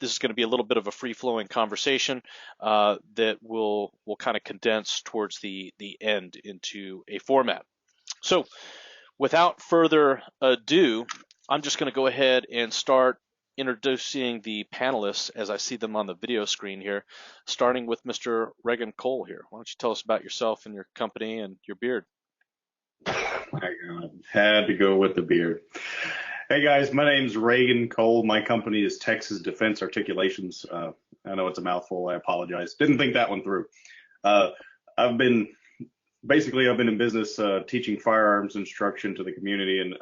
This is going to be a little bit of a free-flowing conversation that will kind of condense towards the end into a format. So without further ado, I'm just going to go ahead and start introducing the panelists as I see them on the video screen here, starting with Mr. Reagan Cole here. Why don't you tell us about yourself and your company and your beard? I had to go with the beard. Hey guys, my name's Reagan Cole. My company is Texas Defense Articulations. I know it's a mouthful. I apologize. Didn't think that one through. I've been in business teaching firearms instruction to the community and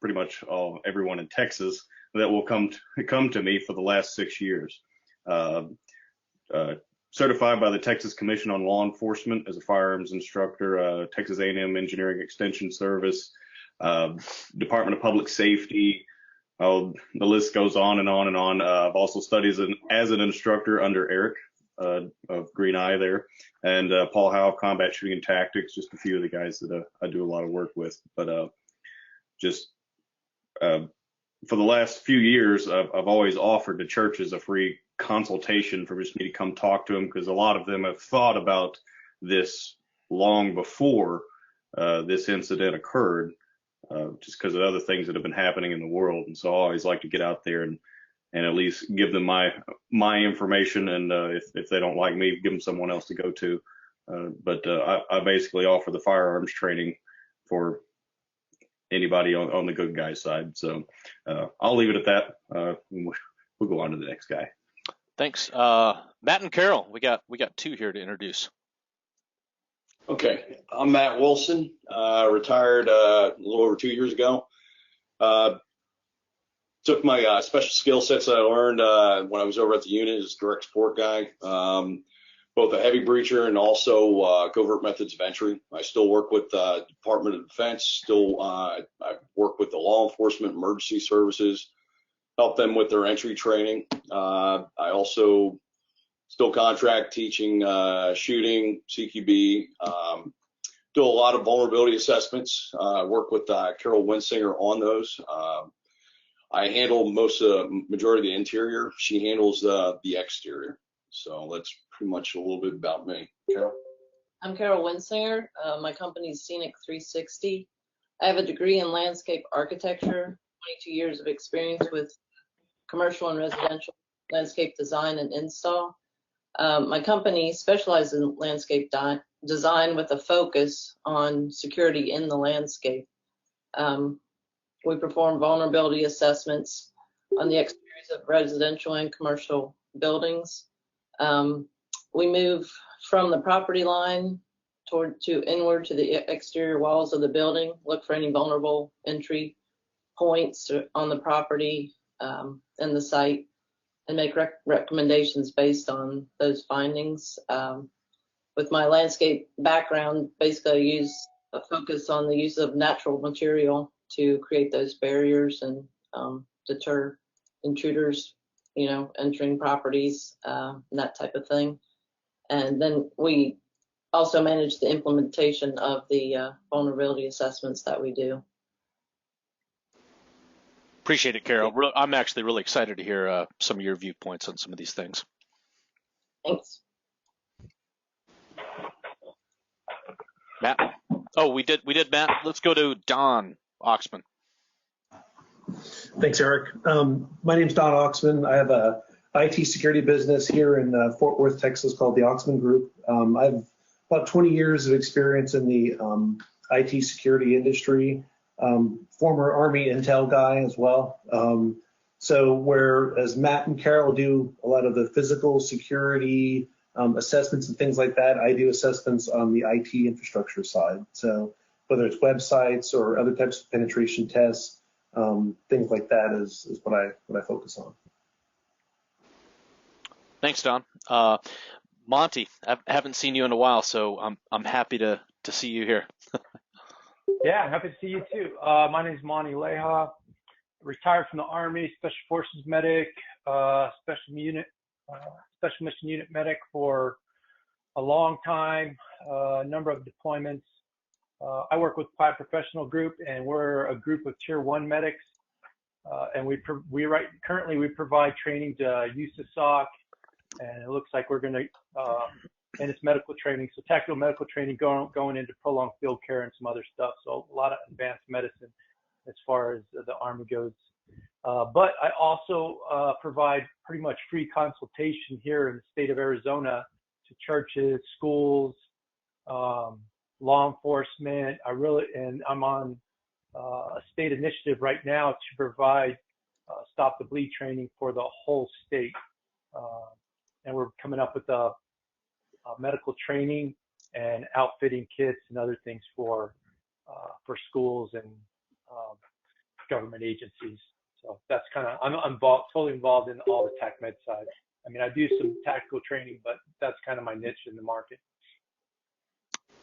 pretty much everyone in Texas that will come to me for the last 6 years. Certified by the Texas Commission on Law Enforcement as a firearms instructor, Texas A&M Engineering Extension Service, Department of Public Safety. The list goes on and on and on. I've also studied as an instructor under Eric of Green Eye there, and Paul Howe, Combat Shooting and Tactics, just a few of the guys that I do a lot of work with. But for the last few years, I've always offered to churches a free consultation for just me to come talk to them, because a lot of them have thought about this long before this incident occurred, just because of other things that have been happening in the world. And so I always like to get out there and at least give them my information, and if they don't like me, give them someone else to go to. But I basically offer the firearms training for anybody on the good guy side. So I'll leave it at that. We'll go on to the next guy. Thanks. Matt and Carol, we got two here to introduce. Okay, I'm Matt Wilson, retired a little over 2 years ago. Took my special skill sets that I learned when I was over at the unit as direct support guy, both a heavy breacher and also covert methods of entry. I still work with the Department of Defense, I work with the law enforcement emergency services, help them with their entry training. I also still contract teaching shooting, CQB, do a lot of vulnerability assessments, work with Carol Winsinger on those. I handle majority of the interior. She handles the exterior. So that's pretty much a little bit about me. Carol? I'm Carol Winsinger. My company is Scenic 360. I have a degree in landscape architecture, 22 years of experience with commercial and residential landscape design and install. My company specializes in landscape design with a focus on security in the landscape. We perform vulnerability assessments on the exteriors of residential and commercial buildings. We move from the property line inward to the exterior walls of the building, look for any vulnerable entry points on the property and the site, and make recommendations based on those findings. With my landscape background, basically I use a focus on the use of natural material to create those barriers and deter intruders, entering properties, and that type of thing. And then we also manage the implementation of the vulnerability assessments that we do. Appreciate it, Carol. I'm actually really excited to hear some of your viewpoints on some of these things. Thanks. Matt? Oh, we did Matt. Let's go to Don Oxman. Thanks, Eric. My name's Don Oxman. I have a IT security business here in Fort Worth, Texas, called the Oxman Group. I have about 20 years of experience in the IT security industry. Former Army Intel guy as well. So whereas Matt and Carol do a lot of the physical security assessments and things like that, I do assessments on the IT infrastructure side. So whether it's websites or other types of penetration tests, things like that is what I focus on. Thanks, Don. Monty, I haven't seen you in a while, so I'm happy to see you here. Yeah, happy to see you too. My name is Monty Leha, retired from the Army, Special Forces medic, Special Mission Unit medic for a long time, a number of deployments. I work with Plaid Professional Group, and we're a group of Tier 1 medics. And currently we provide training to USASOC, and it looks like we're going to, and it's medical training, so tactical medical training going into prolonged field care and some other stuff. So a lot of advanced medicine as far as the Army goes. But I also provide pretty much free consultation here in the state of Arizona to churches, schools, law enforcement. And I'm on a state initiative right now to provide stop the bleed training for the whole state. And we're coming up with a medical training and outfitting kits and other things for schools and government agencies. So that's kind of, I'm fully involved in all the tech med side. I mean, I do some tactical training, but that's kind of my niche in the market.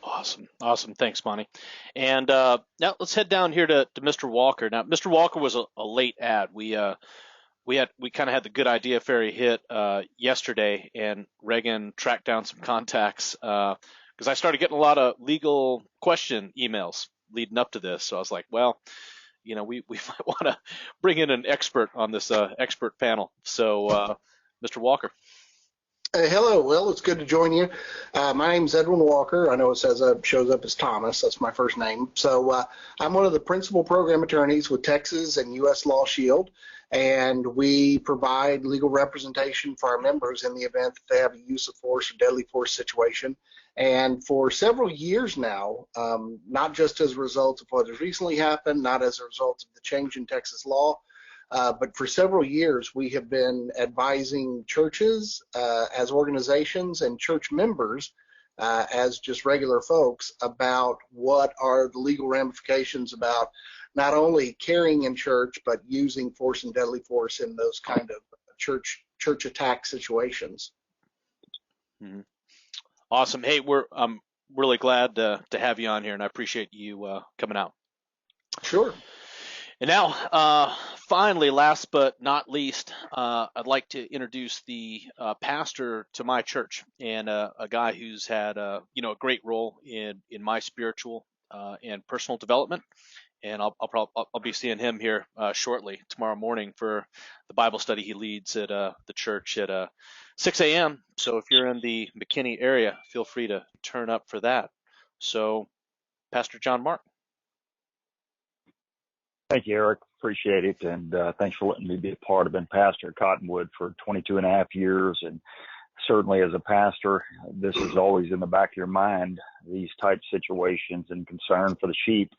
Awesome. Thanks, Monty. And now let's head down here to Mr. Walker. Now, Mr. Walker was a late ad. We kind of had the good idea fairy hit yesterday, and Reagan tracked down some contacts because I started getting a lot of legal question emails leading up to this. So I was like, well, we might want to bring in an expert on this expert panel. So, Mr. Walker. Hello. Well, it's good to join you. My name's Edwin Walker. I know it shows up as Thomas. That's my first name. So I'm one of the principal program attorneys with Texas and U.S. Law Shield, and we provide legal representation for our members in the event that they have a use of force or deadly force situation. And for several years now, not just as a result of what has recently happened, not as a result of the change in Texas law, but for several years, we have been advising churches as organizations and church members as just regular folks about what are the legal ramifications about not only carrying in church, but using force and deadly force in those kind of church attack situations. Mm-hmm. Awesome. Hey, I'm really glad to have you on here, and I appreciate you coming out. Sure. And now, finally, last but not least, I'd like to introduce the pastor to my church, and a guy who's had a great role in my spiritual and personal development. And I'll be seeing him here shortly tomorrow morning for the Bible study he leads at the church at 6 a.m. So if you're in the McKinney area, feel free to turn up for that. So, Pastor John Mark. Thank you, Eric. Appreciate it. And thanks for letting me be a part of being pastor at Cottonwood for 22 and a half years. And certainly as a pastor, this is always in the back of your mind, these type situations and concern for the sheep.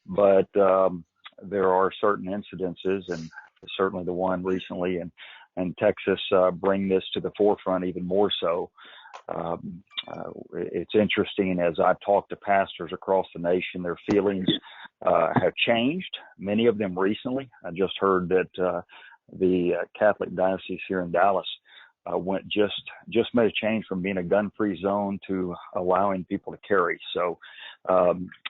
But there are certain incidences, and certainly the one recently in Texas bring this to the forefront even more so. It's interesting as I've talked to pastors across the nation, their feelings have changed, many of them recently. I just heard that the Catholic diocese here in Dallas just made a change from being a gun-free zone to allowing people to carry. So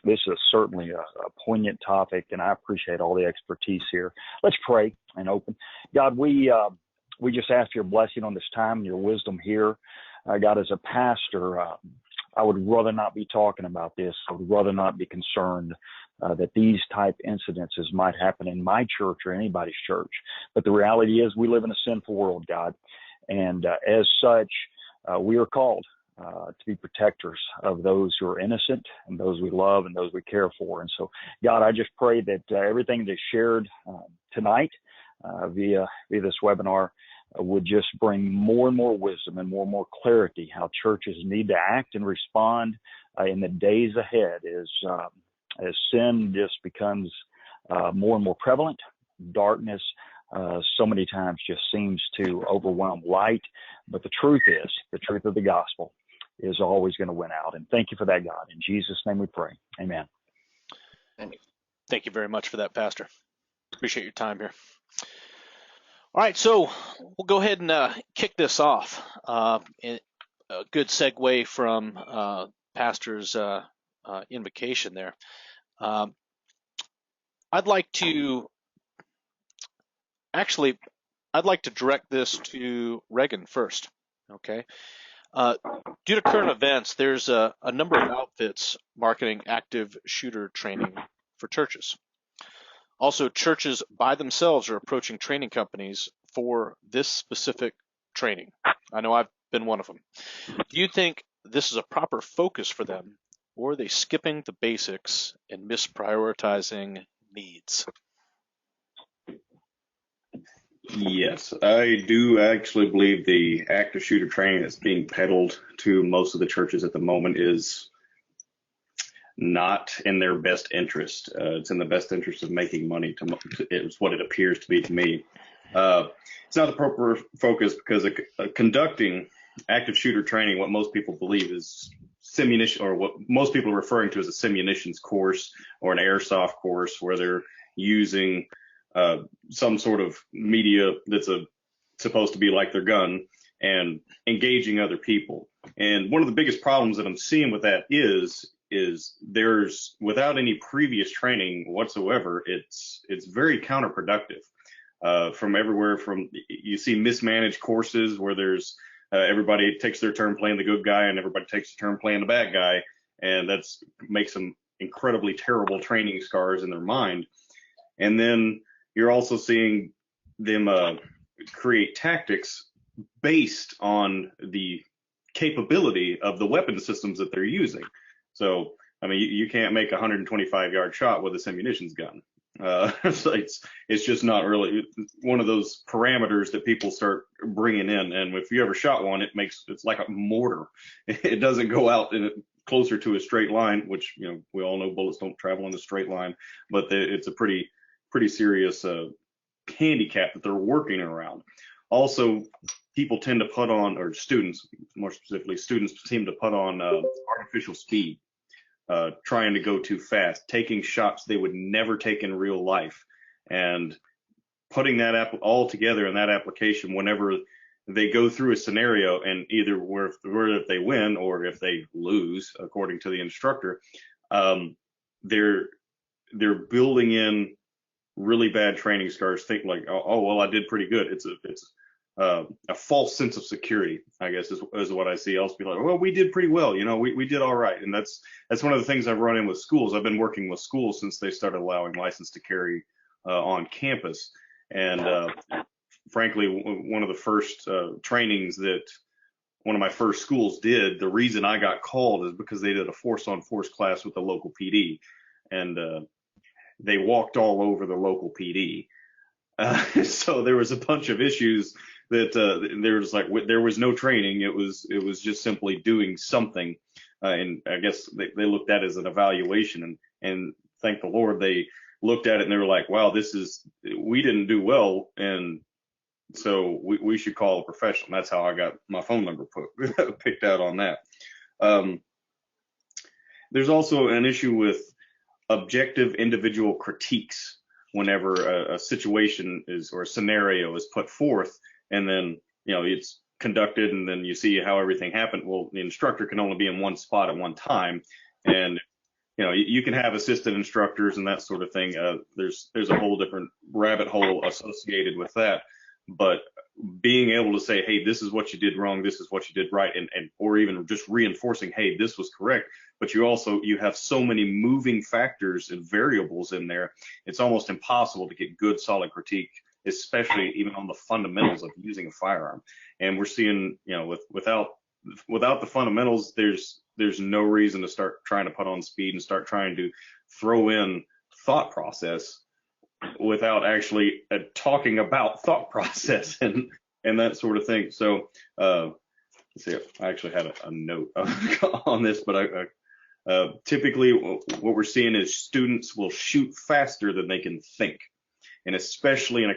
this is certainly a poignant topic, and I appreciate all the expertise here. Let's pray and open. God, we just ask your blessing on this time and your wisdom here. God, as a pastor, I would rather not be talking about this. I would rather not be concerned that these type incidences might happen in my church or anybody's church. But the reality is we live in a sinful world, God. And as such, we are called to be protectors of those who are innocent and those we love and those we care for. And so, God, I just pray that everything that's shared tonight via this webinar would just bring more and more wisdom and more clarity how churches need to act and respond in the days ahead as sin just becomes more and more prevalent. Darkness so many times just seems to overwhelm light, but the truth of the gospel is always going to win out. And thank you for that, God. In Jesus' name we pray. Amen. Thank you very much for that, Pastor. Appreciate your time here. All right, so we'll go ahead and kick this off. A good segue from Pastor's invocation there. I'd like to direct this to Reagan first, okay? Due to current events, there's a number of outfits marketing active shooter training for churches. Also, churches by themselves are approaching training companies for this specific training. I know I've been one of them. Do you think this is a proper focus for them, or are they skipping the basics and misprioritizing needs? Yes, I do actually believe the active shooter training that's being peddled to most of the churches at the moment is not in their best interest. It's in the best interest of making money. It's what it appears to be to me. It's not the proper focus because conducting active shooter training, what most people believe is simunition, or what most people are referring to as a simunitions course or an airsoft course, where they're using some sort of media that's supposed to be like their gun and engaging other people. And one of the biggest problems that I'm seeing with that is there's, without any previous training whatsoever, it's very counterproductive. From everywhere from, you see mismanaged courses where there's everybody takes their turn playing the good guy and everybody takes their turn playing the bad guy, and that's makes them incredibly terrible training scars in their mind. And then you're also seeing them create tactics based on the capability of the weapon systems that they're using. So, I mean, you can't make a 125-yard shot with a simunitions gun. So it's just not really one of those parameters that people start bringing in. And if you ever shot one, it's like a mortar. It doesn't go out closer to a straight line, which, you know, we all know bullets don't travel in a straight line, but it's a pretty serious handicap that they're working around. Also, people tend to put on, or students, more specifically, students seem to put on artificial speed, trying to go too fast, taking shots they would never take in real life, and putting that all together in that application whenever they go through a scenario, and either where if they win or if they lose, according to the instructor, they're building in really bad training scars, think like, oh well, I did pretty good. It's a false sense of security, I guess, is what I see. I'll be like, well, we did pretty well, you know, we did all right. And that's one of the things I've run in with schools. I've been working with schools since they started allowing license to carry on campus. And frankly, one of the first trainings that one of my first schools did, the reason I got called is because they did a force-on-force class with the local PD. And they walked all over the local PD. So there was a bunch of issues that there was no training. It was just simply doing something. And I guess they looked at it as an evaluation, and thank the Lord they looked at it and they were like, wow, we didn't do well. And so we should call a professional. And that's how I got my phone number picked out on that. There's also an issue with objective individual critiques whenever a situation or a scenario is put forth, and then, you know, it's conducted, and then you see how everything happened. Well, the instructor can only be in one spot at one time, and, you know, you can have assistant instructors and that sort of thing. There's a whole different rabbit hole associated with that. But being able to say, hey, this is what you did wrong, this is what you did right, and or even just reinforcing, hey, this was correct. But you have so many moving factors and variables in there, it's almost impossible to get good solid critique, especially even on the fundamentals of using a firearm. And we're seeing, you know, without the fundamentals, there's no reason to start trying to put on speed and start trying to throw in thought process without actually talking about thought process and that sort of thing. So let's see, I actually had a note on this, but typically what we're seeing is students will shoot faster than they can think. And especially in a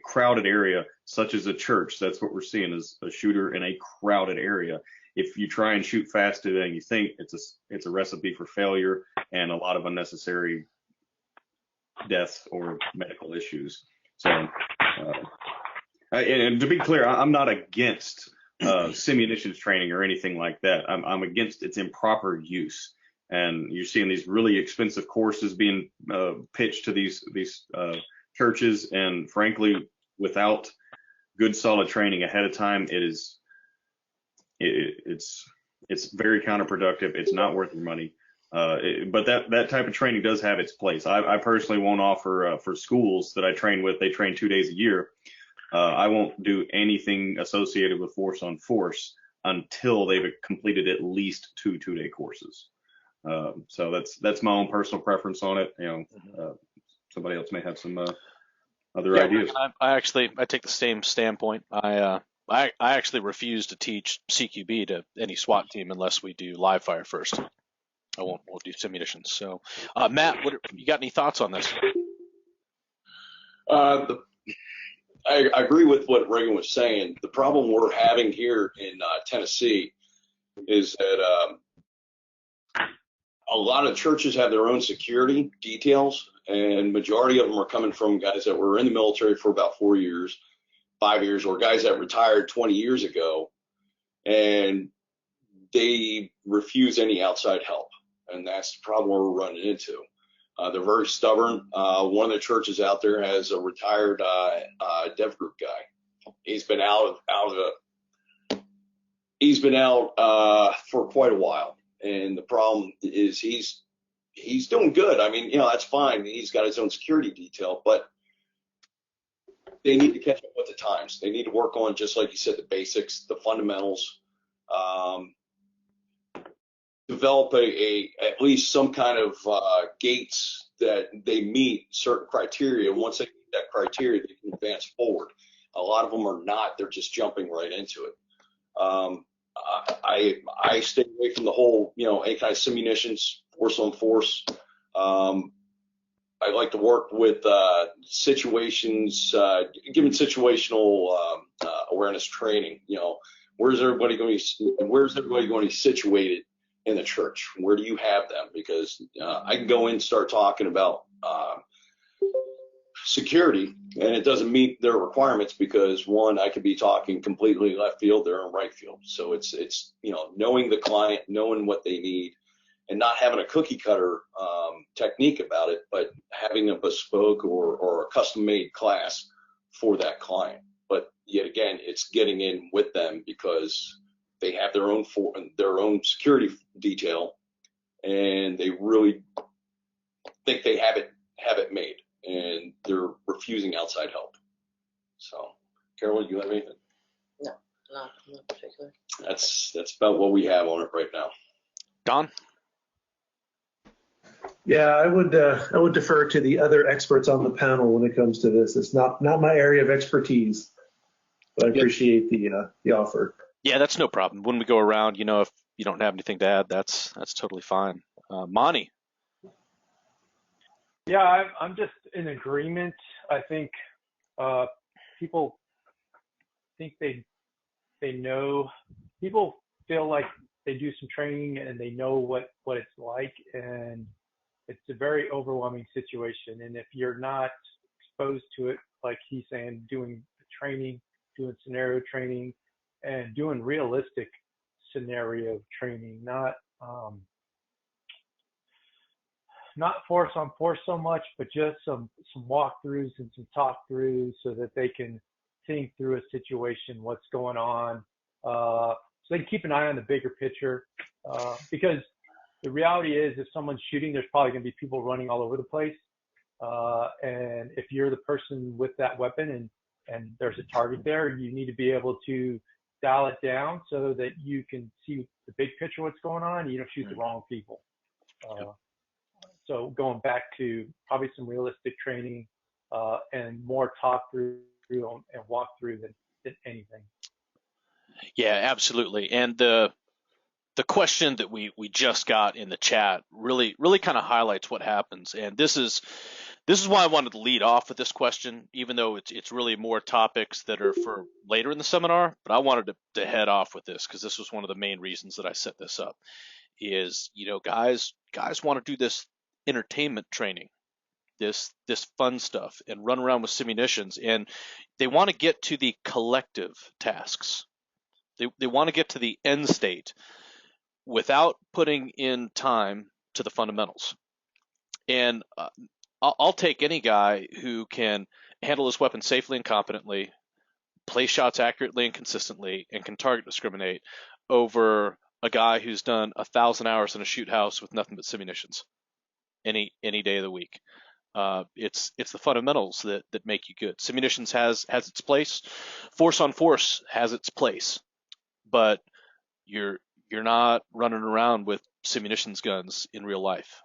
crowded area such as a church, that's what we're seeing, is a shooter in a crowded area. If you try and shoot faster than you think, it's a recipe for failure and a lot of unnecessary deaths or medical issues. So, and to be clear, I'm not against simunitions training or anything like that. I'm against its improper use. And you're seeing these really expensive courses being pitched to these churches, and frankly, without good solid training ahead of time, it's very counterproductive. It's not worth your money. But that type of training does have its place. I personally won't offer for schools that I train with. They train 2 days a year. I won't do anything associated with force on force until they've completed at least 2 2-day courses. So that's my own personal preference on it. Somebody else may have some other ideas. I take the same standpoint. I actually refuse to teach CQB to any SWAT team unless we do live fire first. I won't do simulations. So, Matt, you got any thoughts on this? I agree with what Reagan was saying. The problem we're having here in Tennessee is that a lot of churches have their own security details, and majority of them are coming from guys that were in the military for about 4 years, 5 years, or guys that retired 20 years ago, and they refuse any outside help. And that's the problem we're running into. They're very stubborn. One of the churches out there has a retired dev group guy. He's been out for quite a while. And the problem is he's doing good. I mean, that's fine. He's got his own security detail, but they need to catch up with the times. They need to work on, just like you said, the basics, the fundamentals, develop at least some kind of gates that they meet certain criteria. Once they meet that criteria, they can advance forward. A lot of them are not. They're just jumping right into it. I stay away from the whole, any kind of simulations, force on force. I like to work with situations, given situational awareness training. Where's everybody going to be situated in the church? Where do you have them? Because I can go in and start talking about security, and it doesn't meet their requirements because, one, I could be talking completely left field, they're in right field. So it's knowing the client, knowing what they need, and not having a cookie cutter technique about it, but having a bespoke or a custom made class for that client. But yet again, it's getting in with them because they have their own security detail, and they really think they have it made, and they're refusing outside help. So, Carol, you have anything? No, not particular. That's about what we have on it right now. Don? Yeah, I would defer to the other experts on the panel when it comes to this. It's not my area of expertise, but I appreciate the offer. Yeah, that's no problem. When we go around, if you don't have anything to add, that's totally fine. Monty? Yeah, I'm just in agreement. I think people think they know. People feel like they do some training and they know what it's like, and it's a very overwhelming situation. And if you're not exposed to it, like he's saying, doing training, doing scenario training, and doing realistic scenario training, not force on force so much, but just some walkthroughs and some talk-throughs so that they can think through a situation, what's going on, so they can keep an eye on the bigger picture. Because the reality is, if someone's shooting, there's probably going to be people running all over the place. And if you're the person with that weapon and there's a target there, you need to be able to dial it down so that you can see the big picture, what's going on, and you don't shoot the wrong people. So going back to probably some realistic training and more talk through and walk through than anything. Yeah, absolutely. And the question that we just got in the chat really kind of highlights what happens. And this is why I wanted to lead off with this question, even though it's really more topics that are for later in the seminar. But I wanted to head off with this because this was one of the main reasons that I set this up. Is guys want to do this entertainment training, this fun stuff, and run around with simunitions, and they want to get to the collective tasks. They want to get to the end state without putting in time to the fundamentals. And I'll take any guy who can handle his weapon safely and competently, play shots accurately and consistently, and can target discriminate over a guy who's done 1,000 hours in a shoot house with nothing but simunitions any day of the week. It's the fundamentals that make you good. Simunitions has its place. Force on force has its place, but you're not running around with simunitions guns in real life.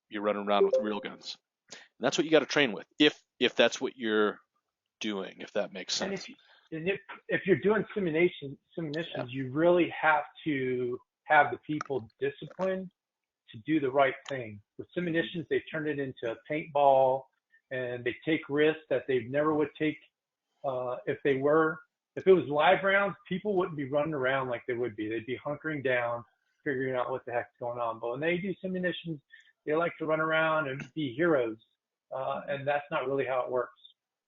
You're running around with real guns, and that's what you got to train with. If that's what you're doing, if that makes sense. And if you're doing simunitions, Yeah. you really have to have the people disciplined to do the right thing. With simunitions, they turn it into a paintball, and they take risks that they never would take if it was live rounds. People wouldn't be running around like they would be. They'd be hunkering down, figuring out what the heck's going on. But when they do simunitions, they like to run around and be heroes, and that's not really how it works.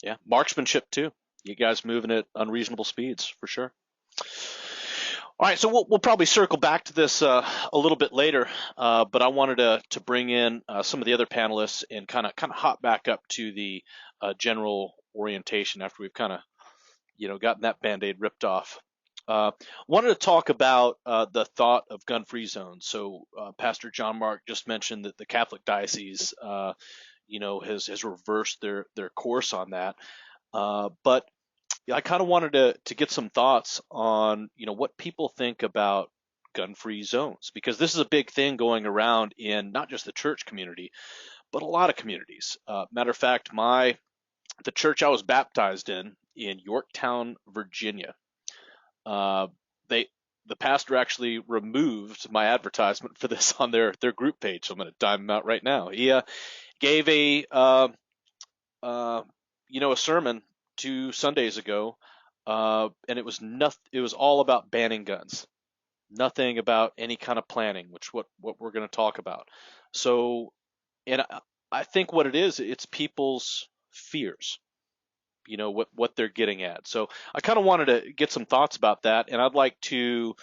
Yeah, marksmanship too. You guys moving at unreasonable speeds for sure. All right, so we'll probably circle back to this a little bit later, but I wanted to bring in some of the other panelists and kind of hop back up to the general orientation after we've kind of gotten that Band-Aid ripped off. Wanted to talk about the thought of gun-free zones. So Pastor John Mark just mentioned that the Catholic Diocese has reversed their course on that, but I kind of wanted to get some thoughts on, what people think about gun-free zones, because this is a big thing going around in not just the church community, but a lot of communities. Matter of fact, the church I was baptized in Yorktown, Virginia, the pastor actually removed my advertisement for this on their group page. So I'm going to dime him out right now. He gave a sermon 2 Sundays ago, and it was all about banning guns, nothing about any kind of planning, which what we're going to talk about. So, and I think what it is, it's people's fears, what they're getting at. So I kind of wanted to get some thoughts about that, and I'd like to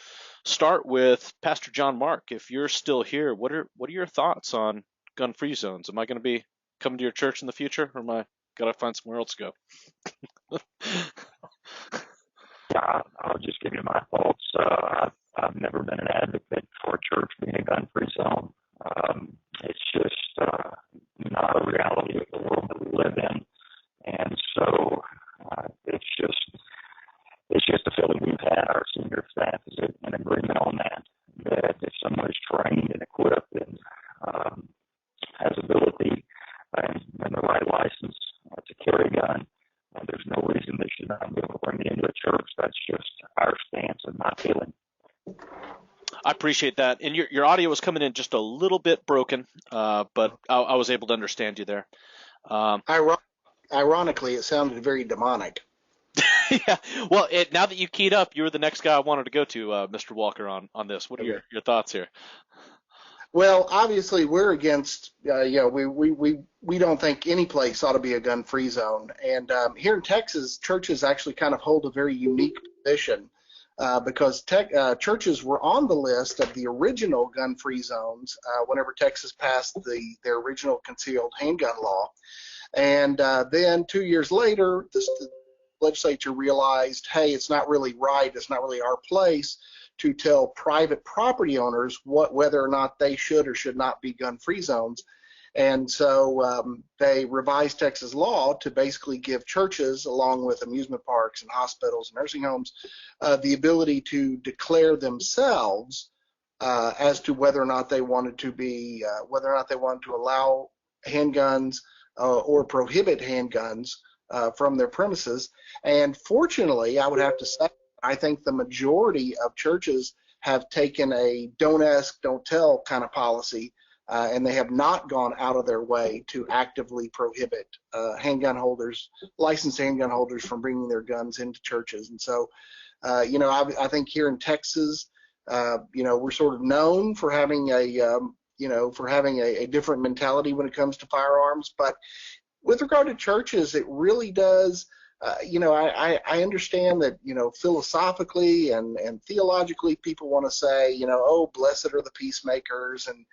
start with Pastor John Mark. If you're still here, what are your thoughts on gun-free zones? Am I going to be coming to your church in the future, or am I gotta find somewhere else to go? Yeah, I'll just give you my thoughts. I've never been an advocate for a church being a gun-free zone. It's just not a reality of the world that we live in, and so it's just a feeling we've had. Our senior staff is in agreement on that if someone is trained and equipped and has ability and the right license to carry a gun, there's no reason they should not be able to bring it into a church. That's just our stance and my feeling. I appreciate that. And your audio was coming in just a little bit broken, but I was able to understand you there. Ironically, it sounded very demonic. Yeah. Well, now that you keyed up, you were the next guy I wanted to go to, Mr. Walker, on this. What are your thoughts here? Well, obviously, we're against. We don't think any place ought to be a gun-free zone. And here in Texas, churches actually kind of hold a very unique position because churches were on the list of the original gun-free zones whenever Texas passed their original concealed handgun law. And then 2 years later, the legislature realized, hey, it's not really right. It's not really our place to tell private property owners whether or not they should or should not be gun-free zones. And so they revised Texas law to basically give churches, along with amusement parks and hospitals and nursing homes, the ability to declare themselves as to whether or not they wanted to allow handguns or prohibit handguns from their premises. And fortunately, I would have to say, I think the majority of churches have taken a don't ask, don't tell kind of policy, and they have not gone out of their way to actively prohibit licensed handgun holders from bringing their guns into churches. And so, I think here in Texas, we're sort of known for having a different mentality when it comes to firearms. But with regard to churches, it really does. I understand that, philosophically and theologically, people want to say, oh, blessed are the peacemakers, and,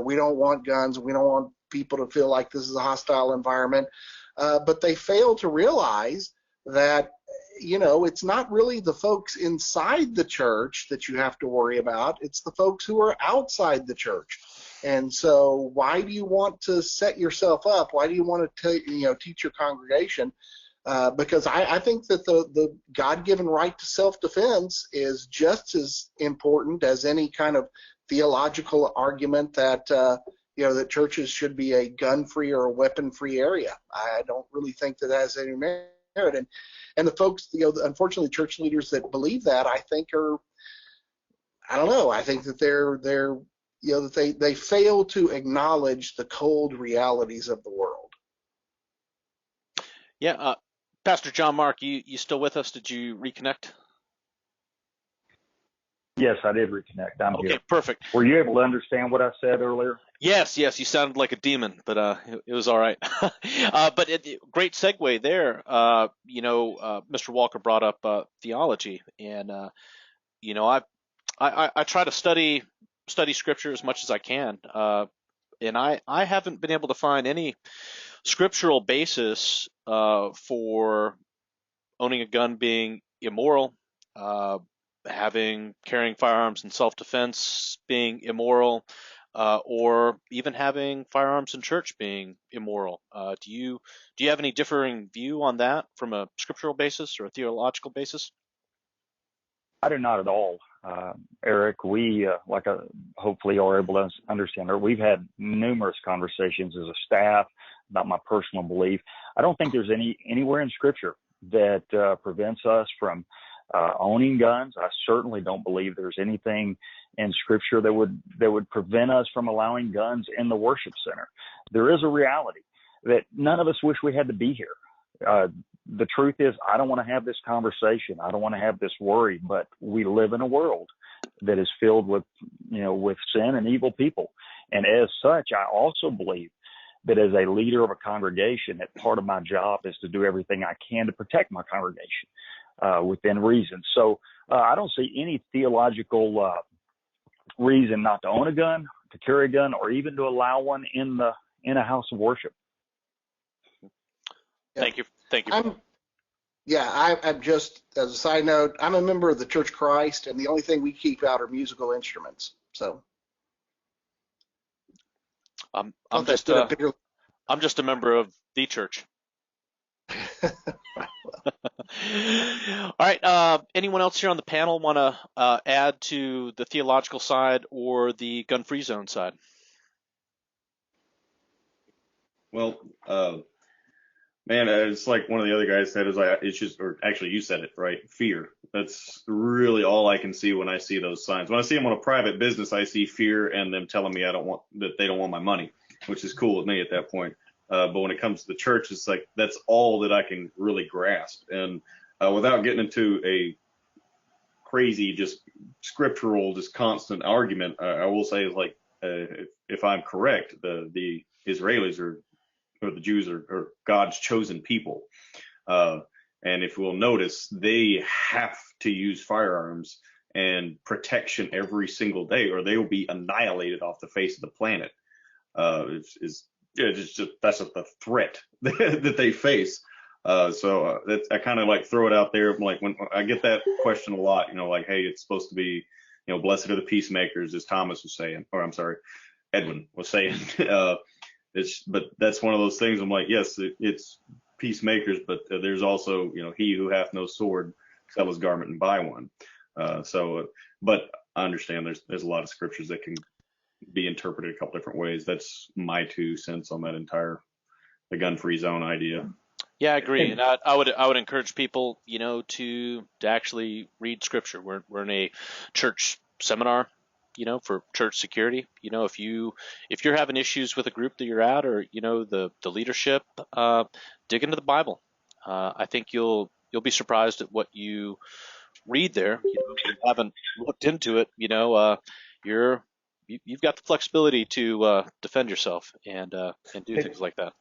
we don't want guns, we don't want people to feel like this is a hostile environment. But they fail to realize that it's not really the folks inside the church that you have to worry about. It's the folks who are outside the church. And so why do you want to set yourself up? Why do you want to teach your congregation? Because I think that the God-given right to self-defense is just as important as any kind of theological argument that that churches should be a gun-free or a weapon-free area. I don't really think that has any merit. And the folks, unfortunately, church leaders that believe that, I think I don't know. I think that that they fail to acknowledge the cold realities of the world. Yeah, Pastor John Mark, you still with us? Did you reconnect? Yes, I did reconnect. I'm Okay, here. perfect. Were you able to understand what I said earlier? Yes, you sounded like a demon, but it was all right. But great segue there. Mr. Walker brought up theology, and I try to study Scripture as much as I can, and I haven't been able to find any scriptural basis for owning a gun being immoral, carrying firearms in self-defense being immoral, or even having firearms in church being immoral. Do you have any differing view on that from a scriptural basis or a theological basis? I do not at all, Eric. We, hopefully are able to understand, or we've had numerous conversations as a staff about my personal belief. I don't think there's anywhere in Scripture that prevents us from owning guns. I certainly don't believe there's anything in Scripture that would prevent us from allowing guns in the worship center. There is a reality that none of us wish we had to be here. The truth is, I don't want to have this conversation. I don't want to have this worry, but we live in a world that is filled with sin and evil people. And as such, I also believe that as a leader of a congregation, that part of my job is to do everything I can to protect my congregation within reason. So I don't see any theological reason not to own a gun, to carry a gun, or even to allow one in a house of worship. Thank you. I'm just, as a side note, I'm a member of the Church of Christ, and the only thing we keep out are musical instruments. So I'm just a member of the church. All right. Anyone else here on the panel want to add to the theological side or the gun-free zone side? Well, man, it's like one of the other guys said, it's just, or actually you said it, right? Fear. That's really all I can see when I see those signs. When I see them on a private business, I see fear and them telling me that they don't want my money, which is cool with me at that point. But when it comes to the church, it's like, that's all that I can really grasp. And without getting into a crazy, just scriptural, just constant argument, I will say, like, if I'm correct, the Israelis or the Jews are God's chosen people. And if we'll notice, they have to use firearms and protection every single day, or they will be annihilated off the face of the planet. That's just the threat that they face. So I kind of like throw it out there. Like when I get that question a lot, like, hey, it's supposed to be, blessed are the peacemakers, as Thomas was saying, or I'm sorry, Edwin was saying. But that's one of those things. I'm like, yes, it's peacemakers, but there's also, he who hath no sword, sell his garment and buy one. But I understand there's a lot of scriptures that can be interpreted a couple different ways. That's my 2 cents on that the gun-free zone idea. Yeah, I agree. And I would encourage people, to actually read scripture. We're in a church seminar, for church security. If you're having issues with a group that you're at, or the leadership, dig into the Bible. I think you'll be surprised at what you read there. If you haven't looked into it, you've got the flexibility to defend yourself and do things like that.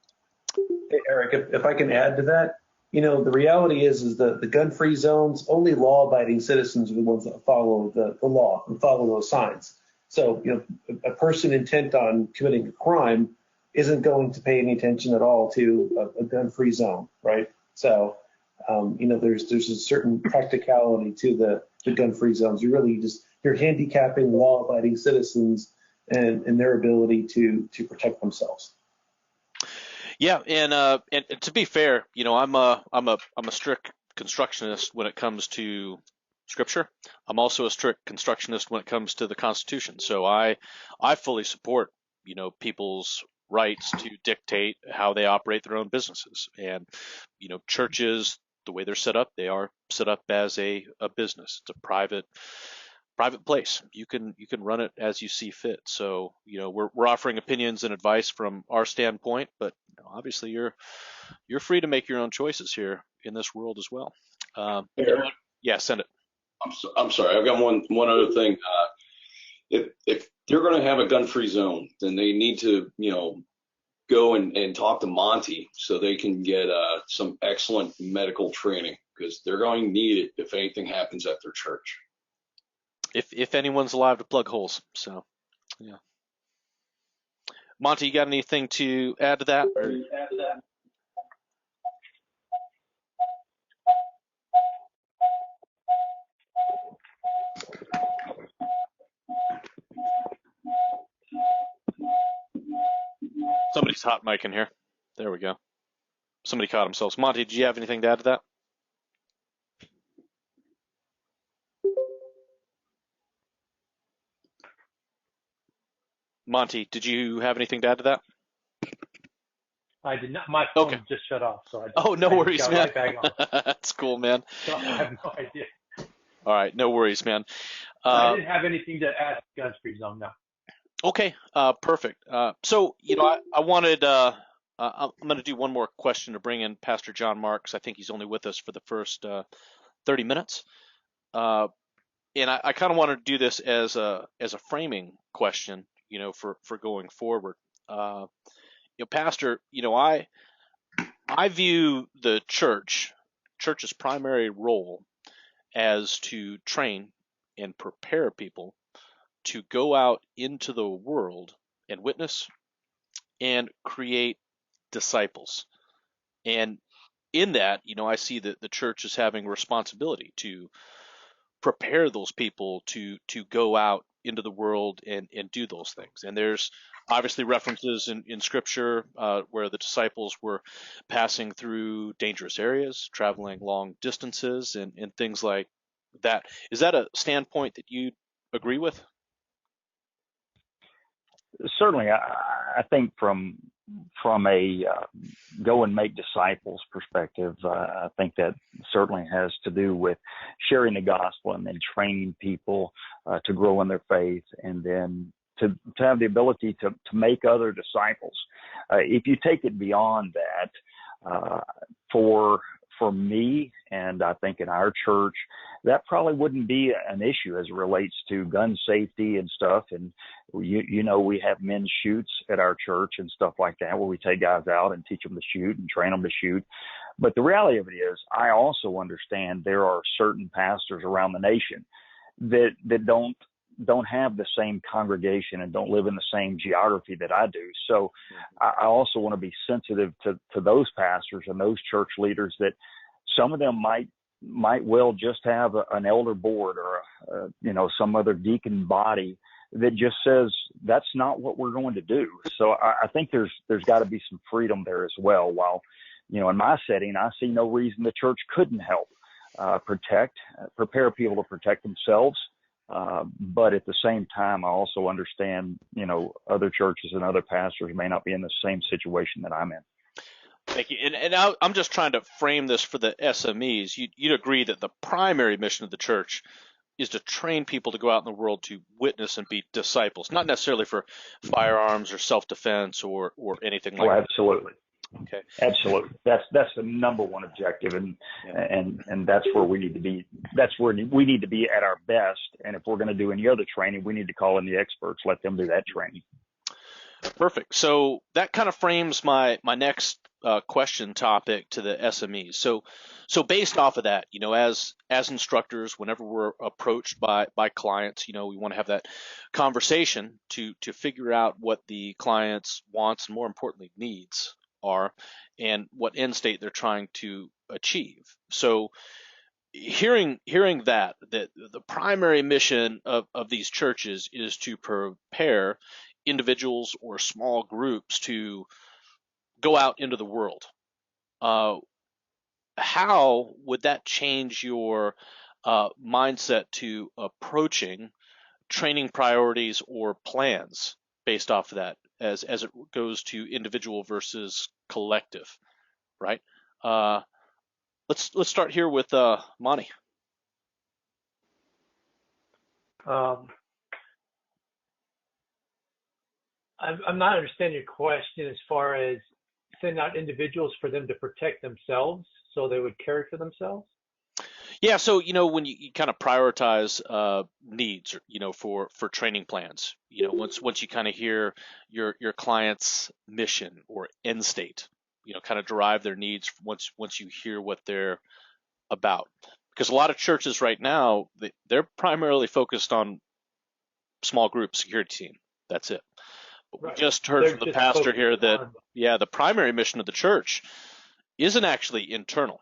Hey, Eric, if I can add to that, the reality is that the gun-free zones, only law-abiding citizens are the ones that follow the law and follow those signs. So, a person intent on committing a crime isn't going to pay any attention at all to a gun-free zone, right? So, There's a certain practicality to the gun-free zones. You're handicapping law-abiding citizens and their ability to protect themselves. Yeah, and to be fair, I'm a strict constructionist when it comes to Scripture. I'm also a strict constructionist when it comes to the Constitution. So I fully support people's rights to dictate how they operate their own businesses. And churches, the way they're set up, they are set up as a business. It's a private place. You can run it as you see fit. So we're offering opinions and advice from our standpoint, but obviously you're free to make your own choices here in this world as well. Yeah, send it. I'm sorry. I've got one other thing. If they're going to have a gun-free zone, then they need to go and talk to Monty so they can get some excellent medical training, because they're going to need it if anything happens at their church. If anyone's alive to plug holes. So, yeah. Monty, you got anything to add to that? Somebody's hot mic in here. There we go. Somebody caught themselves. Monty, do you have anything to add to that? Monty, did you have anything to add to that? I did not. My phone just shut off. So no worries, man. Right back on. That's cool, man. So I have no idea. All right, no worries, man. I didn't have anything to add to gun-free zone, no. Okay, perfect. So, I wanted, I'm going to do one more question to bring in Pastor John Marks. I think he's only with us for the first 30 minutes. And I kind of want to do this as a framing question, for going forward. Pastor, I view the church's primary role as to train and prepare people to go out into the world and witness and create disciples. And in that, I see that the church is having a responsibility to prepare those people to go out into the world and do those things. And there's obviously references in Scripture where the disciples were passing through dangerous areas, traveling long distances, and things like that. Is that a standpoint that you agree with? Certainly, I think from a go and make disciples perspective, I think that certainly has to do with sharing the gospel and then training people to grow in their faith, and then to have the ability to make other disciples. If you take it beyond that, for me, and I think in our church, that probably wouldn't be an issue as it relates to gun safety and stuff. And we have men's shoots at our church and stuff like that, where we take guys out and teach them to shoot and train them to shoot. But the reality of it is, I also understand there are certain pastors around the nation that don't have the same congregation and don't live in the same geography that I do. So I also want to be sensitive to those pastors and those church leaders, that some of them might well just have an elder board or some other deacon body that just says that's not what we're going to do. So I think there's got to be some freedom there as well. While in my setting, I see no reason the church couldn't help prepare people to protect themselves. But at the same time, I also understand, other churches and other pastors may not be in the same situation that I'm in. Thank you. And I'm just trying to frame this for the SMEs. You'd agree that the primary mission of the church is to train people to go out in the world to witness and be disciples, not necessarily for firearms or self-defense or anything like that. Absolutely. Okay. Absolutely. That's the number one objective, and that's where we need to be. That's where we need to be at our best. And if we're going to do any other training, we need to call in the experts, let them do that training. Perfect. So that kind of frames my next question topic to the SMEs. So based off of that, as instructors, whenever we're approached by clients, we want to have that conversation to figure out what the client's wants and, more importantly, needs are and what end state they're trying to achieve. So hearing that the primary mission of these churches is to prepare individuals or small groups to go out into the world, how would that change your mindset to approaching training priorities or plans based off of that as it goes to individual versus collective, right? Let's start here with Monty. I'm not understanding your question as far as sending out individuals for them to protect themselves so they would care for themselves. Yeah, so when you kind of prioritize needs, for training plans, once you kind of hear your client's mission or end state, kind of derive their needs once you hear what they're about. Because a lot of churches right now, they're primarily focused on small group security team. That's it. But we just heard from the pastor here that, the primary mission of the church isn't actually internal.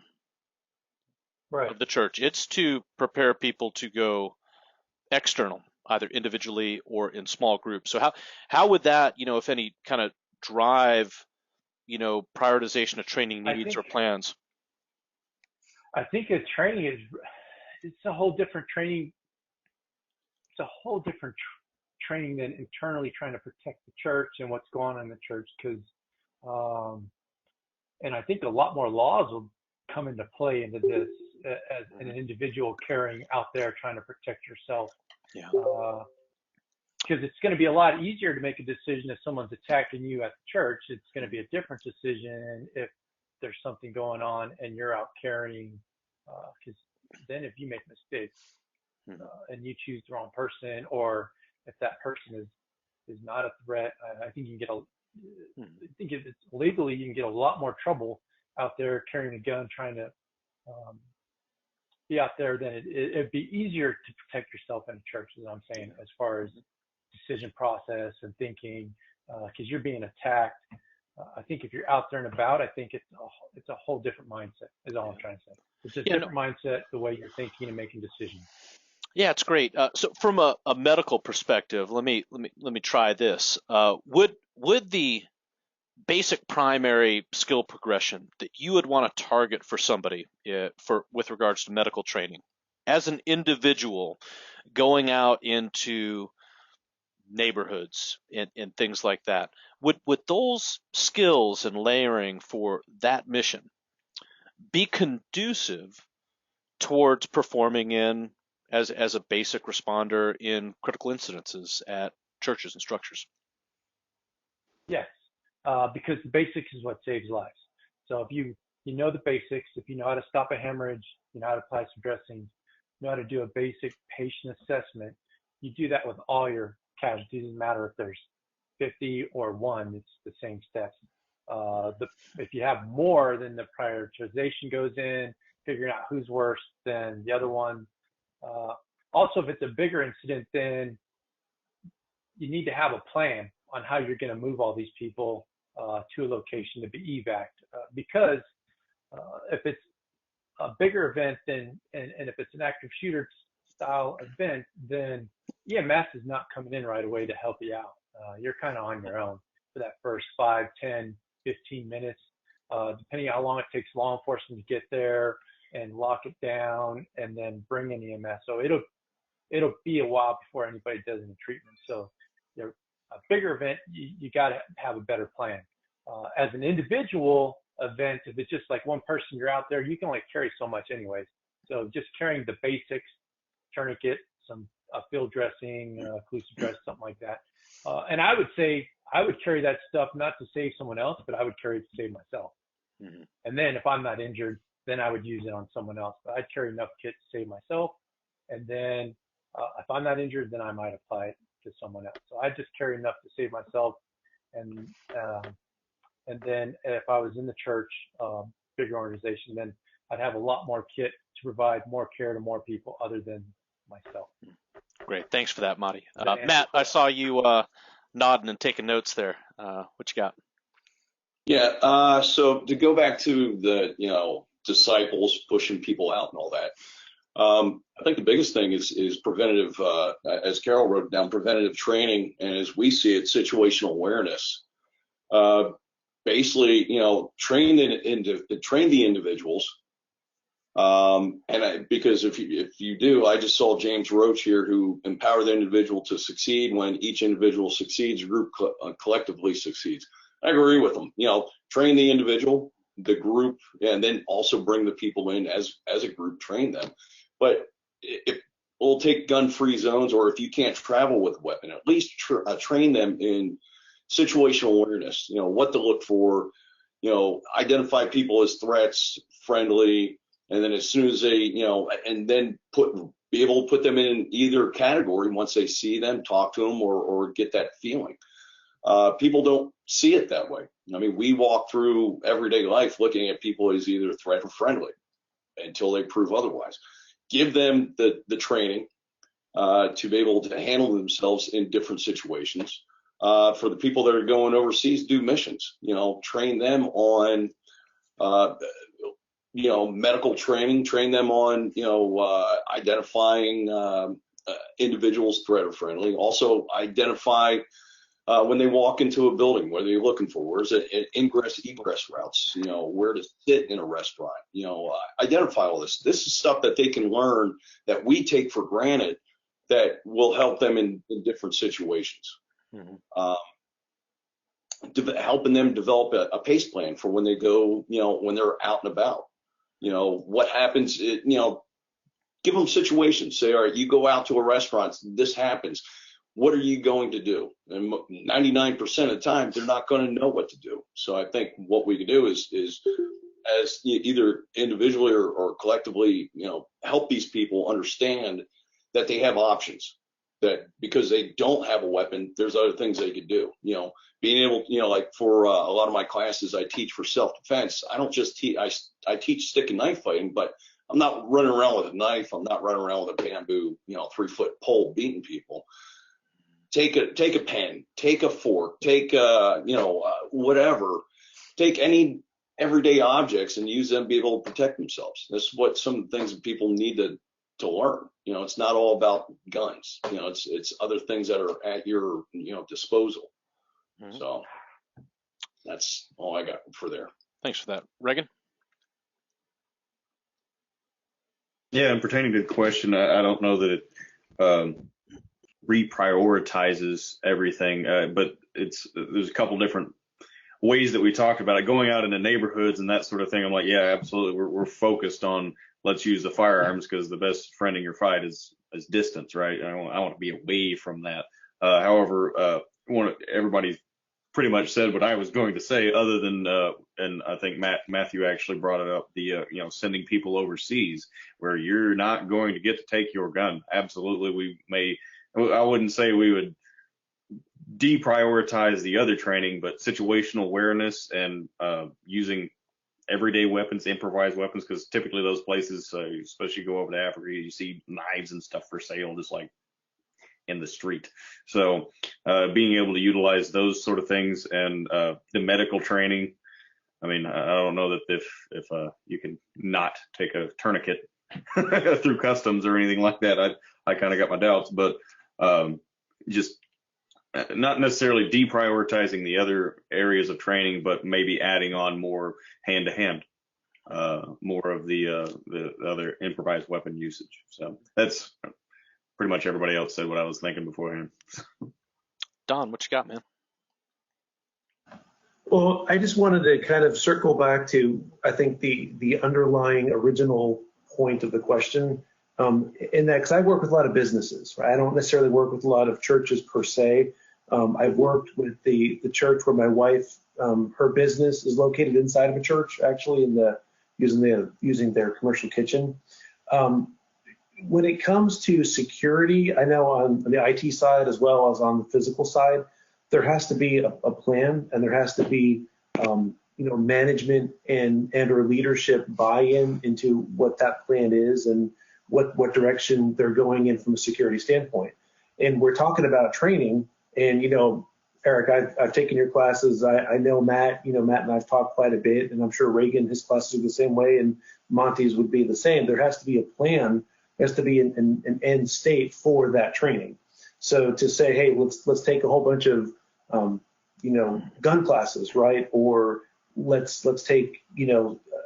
Right. Of the church. It's to prepare people to go external, either individually or in small groups. So how would that, if any, kind of drive, prioritization of training needs or plans? I think a training it's a whole different training. It's a whole different training than internally trying to protect the church and what's going on in the church, because and I think a lot more laws will come into play into this as an individual carrying out there trying to protect yourself. Yeah. Because it's going to be a lot easier to make a decision if someone's attacking you at the church. It's going to be a different decision if there's something going on and you're out carrying. Because then if you make mistakes and you choose the wrong person, or if that person is not a threat, I think you can get I think if it's legally, you can get a lot more trouble out there carrying a gun, trying to be out there. Then it'd be easier to protect yourself in a church, as I'm saying, as far as decision process and thinking, because you're being attacked. I think if you're out there and about, I think it's a whole different mindset, is all I'm trying to say. It's a different mindset, the way you're thinking and making decisions. Yeah, it's great. So from a medical perspective, let me try this. Would the basic primary skill progression that you would want to target for somebody with regards to medical training as an individual going out into neighborhoods and things like that, would those skills and layering for that mission be conducive towards performing as a basic responder in critical incidences at churches and structures? Yes, because the basics is what saves lives. So if you know the basics, if you know how to stop a hemorrhage, you know how to apply some dressings, you know how to do a basic patient assessment, you do that with all your casualties. It doesn't matter if there's 50 or 1, it's the same steps. If you have more, then the prioritization goes in, figuring out who's worse than the other one. Also, if it's a bigger incident, then you need to have a plan on how you're going to move all these people to a location to be evac'd. Because if it's a bigger event and if it's an active shooter style event, then EMS is not coming in right away to help you out. You're kind of on your own for that first 5, 10, 15 minutes, depending on how long it takes law enforcement to get there and lock it down and then bring in EMS. So it'll be a while before anybody does any treatment. So a bigger event, you got to have a better plan. As an individual event, if it's just like one person, you're out there, you can only carry so much anyways. So just carrying the basics, tourniquet, some field dressing, occlusive dress, something like that. And I would say I would carry that stuff not to save someone else, but I would carry it to save myself. Mm-hmm. And then if I'm not injured, then I would use it on someone else. But I'd carry enough kit to save myself. And then if I'm not injured, then I might apply it to someone else. So I'd just carry enough to save myself. And then if I was in the church, bigger organization, then I'd have a lot more kit to provide more care to more people other than myself. Great. Thanks for that, Monty. Matt, I saw you nodding and taking notes there. What you got? Yeah. So to go back to the, disciples pushing people out and all that, I think the biggest thing is preventative, as Carol wrote down, preventative training, and as we see it, situational awareness. Basically, train the individuals. Because if you do, I just saw James Roach here, who empower the individual to succeed. When each individual succeeds, a group collectively succeeds. I agree with them. Train the individual, the group, and then also bring the people in as a group, train them. But if we'll take gun-free zones, or if you can't travel with a weapon, at least train them in situational awareness. What to look for. Identify people as threats, friendly, and then as soon as they, and then be able to put them in either category once they see them, talk to them, or get that feeling. People don't see it that way. I mean, we walk through everyday life looking at people as either threat or friendly until they prove otherwise. Give them the training to be able to handle themselves in different situations. For the people that are going overseas, do missions. Train them on, medical training. Train them on, identifying individuals threat or friendly. Also identify when they walk into a building, what are they looking for? Where's it? Ingress, egress routes. Where to sit in a restaurant. Identify all this. This is stuff that they can learn that we take for granted that will help them in different situations. Mm-hmm. Helping them develop a pace plan for when they go, when they're out and about. What happens, give them situations. Say, all right, you go out to a restaurant, this happens. What are you going to do? And 99% of the time, they're not going to know what to do. So I think what we can do is as either individually or collectively, help these people understand that they have options. That because they don't have a weapon, there's other things they could do. Being able, like for a lot of my classes, I teach for self-defense. I don't just teach, I teach stick and knife fighting, but I'm not running around with a knife. I'm not running around with a bamboo, 3-foot pole beating people. Take a pen, take a fork, take whatever, take any everyday objects and use them to be able to protect themselves. That's what some of the things that people need to learn. It's not all about guns. It's other things that are at your disposal. Mm-hmm. So that's all I got for there. Thanks for that, Reagan. Yeah, and pertaining to the question, I don't know that it reprioritizes everything, but there's a couple different ways that we talked about it. Going out into neighborhoods and that sort of thing, I'm like, yeah, absolutely. We're focused on let's use the firearms because the best friend in your fight is distance, right? I want to be away from that. However, everybody pretty much said what I was going to say, other than, and I think Matthew actually brought it up, the, sending people overseas where you're not going to get to take your gun. Absolutely. I wouldn't say we would deprioritize the other training, but situational awareness and using everyday weapons, improvised weapons, because typically those places, especially go over to Africa, you see knives and stuff for sale, just like in the street. So being able to utilize those sort of things and the medical training. I mean, I don't know that if you can not take a tourniquet through customs or anything like that. I kind of got my doubts, but just not necessarily deprioritizing the other areas of training, but maybe adding on more hand-to-hand, more of the other improvised weapon usage. So that's pretty much everybody else said what I was thinking beforehand. Don, what you got, man? Well, I just wanted to kind of circle back to, I think, the underlying original point of the question. In that, because I work with a lot of businesses, right? I don't necessarily work with a lot of churches per se. I've worked with the church where my wife, her business is located inside of a church, actually, using their commercial kitchen. When it comes to security, I know on the IT side as well as on the physical side, there has to be a plan, and there has to be management and or leadership buy-in into what that plan is and what direction they're going in from a security standpoint. And we're talking about training, and Eric, I've taken your classes. I know Matt. Matt and I've talked quite a bit, and I'm sure Reagan, his classes are the same way, and Monty's would be the same. There has to be a plan. There has to be an end state for that training. So to say, hey, let's take a whole bunch of gun classes, right? Or let's take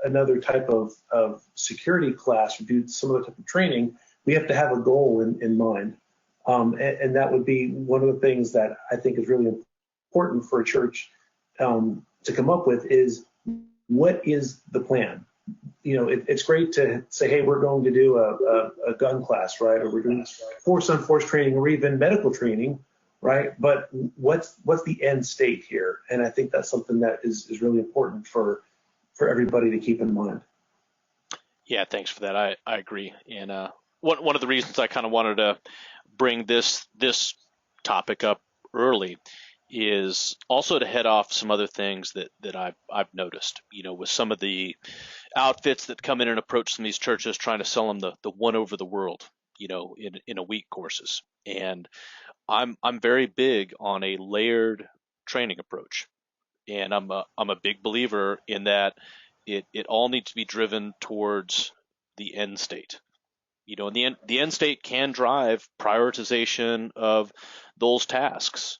another type of security class or do some other type of training. We have to have a goal in mind. And that would be one of the things that I think is really important for a church to come up with is what is the plan? It's great to say, hey, we're going to do a gun class, right? Or we're doing force on force training or even medical training, right? But what's the end state here? And I think that's something that is really important for everybody to keep in mind. Yeah, thanks for that. I agree. And one of the reasons I kind of wanted to bring this topic up early is also to head off some other things that I've noticed, with some of the outfits that come in and approach some of these churches trying to sell them the one over the world, in a week courses. And I'm very big on a layered training approach. And I'm a big believer in that it all needs to be driven towards the end state. And the end state can drive prioritization of those tasks.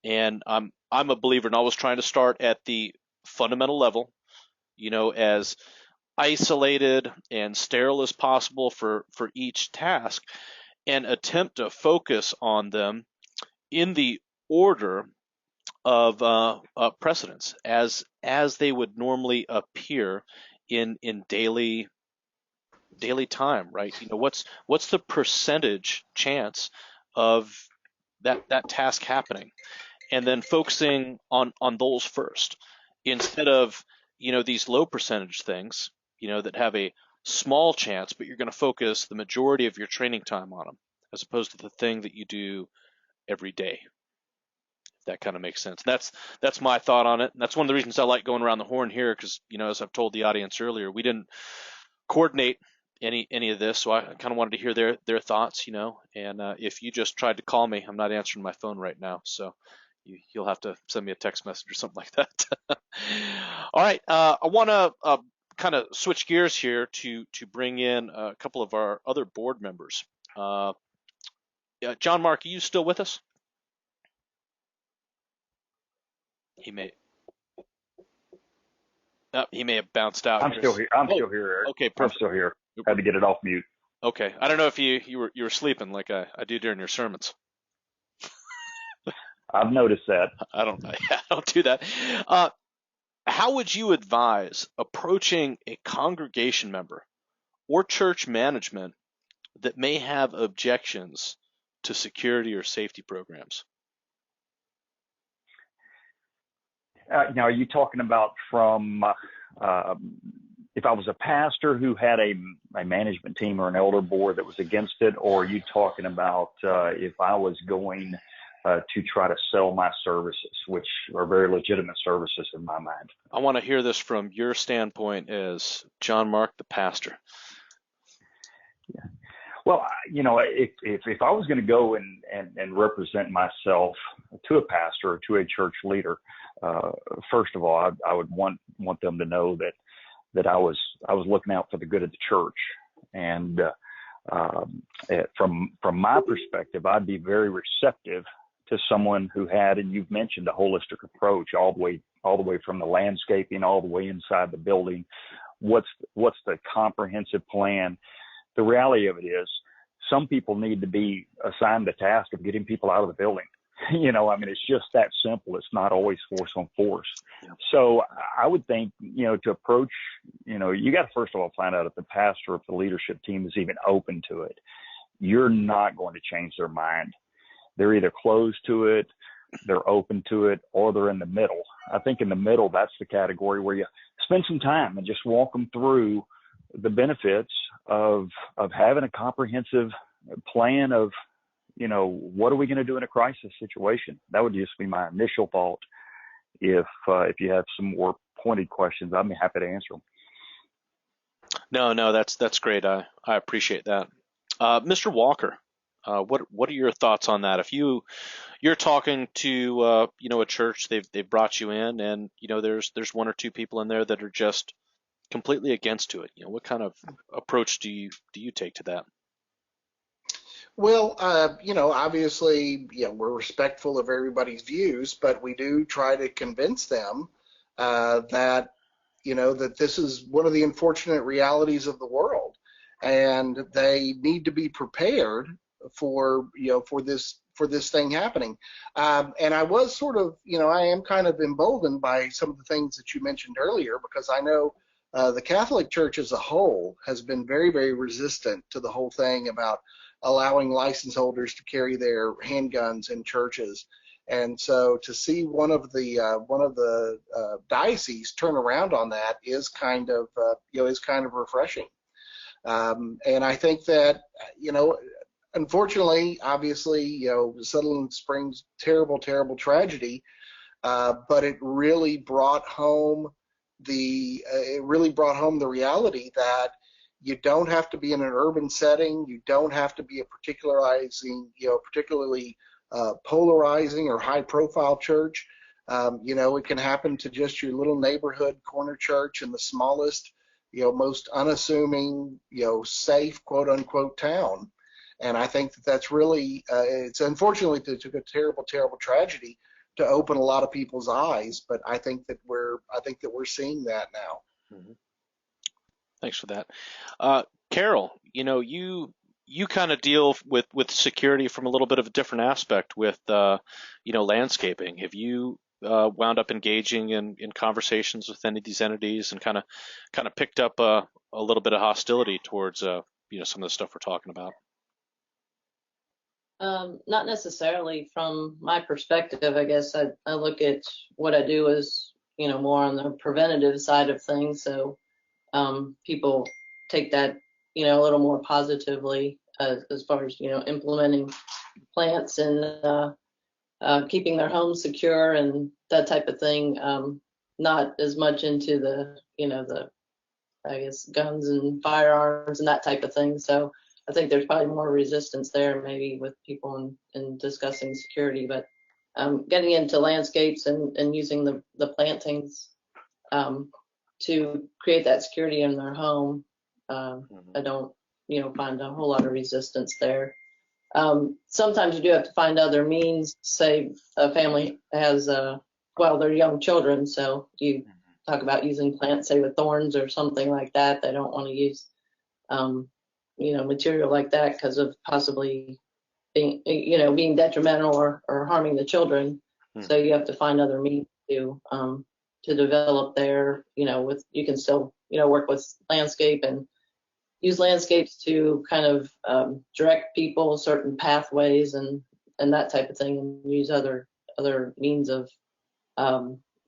And I'm a believer in always trying to start at the fundamental level, as isolated and sterile as possible for each task, and attempt to focus on them in the order of precedence as they would normally appear in daily time, right? What's the percentage chance of that task happening, and then focusing on those first instead of these low percentage things that have a small chance, but you're going to focus the majority of your training time on them as opposed to the thing that you do every day. If that kind of makes sense. That's my thought on it. And that's one of the reasons I like going around the horn here, because as I've told the audience earlier, we didn't coordinate any of this, so I kind of wanted to hear their thoughts, and if you just tried to call me, I'm not answering my phone right now, so you'll have to send me a text message or something like that. All right, I want to kind of switch gears here to bring in a couple of our other board members. John Mark, are you still with us? He may have bounced out. I'm still here. I'm still here, Eric. Okay, perfect. I'm still here. Had to get it off mute. Okay, I don't know if you were sleeping like I do during your sermons. I've noticed that. I don't do that. How would you advise approaching a congregation member or church management that may have objections to security or safety programs? Now, are you talking about from if I was a pastor who had a management team or an elder board that was against it, or are you talking about if I was going to try to sell my services, which are very legitimate services in my mind? I want to hear this from your standpoint as John Mark, the pastor. Yeah. Well, if I was going to go and represent myself to a pastor or to a church leader, first of all, I would want them to know that I was looking out for the good of the church. And from my perspective, I'd be very receptive to someone who had, and you've mentioned, a holistic approach all the way from the landscaping all the way inside the building. What's the comprehensive plan? The reality of it is, some people need to be assigned the task of getting people out of the building. It's just that simple. It's not always force on force. Yeah. So I would think, to approach, you got to first of all find out if the pastor, if the leadership team is even open to it. You're not going to change their mind. They're either closed to it, they're open to it, or they're in the middle. I think in the middle, that's the category where you spend some time and just walk them through the benefits of having a comprehensive plan of, what are we going to do in a crisis situation? That would just be my initial thought. If you have some more pointed questions, I'd be happy to answer them. No, that's great. I appreciate that. Mr. Walker, What are your thoughts on that? If you're talking to a church, they've brought you in, and there's one or two people in there that are just completely against to it. What kind of approach do you take to that? Well, obviously, we're respectful of everybody's views, but we do try to convince them that, that this is one of the unfortunate realities of the world, and they need to be prepared for, for this thing happening. And I was sort of, I am kind of emboldened by some of the things that you mentioned earlier, because I know the Catholic Church as a whole has been very, very resistant to the whole thing about allowing license holders to carry their handguns in churches. And so to see one of the dioceses turn around on that is kind of refreshing. And I think that, unfortunately, obviously, Sutherland Springs, terrible, terrible tragedy, but it really brought home the reality that you don't have to be in an urban setting. You don't have to be a particularly polarizing or high-profile church. It can happen to just your little neighborhood corner church in the smallest, most unassuming, safe, quote-unquote town. And I think that that's really, it's unfortunately it took a terrible, terrible tragedy to open a lot of people's eyes, but I think that we're seeing that now. Mm-hmm. Thanks for that. Carol, you kind of deal with security from a little bit of a different aspect with landscaping. Have you wound up engaging in conversations with any of these entities and kind of picked up a little bit of hostility towards some of the stuff we're talking about? Not necessarily from my perspective. I guess I look at what I do as, more on the preventative side of things. So people take that, a little more positively as far as, implementing plants and keeping their homes secure and that type of thing. Not as much into the I guess, guns and firearms and that type of thing. So I think there's probably more resistance there maybe with people in discussing security, but getting into landscapes and using the plantings to create that security in their home, I don't, find a whole lot of resistance there. Sometimes you do have to find other means. Say a family has, they're young children, so you talk about using plants, say with thorns or something like that. They don't want to use, material like that because of possibly being detrimental or harming the children. So you have to find other means to develop there. You can still, work with landscape and use landscapes to kind of direct people certain pathways and that type of thing, and use other means of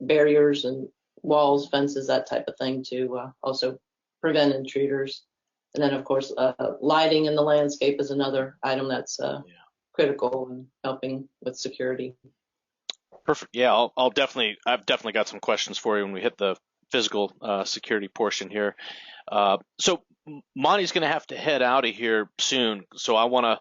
barriers and walls, fences, that type of thing to also prevent intruders. And then, of course, lighting in the landscape is another item that's critical in helping with security. Perfect. Yeah, I've definitely got some questions for you when we hit the physical security portion here. So Monty's going to have to head out of here soon. So I'm going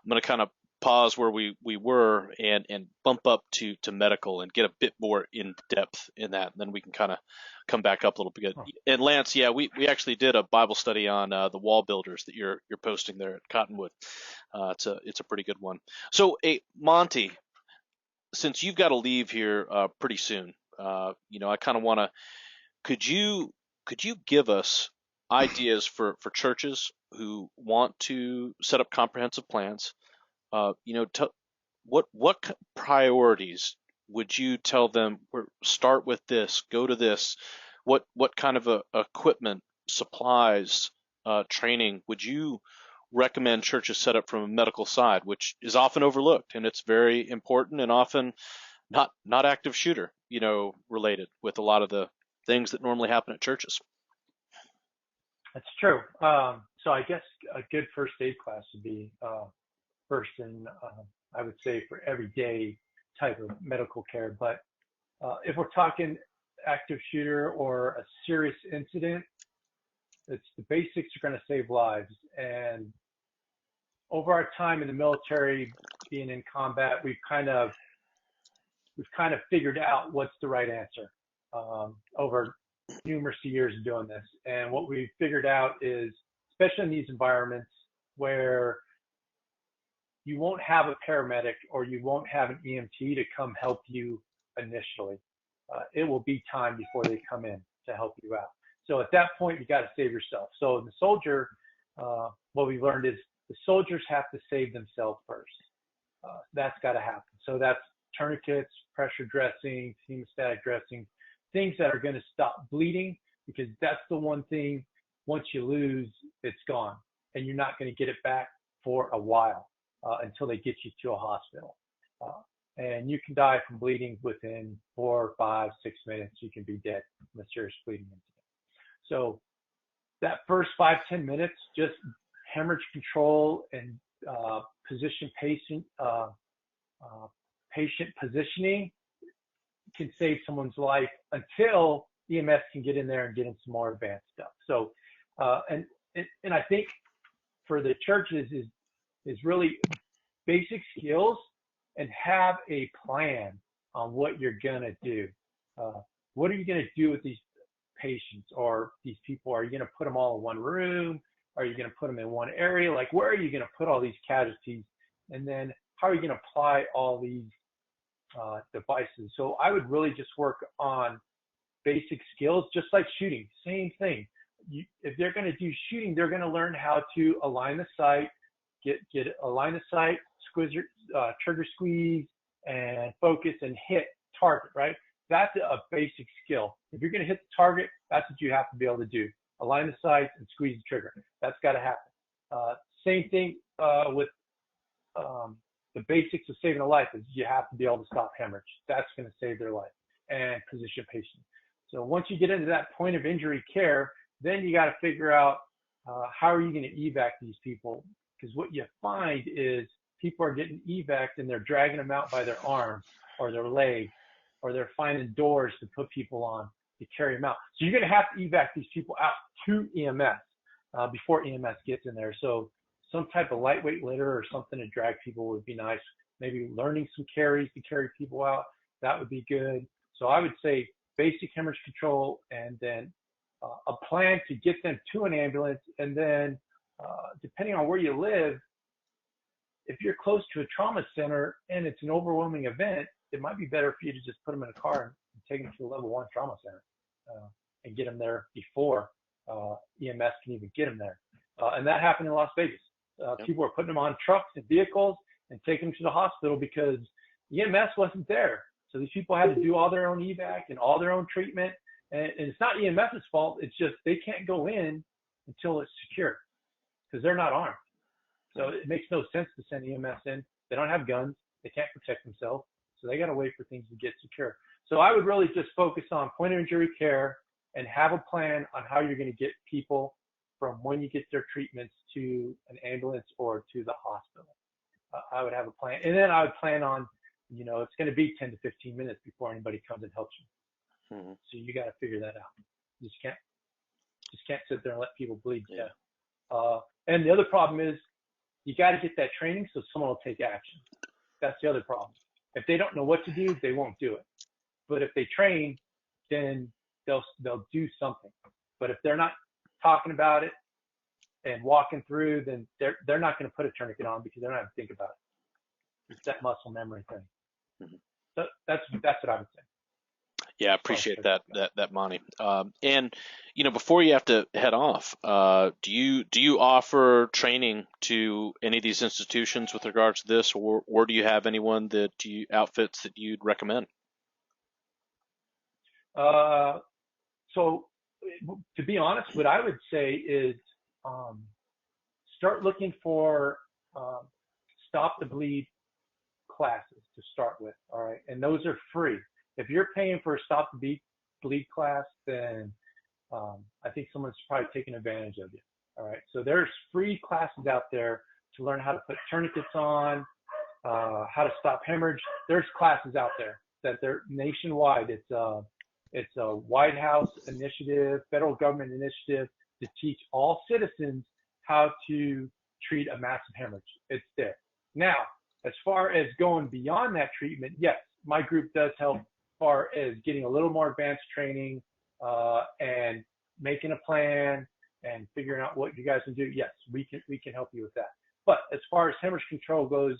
to kind of pause where we were and bump up to medical and get a bit more in depth in that. And then we can kind of come back up a little bit. And Lance, we actually did a Bible study on the wall builders that you're posting there at Cottonwood. It's a pretty good one. So, Monty, since you've got to leave here pretty soon, I kind of want to. Could you give us ideas for churches who want to set up comprehensive plans? What priorities would you tell them? Start with this, go to this. What kind of equipment, supplies, training would you recommend churches set up from a medical side, which is often overlooked, and it's very important and often not active shooter, related with a lot of the things that normally happen at churches? That's true. So I guess a good first aid class would be first in, I would say, for everyday type of medical care. But if we're talking active shooter or a serious incident, it's the basics are going to save lives. And over our time in the military, being in combat, we've kind of figured out what's the right answer over numerous years of doing this. And what we've figured out is, especially in these environments where you won't have a paramedic or you won't have an EMT to come help you initially, it will be time before they come in to help you out. So at that point, you got to save yourself. So the soldier, what we learned is the soldiers have to save themselves first. That's got to happen. So that's tourniquets, pressure dressing, hemostatic dressing, things that are going to stop bleeding, because that's the one thing, once you lose, it's gone. And you're not going to get it back for a while until they get you to a hospital. And you can die from bleeding within 4, 5, 6 minutes. You can be dead from a serious bleeding incident. So that first 5-10 minutes, just hemorrhage control and patient positioning can save someone's life until EMS can get in there and get in some more advanced stuff. So, and I think for the churches is really basic skills and have a plan on what you're gonna do. What are you gonna do with these patients or these people? Are you gonna put them all in one room? Are you gonna put them in one area? Like, where are you gonna put all these casualties? And then how are you gonna apply all these devices? So I would really just work on basic skills, just like shooting, same thing. If they're going to do shooting, they're going to learn how to align the sight, align the sight, trigger squeeze, and focus and hit target, right? That's a basic skill. If you're going to hit the target, that's what you have to be able to do. Align the sights and squeeze the trigger. That's got to happen. Same thing with the basics of saving a life is you have to be able to stop hemorrhage. That's going to save their life, and position patient. So once you get into that point of injury care, then you got to figure out how are you going to evac these people? Because what you find is people are getting evac and they're dragging them out by their arms or their leg, or they're finding doors to put people on to carry them out. So you're going to have to evac these people out to EMS before EMS gets in there. So some type of lightweight litter or something to drag people would be nice. Maybe learning some carries to carry people out, that would be good. So I would say basic hemorrhage control, and then a plan to get them to an ambulance. And then depending on where you live, if you're close to a trauma center and it's an overwhelming event, it might be better for you to just put them in a car and take them to a level 1 trauma center and get them there before EMS can even get them there. And that happened in Las Vegas. People were putting them on trucks and vehicles and taking them to the hospital because EMS wasn't there. So these people had to do all their own evac and all their own treatment. And it's not EMS's fault. It's just they can't go in until it's secure because they're not armed. So it makes no sense to send EMS in. They don't have guns. They can't protect themselves. So they got to wait for things to get secure. So I would really just focus on point of injury care and have a plan on how you're going to get people from when you get their treatments to an ambulance or to the hospital. I would have a plan. And then I would plan on, it's going to be 10 to 15 minutes before anybody comes and helps you. Mm-hmm. So you got to figure that out. You just can't sit there and let people bleed to death. And the other problem is you got to get that training so someone will take action. That's the other problem. If they don't know what to do, they won't do it. But if they train, then they'll do something. But if they're not talking about it and walking through, then they're not going to put a tourniquet on because they're not going to think about it. It's that muscle memory thing. Mm-hmm. So that's what I would say. Yeah, I appreciate that, Monty. And before you have to head off, do you offer training to any of these institutions with regards to this, or do you have anyone outfits that you'd recommend? So to be honest, what I would say is start looking for stop the bleed classes to start with. All right, and those are free. If you're paying for a stop the bleed class, then I think someone's probably taking advantage of you. All right, so there's free classes out there to learn how to put tourniquets on, how to stop hemorrhage. There's classes out there that they're nationwide. It's a White House initiative, federal government initiative to teach all citizens how to treat a massive hemorrhage. It's there. Now, as far as going beyond that treatment, yes, my group does help as far as getting a little more advanced training and making a plan and figuring out what you guys can do. Yes, we can help you with that. But as far as hemorrhage control goes,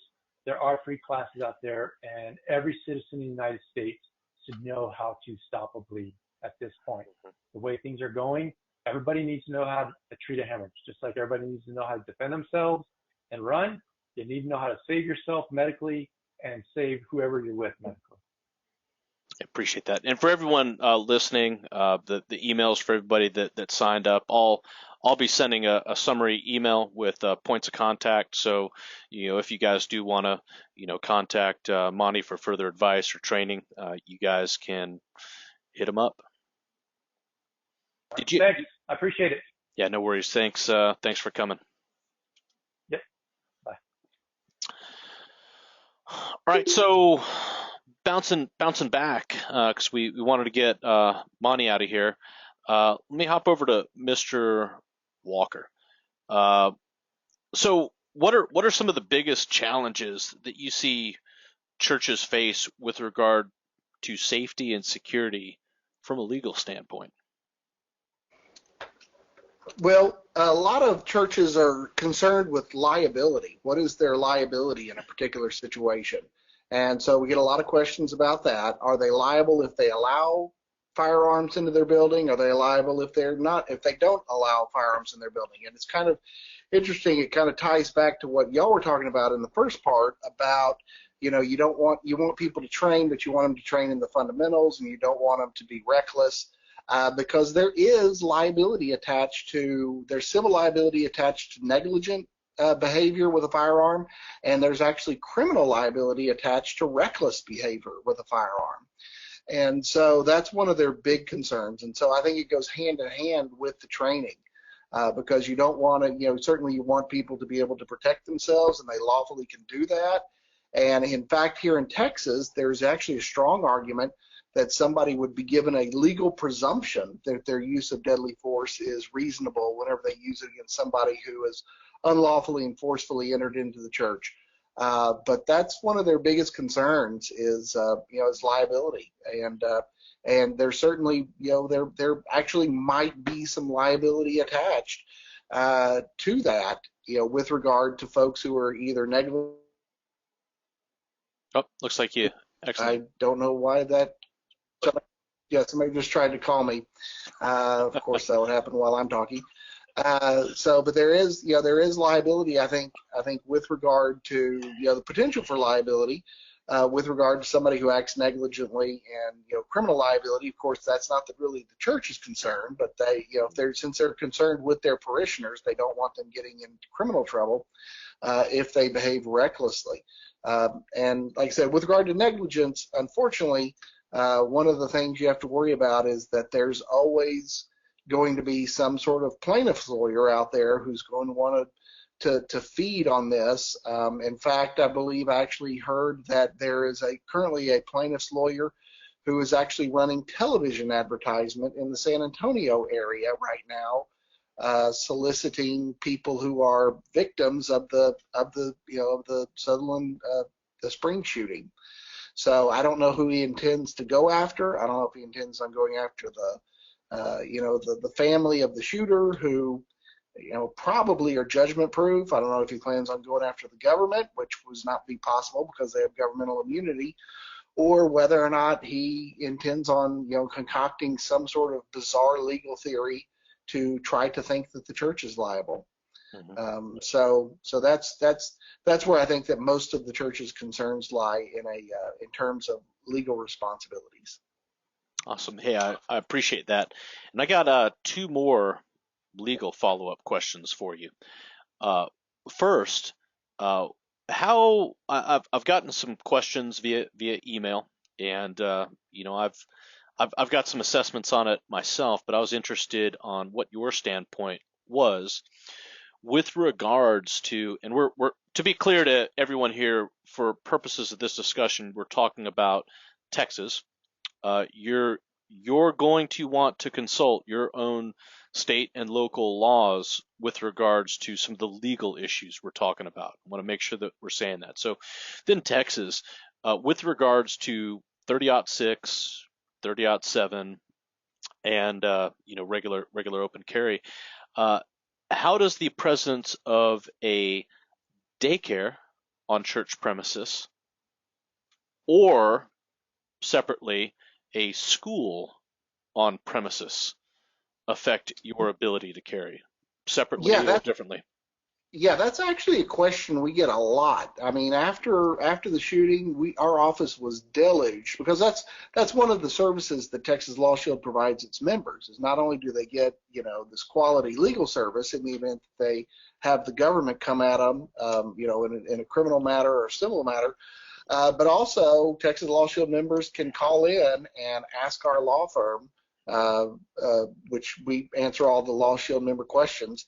there are free classes out there, and every citizen in the United States should know how to stop a bleed at this point. The way things are going, everybody needs to know how to treat a hemorrhage, just like everybody needs to know how to defend themselves and run. You need to know how to save yourself medically and save whoever you're with medically. I appreciate that. And for everyone listening, the emails for everybody that signed up, I'll be sending a summary email with points of contact. So, if you guys do want to, contact Monty for further advice or training, you guys can hit him up. Thanks. I appreciate it. Yeah, no worries. Thanks for coming. Yep. Bye. All right. So bouncing back, because we wanted to get Monty out of here. Let me hop over to Mr. Walker. So what are some of the biggest challenges that you see churches face with regard to safety and security from a legal standpoint? Well, a lot of churches are concerned with liability. What is their liability in a particular situation? And so we get a lot of questions about that. Are they liable if they allow firearms into their building? Are they liable if they don't allow firearms in their building? And it's kind of interesting. It kind of ties back to what y'all were talking about in the first part about, you want people to train, but you want them to train in the fundamentals, and you don't want them to be reckless. Because there is liability attached to, there's civil liability attached to negligent behavior with a firearm, and there's actually criminal liability attached to reckless behavior with a firearm. And so that's one of their big concerns. And so I think it goes hand in hand with the training, because you don't want to, certainly you want people to be able to protect themselves, and they lawfully can do that. And in fact, here in Texas, there's actually a strong argument that somebody would be given a legal presumption that their use of deadly force is reasonable whenever they use it against somebody who has unlawfully and forcefully entered into the church. But that's one of their biggest concerns is liability. And there's certainly, there actually might be some liability attached to that, with regard to folks who are either negligent. Oh, looks like you. Excellent. I don't know why that. Somebody just tried to call me. Of course, that would happen while I'm talking. But there is liability. I think with regard to the potential for liability, with regard to somebody who acts negligently, and criminal liability. Of course, that's not really the church's concern, but they, since they're concerned with their parishioners, they don't want them getting into criminal trouble if they behave recklessly. And like I said, with regard to negligence, unfortunately, one of the things you have to worry about is that there's always going to be some sort of plaintiff's lawyer out there who's going to want to feed on this. In fact, I believe I actually heard that there is currently a plaintiff's lawyer who is actually running television advertisement in the San Antonio area right now, soliciting people who are victims of the Sutherland the spring shooting. So I don't know who he intends to go after. I don't know if he intends on going after the family of the shooter, who probably are judgment proof. I don't know if he plans on going after the government, which would not be possible because they have governmental immunity, or whether or not he intends on concocting some sort of bizarre legal theory to try to think that the church is liable. Mm-hmm. So that's where I think that most of the church's concerns lie in terms of legal responsibilities. Awesome. Hey, I appreciate that. And I got two more legal follow-up questions for you. First, how I've gotten some questions via email, and I've got some assessments on it myself, but I was interested on what your standpoint was with regards to, and we're to be clear to everyone here, for purposes of this discussion, we're talking about Texas. You're going to want to consult your own state and local laws with regards to some of the legal issues we're talking about. I want to make sure that we're saying that. So then Texas, with regards to 30-06, 30-07, and regular open carry, how does the presence of a daycare on church premises or separately a school on premises affect your ability to carry separately Yeah, or that differently? Yeah, that's actually a question we get a lot. I mean, after the shooting, our office was deluged because that's one of the services that Texas Law Shield provides its members. Is not only do they get this quality legal service in the event that they have the government come at them, in a criminal matter or a civil matter, but also Texas Law Shield members can call in and ask our law firm, which we answer all the Law Shield member questions.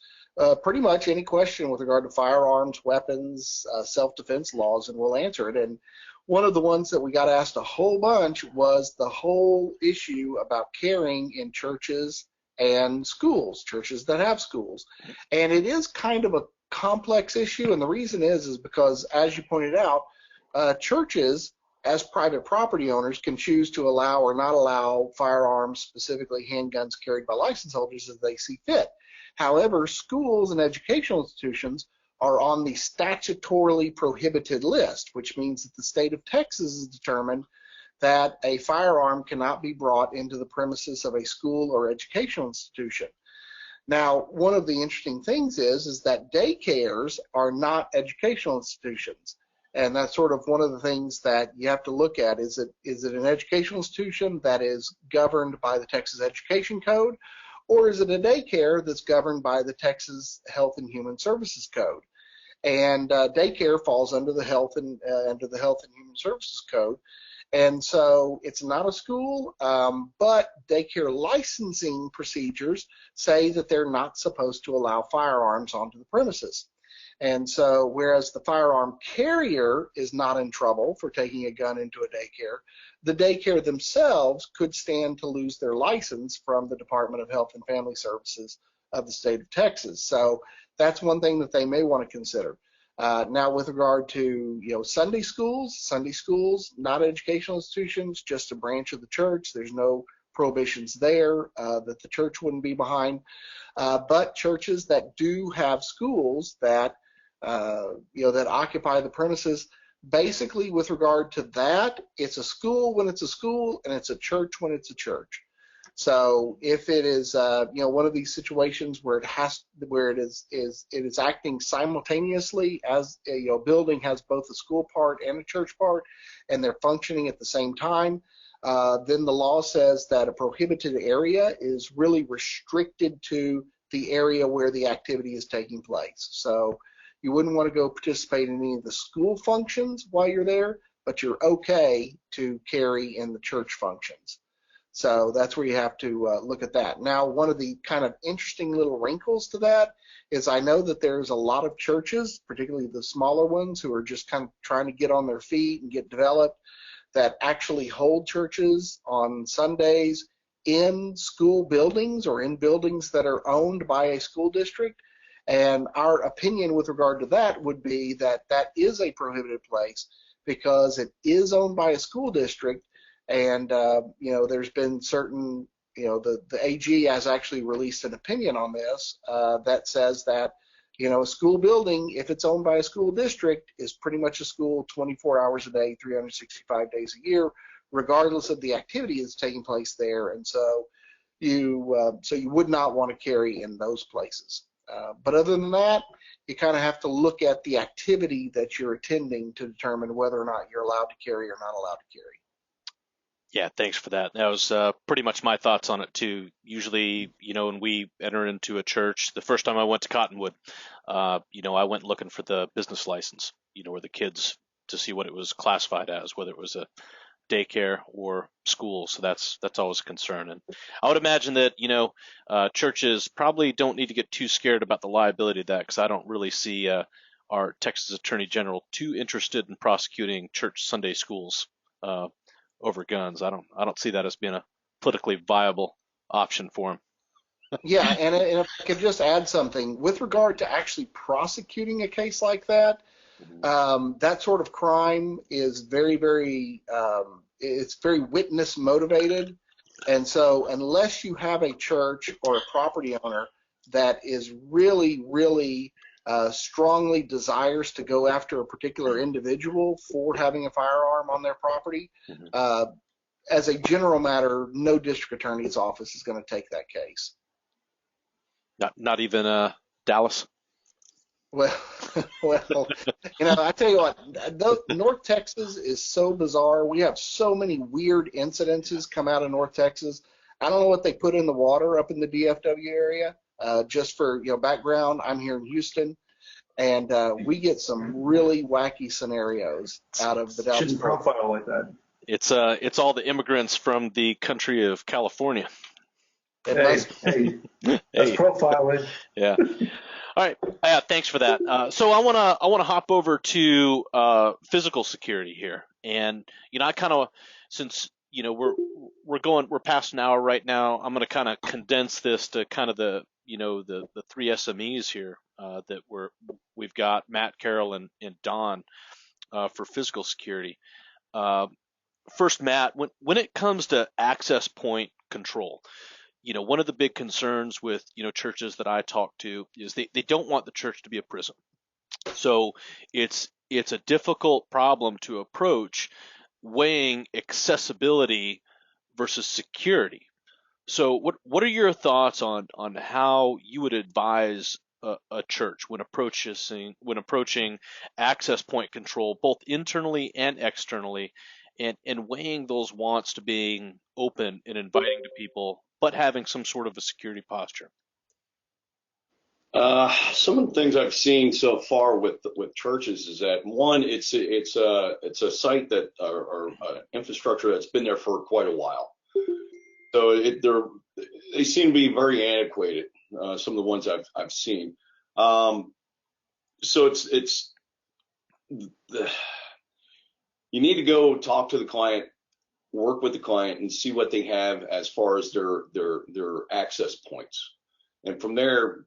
Pretty much any question with regard to firearms, weapons, self-defense laws, and we'll answer it. And one of the ones that we got asked a whole bunch was the whole issue about carrying in churches and schools, churches that have schools. And it is kind of a complex issue, and the reason is because, as you pointed out, churches, as private property owners, can choose to allow or not allow firearms, specifically handguns, carried by licensed holders as they see fit. However, schools and educational institutions are on the statutorily prohibited list, which means that the state of Texas has determined that a firearm cannot be brought into the premises of a school or educational institution. Now, one of the interesting things is that daycares are not educational institutions. And that's sort of one of the things that you have to look at. Is it an educational institution that is governed by the Texas Education Code, or is it a daycare that's governed by the Texas Health and Human Services Code? And daycare falls under the Health and Human Services Code. And so it's not a school, but daycare licensing procedures say that they're not supposed to allow firearms onto the premises. And so whereas the firearm carrier is not in trouble for taking a gun into a daycare, the daycare themselves could stand to lose their license from the Department of Health and Family Services of the state of Texas. So that's one thing that they may want to consider. Now, with regard to Sunday schools, not educational institutions, just a branch of the church. There's no prohibitions there that the church wouldn't be behind. But churches that do have schools that that occupy the premises, basically with regard to that, it's a school when it's a school and it's a church when it's a church. So if it is one of these situations where it is acting simultaneously, as a building has both a school part and a church part, and they're functioning at the same time, then the law says that a prohibited area is really restricted to the area where the activity is taking place. So you wouldn't want to go participate in any of the school functions while you're there, but you're okay to carry in the church functions. So that's where you have to look at that. Now, one of the kind of interesting little wrinkles to that is I know that there's a lot of churches, particularly the smaller ones, who are just kind of trying to get on their feet and get developed, that actually hold churches on Sundays in school buildings or in buildings that are owned by a school district. And our opinion with regard to that would be that that is a prohibited place because it is owned by a school district. And, there's been certain, the AG has actually released an opinion on this that says that, a school building, if it's owned by a school district, is pretty much a school 24 hours a day, 365 days a year, regardless of the activity that's taking place there. And so you would not want to carry in those places. But other than that, you kind of have to look at the activity that you're attending to determine whether or not you're allowed to carry or not allowed to carry. Yeah, thanks for that. That was pretty much my thoughts on it too. Usually, when we enter into a church, the first time I went to Cottonwood, I went looking for the business license, or the kids, to see what it was classified as, whether it was a daycare or school. So that's always a concern. And I would imagine that, churches probably don't need to get too scared about the liability of that, because I don't really see our Texas Attorney General too interested in prosecuting church Sunday schools over guns. I don't see that as being a politically viable option for him. Yeah, and if I could just add something with regard to actually prosecuting a case like that, that sort of crime is it's very witness motivated. And so unless you have a church or a property owner that is really, really strongly desires to go after a particular individual for having a firearm on their property, as a general matter, no district attorney's office is going to take that case. Not even Dallas. Well, well, I tell you what, North Texas is so bizarre. We have so many weird incidences come out of North Texas. I don't know what they put in the water up in the DFW area. Just for background, I'm here in Houston, and we get some really wacky scenarios out of the Dallas. Shouldn't profile like that. It's all the immigrants from the country of California. Hey, that's profiling. Yeah. All right. Thanks for that. So I wanna hop over to physical security here, and I kind of, since we're past an hour right now, I'm gonna kind of condense this to kind of the three SMEs here that we've got, Matt, Carol, and Don for physical security. First, Matt, when it comes to access point control, one of the big concerns with, churches that I talk to is they don't want the church to be a prison. So it's a difficult problem to approach, weighing accessibility versus security. So what are your thoughts on how you would advise a church when approaching access point control, both internally and externally, and weighing those wants to being open and inviting to people, but having some sort of a security posture? Some of the things I've seen so far with churches is that, one, it's a site that or infrastructure that's been there for quite a while. So they seem to be very antiquated. Some of the ones I've seen. So you need to go talk to the client, work with the client, and see what they have as far as their access points. And from there,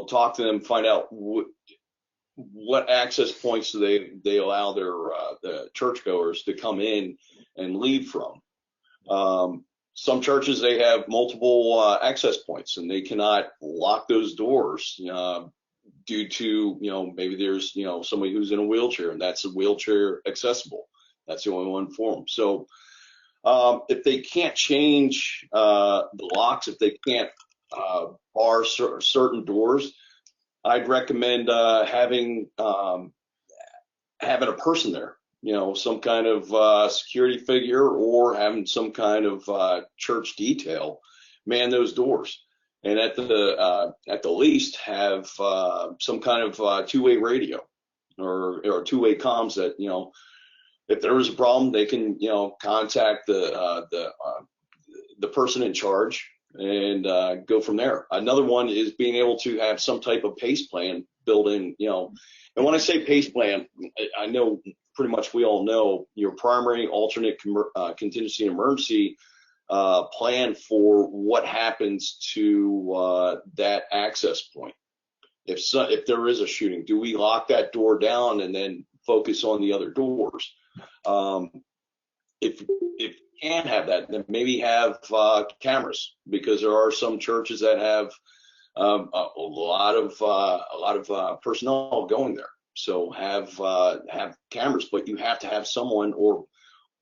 talk to them, find out what access points do they allow the churchgoers to come in and leave from. Some churches, they have multiple access points, and they cannot lock those doors due to, maybe there's, somebody who's in a wheelchair, and that's a wheelchair accessible. That's the only one for them. So if they can't change the locks, if they can't bar certain doors, I'd recommend having a person there, some kind of security figure, or having some kind of church detail man those doors, and at the least have some kind of two-way radio or two-way comms that if there is a problem, they can contact the person in charge and go from there. Another one is being able to have some type of PACE plan built in, and when I say PACE plan, I know pretty much we all know your primary, alternate, contingency, and emergency plan for what happens to that access point. If there is a shooting, do we lock that door down and then focus on the other doors? If you can't have that, then maybe have cameras, because there are some churches that have a lot of personnel going there. So have cameras, but you have to have someone or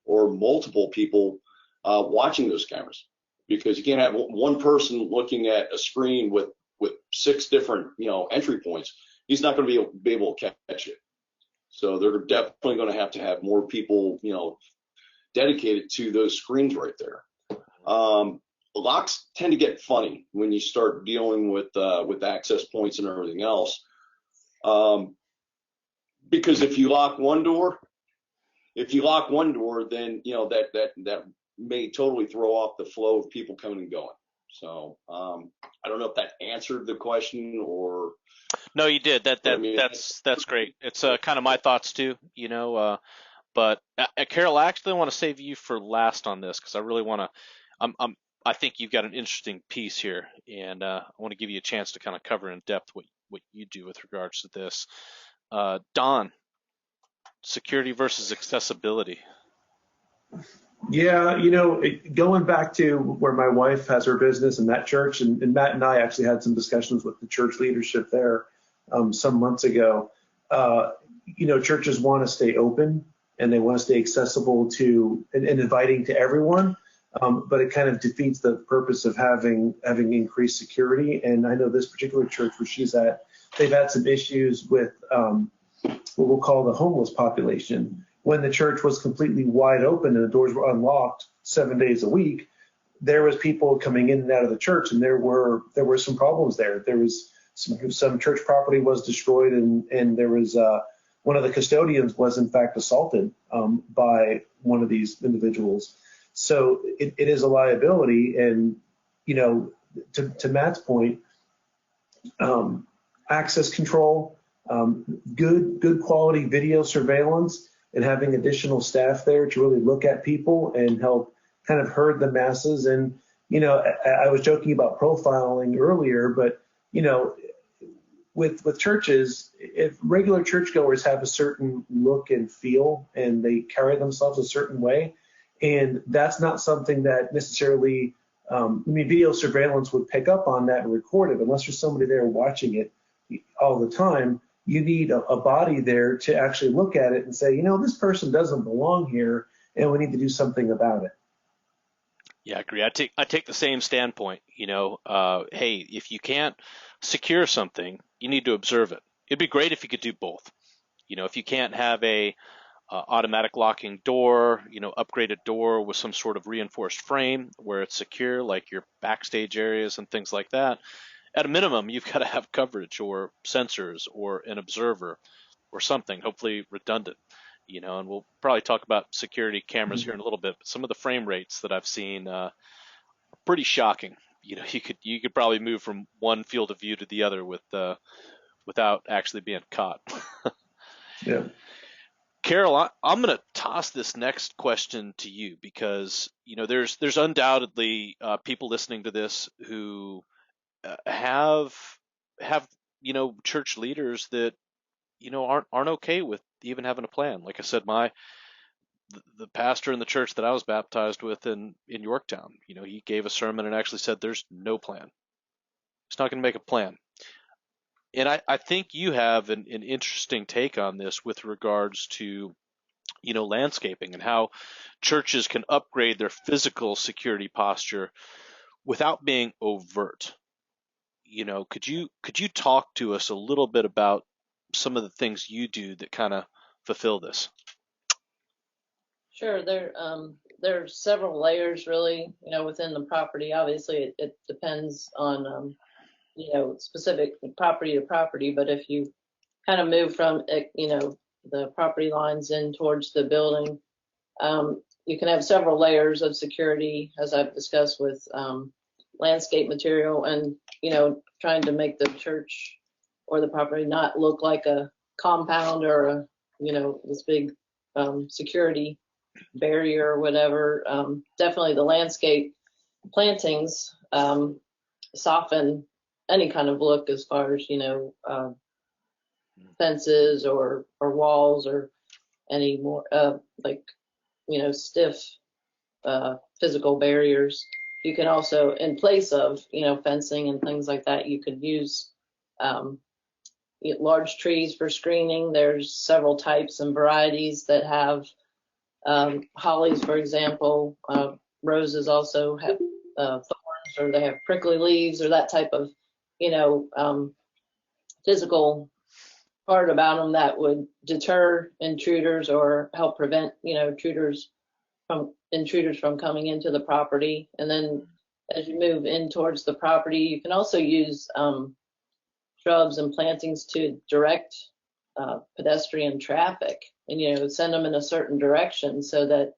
multiple people watching those cameras, because you can't have one person looking at a screen with 6 different entry points. He's not going to be able to catch it. So they're definitely going to have more people dedicated to those screens right there. Locks tend to get funny when you start dealing with access points and everything else, because if you lock one door, then that may totally throw off the flow of people coming and going. So I don't know if that answered the question or. No, you did. That's great. It's kind of my thoughts too, but Carol, I actually want to save you for last on this, because I really want to. I think you've got an interesting piece here, and I want to give you a chance to kind of cover in depth what you do with regards to this. Don, security versus accessibility. Yeah, going back to where my wife has her business in that church, and Matt and I actually had some discussions with the church leadership there some months ago. Churches want to stay open and they want to stay accessible to and inviting to everyone, but it kind of defeats the purpose of having increased security. And I know this particular church where she's at, they've had some issues with what we'll call the homeless population. When the church was completely wide open and the doors were unlocked 7 days a week, there was people coming in and out of the church, and there were some problems there. There was some church property was destroyed, and there was one of the custodians was in fact assaulted by one of these individuals. So it is a liability, and to Matt's point, access control, good quality video surveillance, and having additional staff there to really look at people and help kind of herd the masses. And, I was joking about profiling earlier, but, with churches, if regular churchgoers have a certain look and feel and they carry themselves a certain way, and that's not something that necessarily, video surveillance would pick up on that and record it unless there's somebody there watching it all the time. You need a body there to actually look at it and say, this person doesn't belong here, and we need to do something about it. Yeah, I agree. I take the same standpoint. Hey, if you can't secure something, you need to observe it. It'd be great if you could do both. If you can't have a automatic locking door, upgraded door with some sort of reinforced frame where it's secure, like your backstage areas and things like that. At a minimum, you've got to have coverage or sensors or an observer or something, hopefully redundant, and we'll probably talk about security cameras here in a little bit, but some of the frame rates that I've seen are pretty shocking. You could probably move from one field of view to the other without actually being caught. Yeah. Carol, I'm going to toss this next question to you because, there's undoubtedly people listening to this who have church leaders that aren't okay with even having a plan. Like I said, the pastor in the church that I was baptized with in Yorktown, he gave a sermon and actually said there's no plan. He's not going to make a plan. And I think you have an interesting take on this with regards to landscaping and how churches can upgrade their physical security posture without being overt. Could you talk to us a little bit about some of the things you do that kind of fulfill this? Sure. There are several layers really, within the property. Obviously, it depends on, specific property to property. But if you kind of move from, the property lines in towards the building, you can have several layers of security, as I've discussed with landscape material and, trying to make the church or the property not look like a compound or this big security barrier or whatever. Definitely the landscape plantings soften any kind of look as far as, fences or walls or any more stiff physical barriers. You can also, in place of, fencing and things like that, you could use large trees for screening. There's several types and varieties that have hollies, for example. Roses also have thorns, or they have prickly leaves, or that type of, physical part about them that would deter intruders or help prevent, intruders from coming into the property. And then as you move in towards the property, you can also use shrubs and plantings to direct pedestrian traffic and, send them in a certain direction so that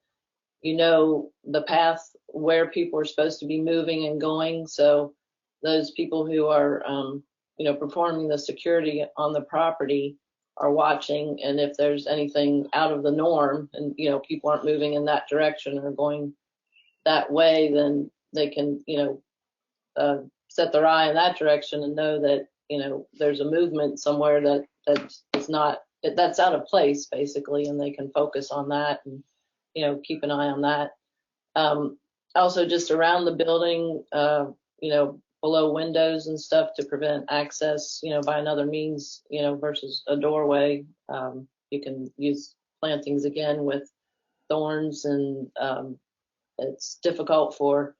the path where people are supposed to be moving and going. So those people who are, performing the security on the property are watching, and if there's anything out of the norm and people aren't moving in that direction or going that way, then they can, set their eye in that direction and know that, there's a movement somewhere that is not, that's out of place basically, and they can focus on that and, keep an eye on that. Also just around the building, below windows and stuff to prevent access, by another means, versus a doorway. You can use plantings again with thorns, and it's difficult for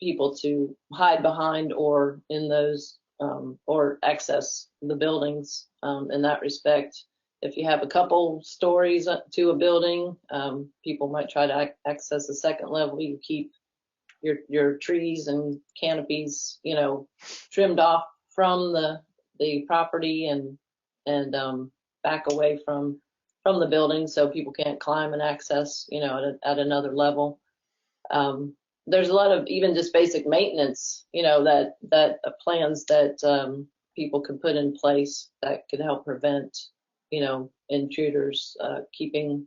people to hide behind or in those or access the buildings in that respect. If you have a couple stories to a building, people might try to access the second level. You keep your trees and canopies, trimmed off from the property and back away from the building so people can't climb and access, at another level. There's a lot of even just basic maintenance, that plans that people can put in place that could help prevent, intruders, keeping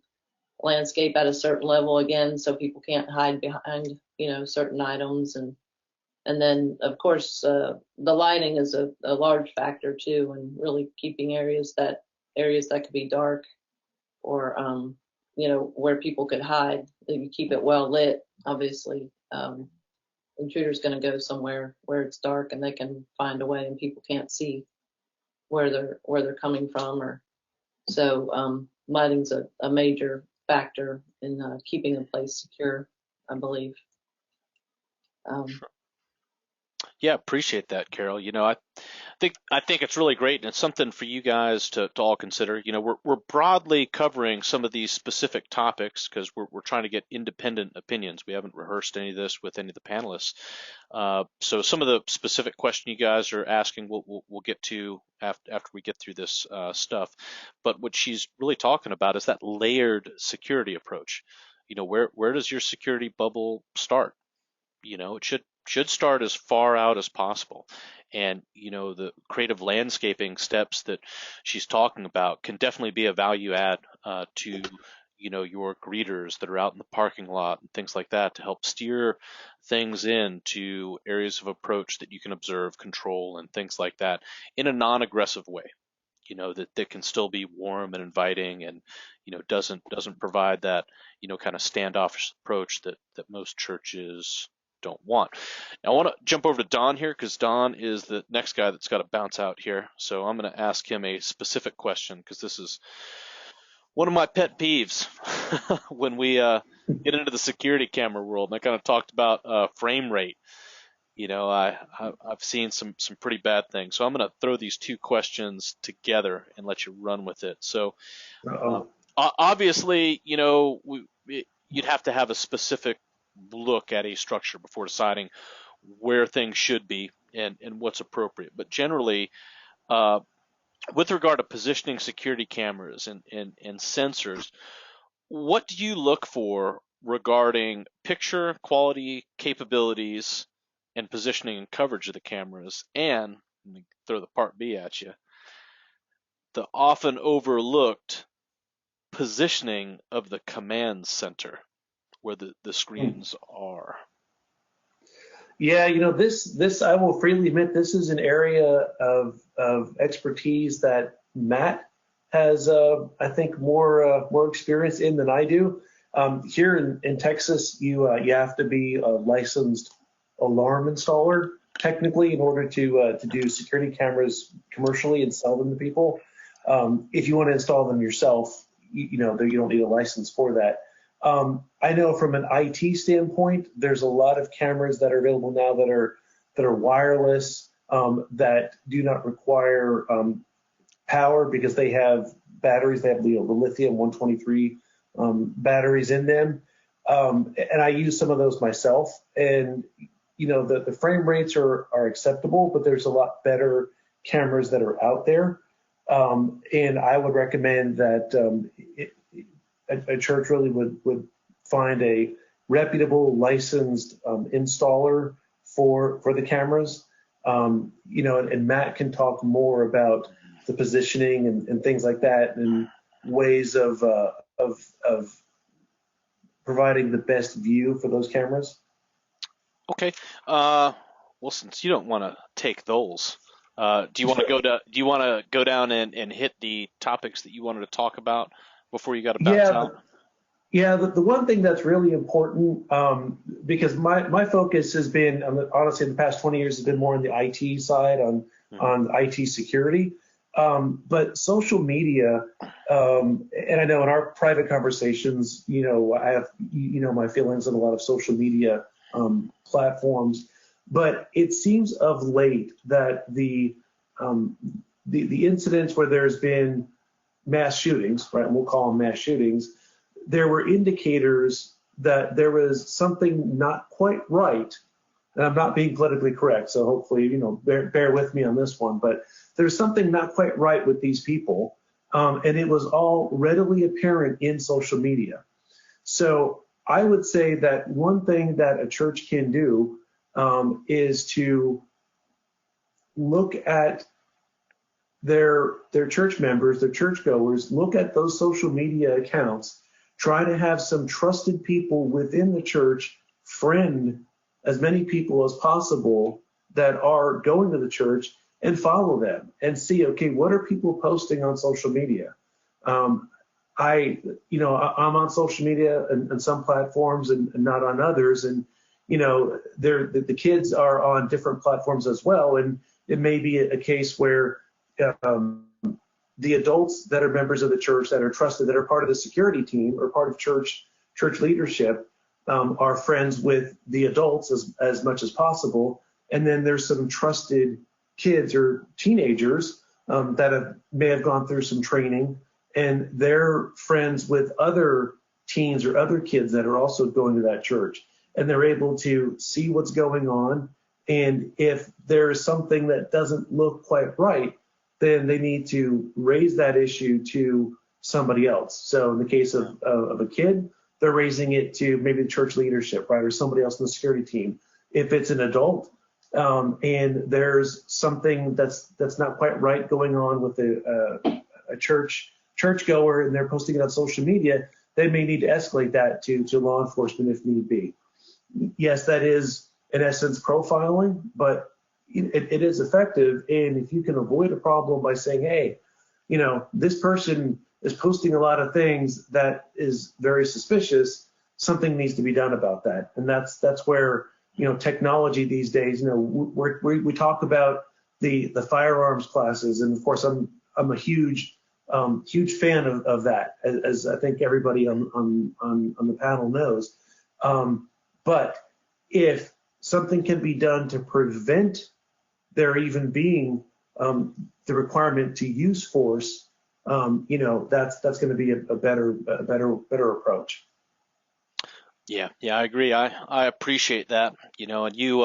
landscape at a certain level again, so people can't hide behind, certain items. And then of course, the lighting is a large factor too, and really keeping areas that could be dark or, where people could hide, that you keep it well lit, obviously. Intruder's going to go somewhere where it's dark and they can find a way and people can't see where they're coming from. Or so lighting's a major factor in keeping a place secure, I believe. Sure. Yeah, appreciate that, Carol. I think it's really great, and it's something for you guys to all consider. We're broadly covering some of these specific topics because we're trying to get independent opinions. We haven't rehearsed any of this with any of the panelists. So some of the specific question you guys are asking, we'll get to after we get through this stuff. But what she's really talking about is that layered security approach. Where does your security bubble start? It should start as far out as possible. And, the creative landscaping steps that she's talking about can definitely be a value add to, your greeters that are out in the parking lot and things like that to help steer things into areas of approach that you can observe, control, and things like that in a non-aggressive way. That can still be warm and inviting and, doesn't provide that, kind of standoffish approach that most churches don't want. Now, I want to jump over to Don here because Don is the next guy that's got to bounce out here. So I'm going to ask him a specific question because this is one of my pet peeves when we get into the security camera world. And I kind of talked about frame rate. I've seen some pretty bad things. So I'm going to throw these two questions together and let you run with it. So obviously, you'd have to have a specific look at a structure before deciding where things should be and what's appropriate. But generally, with regard to positioning security cameras and sensors, what do you look for regarding picture quality, capabilities, and positioning and coverage of the cameras? And let me throw the part B at you, the often overlooked positioning of the command center where the screens are. Yeah, this I will freely admit, this is an area of expertise that Matt has, I think, more experience in than I do. Here in Texas, you have to be a licensed alarm installer technically in order to do security cameras commercially and sell them to people. If you want to install them yourself, you don't need a license for that. I know from an IT standpoint, there's a lot of cameras that are available now that are wireless, that do not require power because they have batteries. They have the lithium 123 batteries in them, and I use some of those myself. And the frame rates are acceptable, but there's a lot better cameras that are out there, and I would recommend that a church really would find a reputable licensed installer for the cameras. And Matt can talk more about the positioning and things like that and ways of providing the best view for those cameras. Okay. Well, since you don't want to take those, do you want to go down and hit the topics that you wanted to talk about before you got to bounce Yeah, out? yeah. The one thing that's really important, because my focus has been, honestly, in the past 20 years, has been more on the IT side, Hmm. on IT security. But social media, and I know in our private conversations, I have, my feelings on a lot of social media platforms, but it seems of late that um, the incidents where there's been mass shootings, right, and we'll call them mass shootings, there were indicators that there was something not quite right. And I'm not being politically correct, so hopefully, bear with me on this one, but there's something not quite right with these people. And it was all readily apparent in social media. So I would say that one thing that a church can do is to look at their church members, their churchgoers, look at those social media accounts, try to have some trusted people within the church friend as many people as possible that are going to the church and follow them and see, okay, what are people posting on social media? Um, I'm on social media and some platforms and not on others. And, the kids are on different platforms as well. And it may be a case where um, the adults that are members of the church that are trusted, that are part of the security team or part of church leadership, are friends with the adults as much as possible. And then there's some trusted kids or teenagers that may have gone through some training, and they're friends with other teens or other kids that are also going to that church. And they're able to see what's going on. And if there's something that doesn't look quite right, then they need to raise that issue to somebody else. So in the case of a kid, they're raising it to maybe the church leadership, right, or somebody else in the security team. If it's an adult and there's something that's not quite right going on with a churchgoer and they're posting it on social media, they may need to escalate that to law enforcement if need be. Yes, that is in essence profiling, but it is effective. And if you can avoid a problem by saying, hey, this person is posting a lot of things that is very suspicious, something needs to be done about that. And that's where, technology these days, we talk about the firearms classes. And of course, I'm a huge fan of that, as I think everybody on the panel knows. But if something can be done to prevent there even being the requirement to use force, that's going to be a better approach. Yeah, I agree. I appreciate that. And you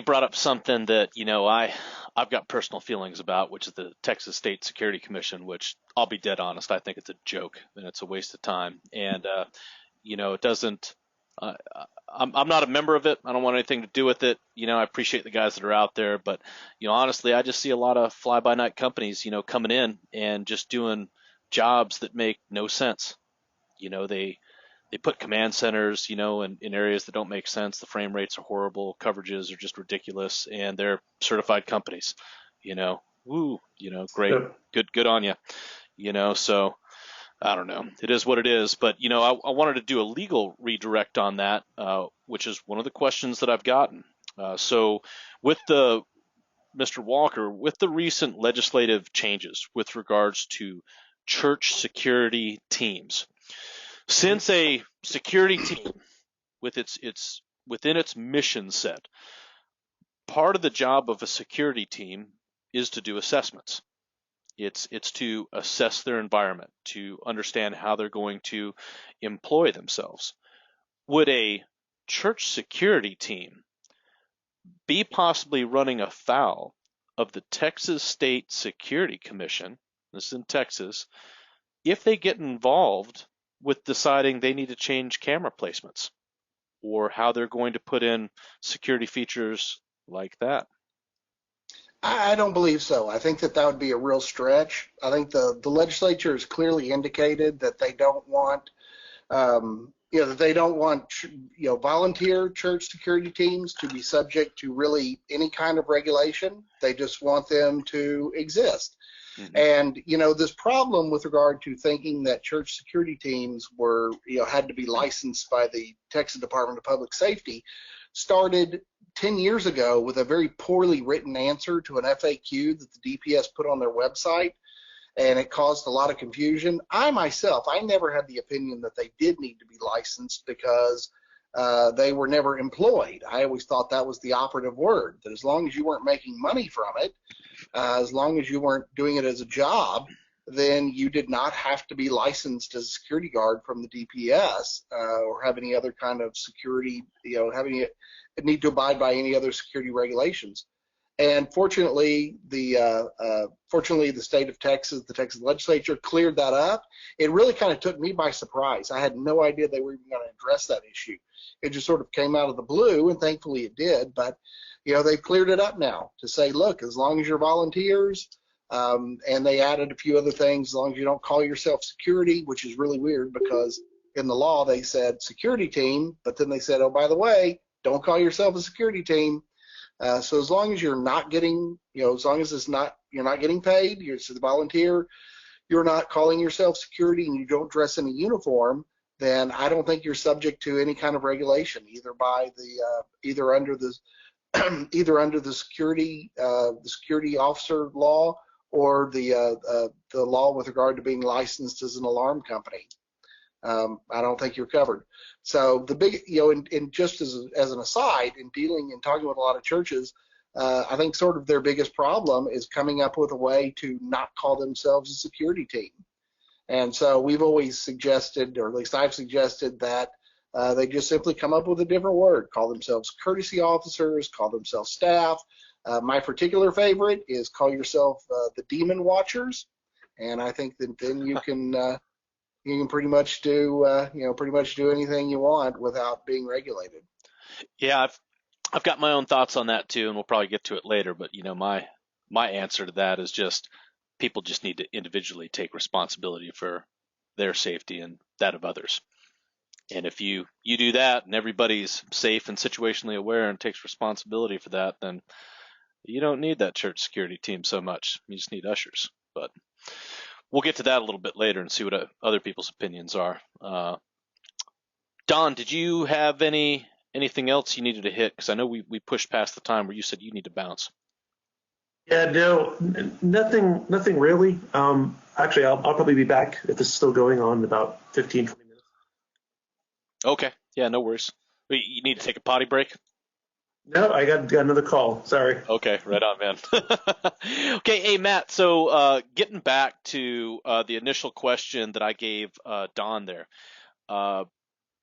brought up something that I've got personal feelings about, which is the Texas State Security Commission, which I'll be dead honest, I think it's a joke and it's a waste of time. And it doesn't. Uh, I'm not a member of it. I don't want anything to do with it. I appreciate the guys that are out there, but honestly, I just see a lot of fly-by-night companies, coming in and just doing jobs that make no sense. They put command centers, in areas that don't make sense. The frame rates are horrible, coverages are just ridiculous, and they're certified companies. Woo, great, So, good on you. So I don't know. It is what it is. But, I wanted to do a legal redirect on that, which is one of the questions that I've gotten. So with Mr. Walker, with the recent legislative changes with regards to church security teams, since a security team with within its mission set, part of the job of a security team is to do assessments. It's to assess their environment, to understand how they're going to employ themselves. Would a church security team be possibly running afoul of the Texas State Security Commission, this is in Texas, if they get involved with deciding they need to change camera placements or how they're going to put in security features like that? I don't believe so. I think that would be a real stretch. I think the legislature has clearly indicated that they don't want that they don't want, volunteer church security teams to be subject to really any kind of regulation. They just want them to exist. Mm-hmm. And, this problem with regard to thinking that church security teams were, had to be licensed by the Texas Department of Public Safety started 10 years ago with a very poorly written answer to an FAQ that the DPS put on their website. And it caused a lot of confusion. I never had the opinion that they did need to be licensed because they were never employed. I always thought that was the operative word, that as long as you weren't making money from it, as long as you weren't doing it as a job, then you did not have to be licensed as a security guard from the DPS or have any other kind of security, need to abide by any other security regulations. And fortunately, the state of Texas, the Texas legislature cleared that up. It really kind of took me by surprise. I had no idea they were even going to address that issue. It just sort of came out of the blue, and thankfully it did. But, they've cleared it up now to say, look, as long as you're volunteers, and they added a few other things, as long as you don't call yourself security, which is really weird because in the law they said security team, but then they said, oh, by the way, don't call yourself a security team. So as long as you're not getting, as long as you're not getting paid, you're a volunteer, you're not calling yourself security, and you don't dress in a uniform, then I don't think you're subject to any kind of regulation, either under the security officer law or the law with regard to being licensed as an alarm company. I don't think you're covered. So the big, and just as an aside, in dealing and talking with a lot of churches, I think sort of their biggest problem is coming up with a way to not call themselves a security team. And so we've always suggested, or at least I've suggested, that they just simply come up with a different word, call themselves courtesy officers, call themselves staff. My particular favorite is call yourself the demon watchers. And I think that then you can pretty much do anything you want without being regulated. Yeah, I've got my own thoughts on that too, and we'll probably get to it later. But my answer to that is just people just need to individually take responsibility for their safety and that of others. And if you do that, and everybody's safe and situationally aware and takes responsibility for that, then you don't need that church security team so much. You just need ushers. But we'll get to that a little bit later and see what other people's opinions are. Don, did you have anything else you needed to hit? Because I know we pushed past the time where you said you need to bounce. Yeah, no, nothing really. Actually, I'll probably be back if this is still going on in about 15, 20 minutes. Okay. Yeah, no worries. You need to take a potty break? No, I got another call. Sorry. Okay, right on, man. Okay, hey, Matt, so getting back to the initial question that I gave Don there,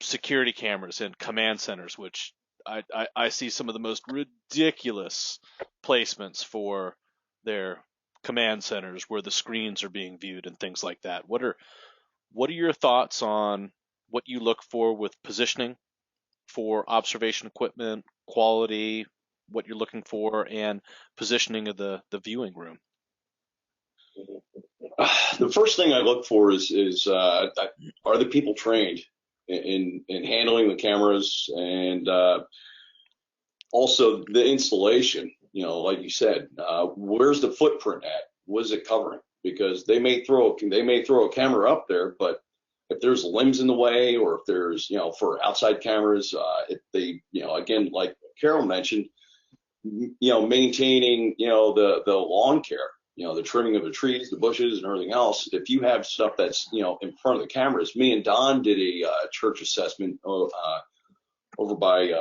security cameras and command centers, which I see some of the most ridiculous placements for their command centers where the screens are being viewed and things like that. What are your thoughts on what you look for with positioning for observation equipment, quality, what you're looking for, and positioning of the viewing room? The first thing I look for is are the people trained in handling the cameras, and also the installation. Like you said, where's the footprint at? What is it covering? Because they may throw a camera up there, but if there's limbs in the way, or if there's, for outside cameras, if they, again, like Carol mentioned, maintaining, the lawn care, the trimming of the trees, the bushes, and everything else. If you have stuff that's, in front of the cameras, me and Don did a church assessment over by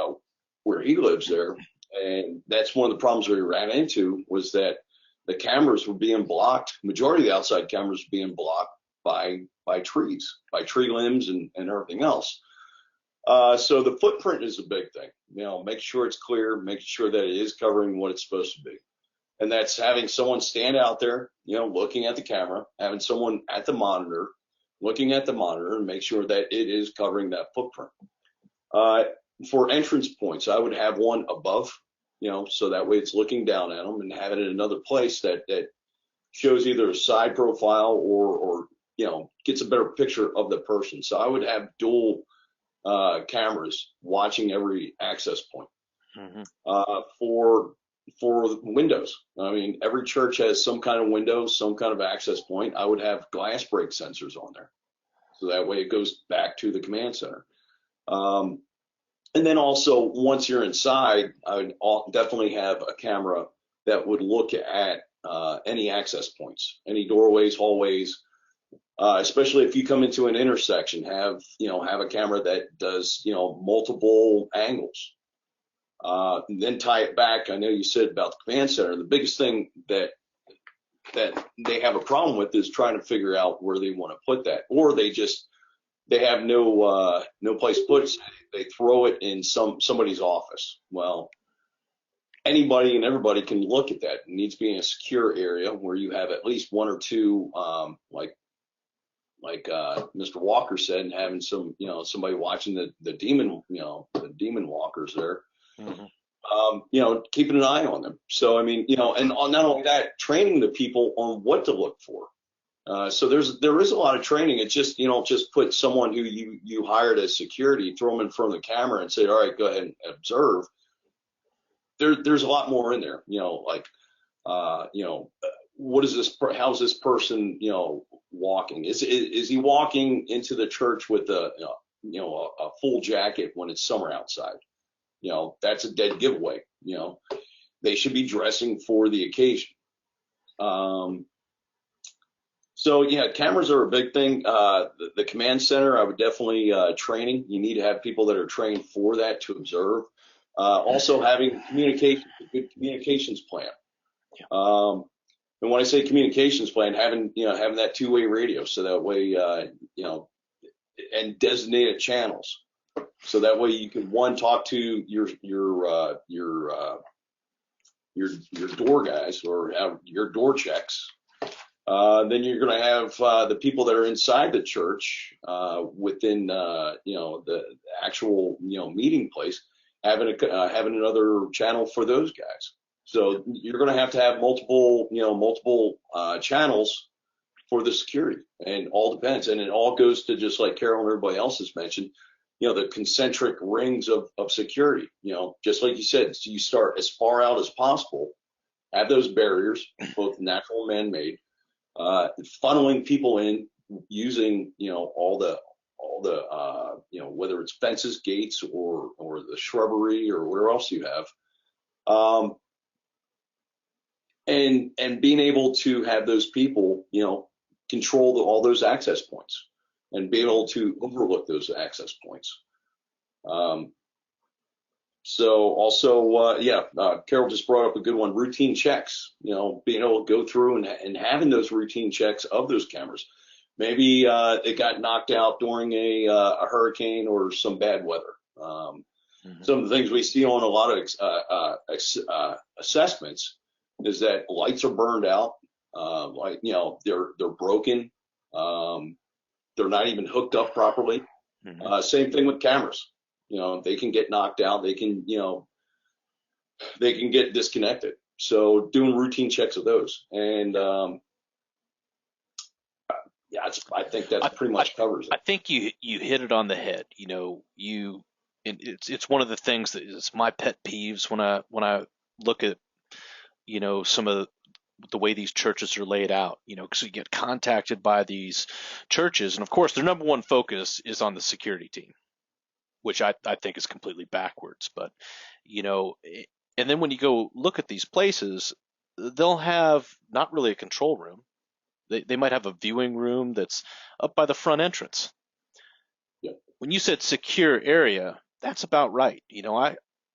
where he lives there, and that's one of the problems we ran into, was that the cameras were being blocked. Majority of the outside cameras were being blocked by trees, by tree limbs and everything else. So the footprint is a big thing. Make sure it's clear, make sure that it is covering what it's supposed to be. And that's having someone stand out there, looking at the camera, having someone at the monitor, looking at the monitor, and make sure that it is covering that footprint. For entrance points, I would have one above, so that way it's looking down at them, and have it in another place that shows either a side profile or gets a better picture of the person. So I would have dual cameras watching every access point. Mm-hmm. For windows. I mean, every church has some kind of window, some kind of access point. I would have glass break sensors on there, so that way it goes back to the command center. And then also, once you're inside, I would definitely have a camera that would look at any access points, any doorways, hallways, especially if you come into an intersection. Have a camera that does multiple angles. And then tie it back. I know you said about the command center. The biggest thing that they have a problem with is trying to figure out where they want to put that, or they have no place to put it. They throw it in somebody's office. Well, anybody and everybody can look at that. It needs to be in a secure area where you have at least one or two, like Mr. Walker said, and having somebody watching the demon walkers there. Mm-hmm. Keeping an eye on them. So, I mean, and not only that, training the people on what to look for. So there is a lot of training. It's just, just put someone who you hired as security, throw them in front of the camera and say, all right, go ahead and observe. There's a lot more in there, what is this, how's this person, walking? Is he walking into the church with a full jacket when it's summer outside? That's a dead giveaway. They should be dressing for the occasion. So yeah, cameras are a big thing. The command center, I would definitely training. You need to have people that are trained for that to observe. Also having a good communications plan. And when I say communications plan, having that two-way radio, so that way and designated channels. So that way you can talk to your door guys or have your door checks. Then you're going to have the people that are inside the church within the actual meeting place having another channel for those guys. So you're going to have multiple channels for the security, and all depends, and it all goes to, just like Carol and everybody else has mentioned, the concentric rings of security, just like you said, so you start as far out as possible, have those barriers, both natural and man-made, funneling people in using, all the whether it's fences, gates, or the shrubbery or whatever else you have. And being able to have those people, control all those access points and be able to overlook those access points. So also, Carol just brought up a good one, routine checks, being able to go through and having those routine checks of those cameras. Maybe it got knocked out during a hurricane or some bad weather. Some of the things we see on a lot of assessments is that lights are burned out, they're broken, they're not even hooked up properly. Same thing with cameras. They can get knocked out, they can get disconnected. So doing routine checks of those, and I think that pretty much covers it. I think you hit it on the head. It's one of the things that is my pet peeves when I look at some of the way these churches are laid out, because you get contacted by these churches, and of course their number one focus is on the security team, which I think is completely backwards. But and then when you go look at these places, they'll have not really a control room. They might have a viewing room that's up by the front entrance. Yeah. When you said secure area, that's about right.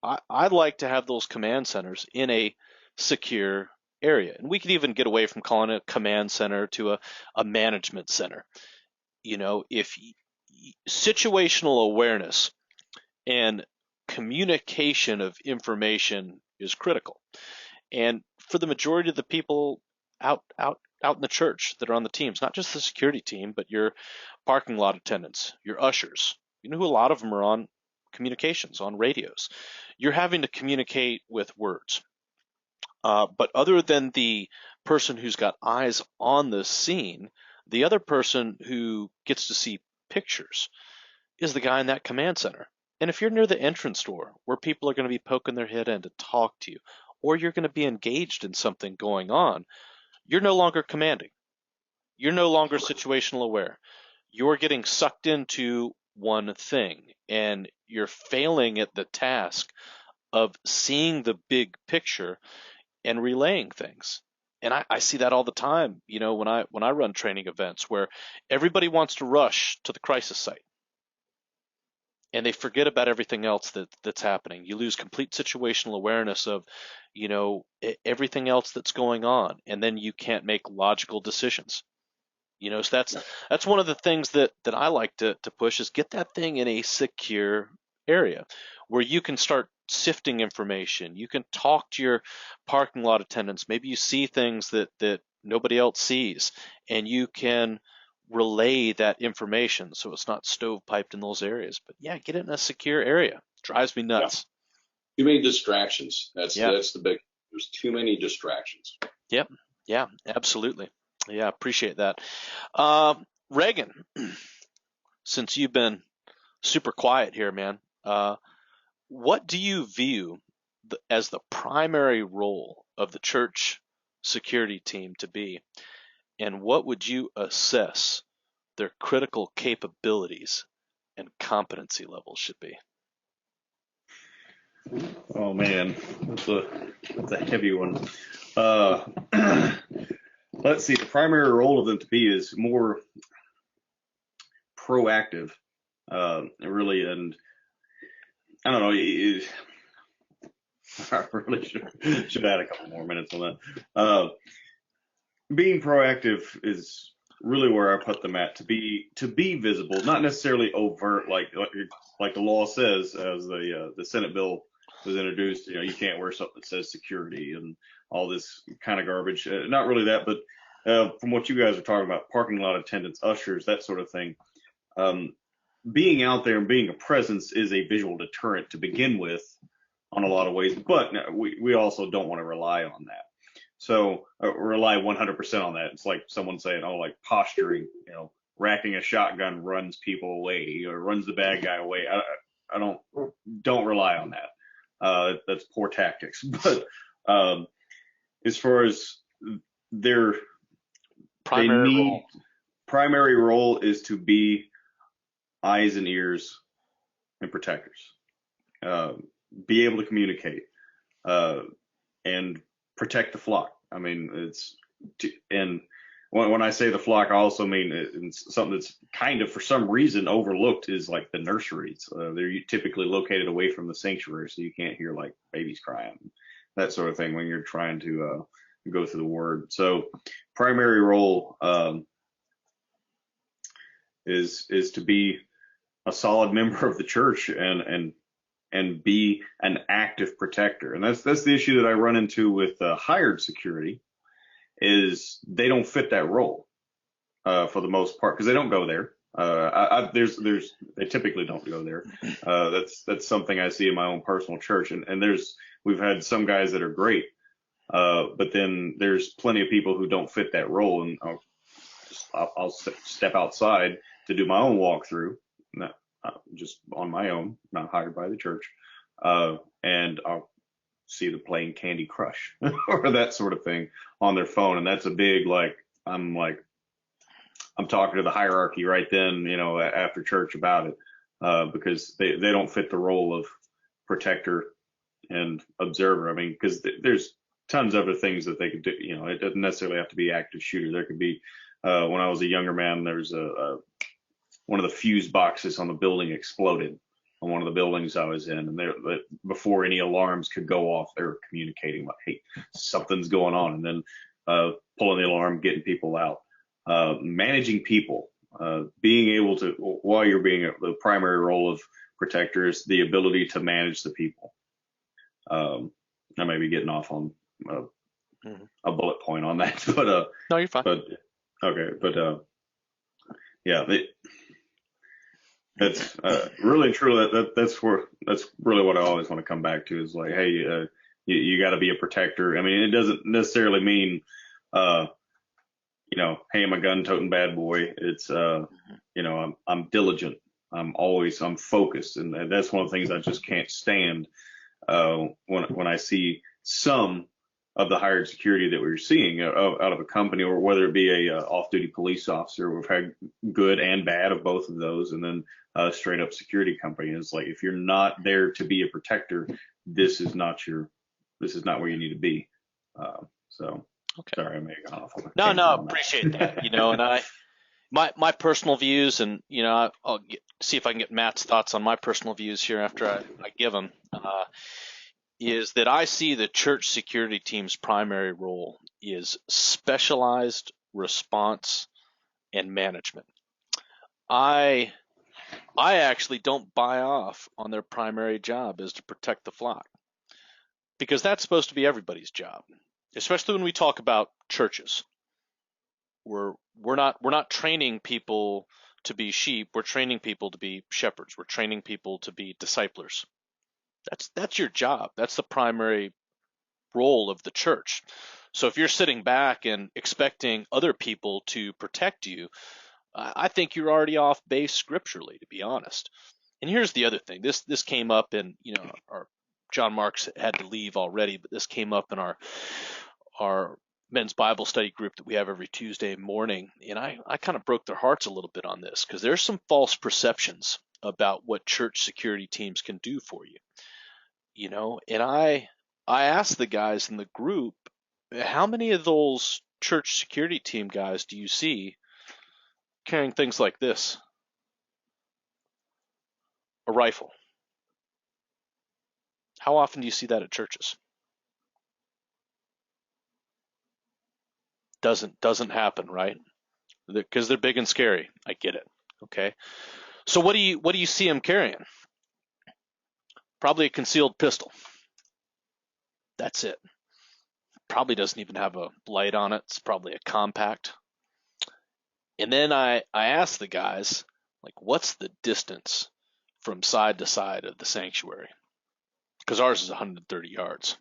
I'd like to have those command centers in a secure area, and we could even get away from calling it a command center to a management center. If situational awareness and communication of information is critical, and for the majority of the people out in the church that are on the teams, not just the security team, but your parking lot attendants, your ushers, who a lot of them are on communications, on radios. You're having to communicate with words. But other than the person who's got eyes on the scene, the other person who gets to see pictures is the guy in that command center. And if you're near the entrance door where people are going to be poking their head in to talk to you, or you're going to be engaged in something going on, you're no longer commanding. You're no longer situational aware. You're getting sucked into one thing, and you're failing at the task of seeing the big picture and relaying things. And I see that all the time, when I run training events where everybody wants to rush to the crisis site and they forget about everything else that's happening. You lose complete situational awareness of, everything else that's going on, and then you can't make logical decisions. So that's one of the things that I like to push is get that thing in a secure area where you can start sifting information. You can talk to your parking lot attendants. Maybe you see things that nobody else sees, and you can relay that information so it's not stovepiped in those areas. But yeah, get it in a secure area. Drives me nuts. Too many distractions. That's the big. There's too many distractions. Yep. Yeah, absolutely. Yeah, appreciate that. Reagan, since you've been super quiet here, man, what do you view as the primary role of the church security team to be, and what would you assess their critical capabilities and competency levels should be? Oh man, that's a heavy one. Let's see. The primary role of them to be is more proactive, really, and I don't know. I really should add a couple more minutes on that. Being proactive is really where I put them at, to be visible, not necessarily overt, like the law says, as the Senate bill was introduced. You can't wear something that says security and all this kind of garbage. Not really that, but from what you guys are talking about, parking lot attendants, ushers, that sort of thing. Being out there and being a presence is a visual deterrent to begin with on a lot of ways, but we also don't want to rely on that. So rely 100% on that. It's like someone saying, like posturing, racking a shotgun runs people away or runs the bad guy away. I don't rely on that. That's poor tactics. But as far as their primary role is to be eyes and ears and protectors, be able to communicate, and protect the flock. I mean, and when I say the flock, I also mean it's something that's kind of, for some reason, overlooked is like the nurseries. They're typically located away from the sanctuary, so you can't hear like babies crying, that sort of thing when you're trying to go through the word. So primary role is to be a solid member of the church and be an active protector. And that's the issue that I run into with hired security, is they don't fit that role for the most part, because they don't go there. They typically don't go there. That's something I see in my own personal church. And we've had some guys that are great, but then there's plenty of people who don't fit that role, and I'll step outside to do my own walkthrough, just on my own, not hired by the church, and I'll see them playing Candy Crush or that sort of thing on their phone, and that's a big I'm talking to the hierarchy right then, after church about it, because they don't fit the role of protector and observer. I mean, because there's tons of other things that they could do. It doesn't necessarily have to be active shooter. There could be, when I was a younger man, there was one of the fuse boxes on the building exploded on one of the buildings I was in, and before any alarms could go off, they were communicating like, hey, something's going on, and then pulling the alarm, getting people out, managing people, being able to, while you're being the primary role of protector, is the ability to manage the people. I may be getting off on a bullet point on that, but no, you're fine. But okay, but yeah, that's really and truly that's really what I always want to come back to, is like, hey, you got to be a protector. I mean, it doesn't necessarily mean hey, I'm a gun toting bad boy. It's I'm diligent. I'm focused, and that's one of the things I just can't stand when I see some of the hired security that we're seeing out of a company, or whether it be a off-duty police officer. We've had good and bad of both of those, and then a straight-up security company. It's like, if you're not there to be a protector, this is not where you need to be. So, Okay. sorry, I may have gone off on a No, tangent no, on that. appreciate that. And my personal views, and I'll see if I can get Matt's thoughts on my personal views here after I give them. Is that I see the church security team's primary role is specialized response and management. I actually don't buy off on their primary job is to protect the flock, because that's supposed to be everybody's job, especially when we talk about churches. We're not training people to be sheep. We're training people to be shepherds. We're training people to be disciplers. That's your job. That's the primary role of the church. So if you're sitting back and expecting other people to protect you, I think you're already off base scripturally, to be honest. And here's the other thing. This came up in, our John Marks had to leave already, but this came up in our men's Bible study group that we have every Tuesday morning. And I kind of broke their hearts a little bit on this, because there's some false perceptions about what church security teams can do for you. And I asked the guys in the group, how many of those church security team guys do you see carrying things like this? A rifle. How often do you see that at churches? Doesn't happen, right? Because they're big and scary. I get it. Okay. So what do you see them carrying? Probably a concealed pistol. That's it. Probably doesn't even have a light on it. It's probably a compact. And then I asked the guys, like, what's the distance from side to side of the sanctuary? Because ours is 130 yards.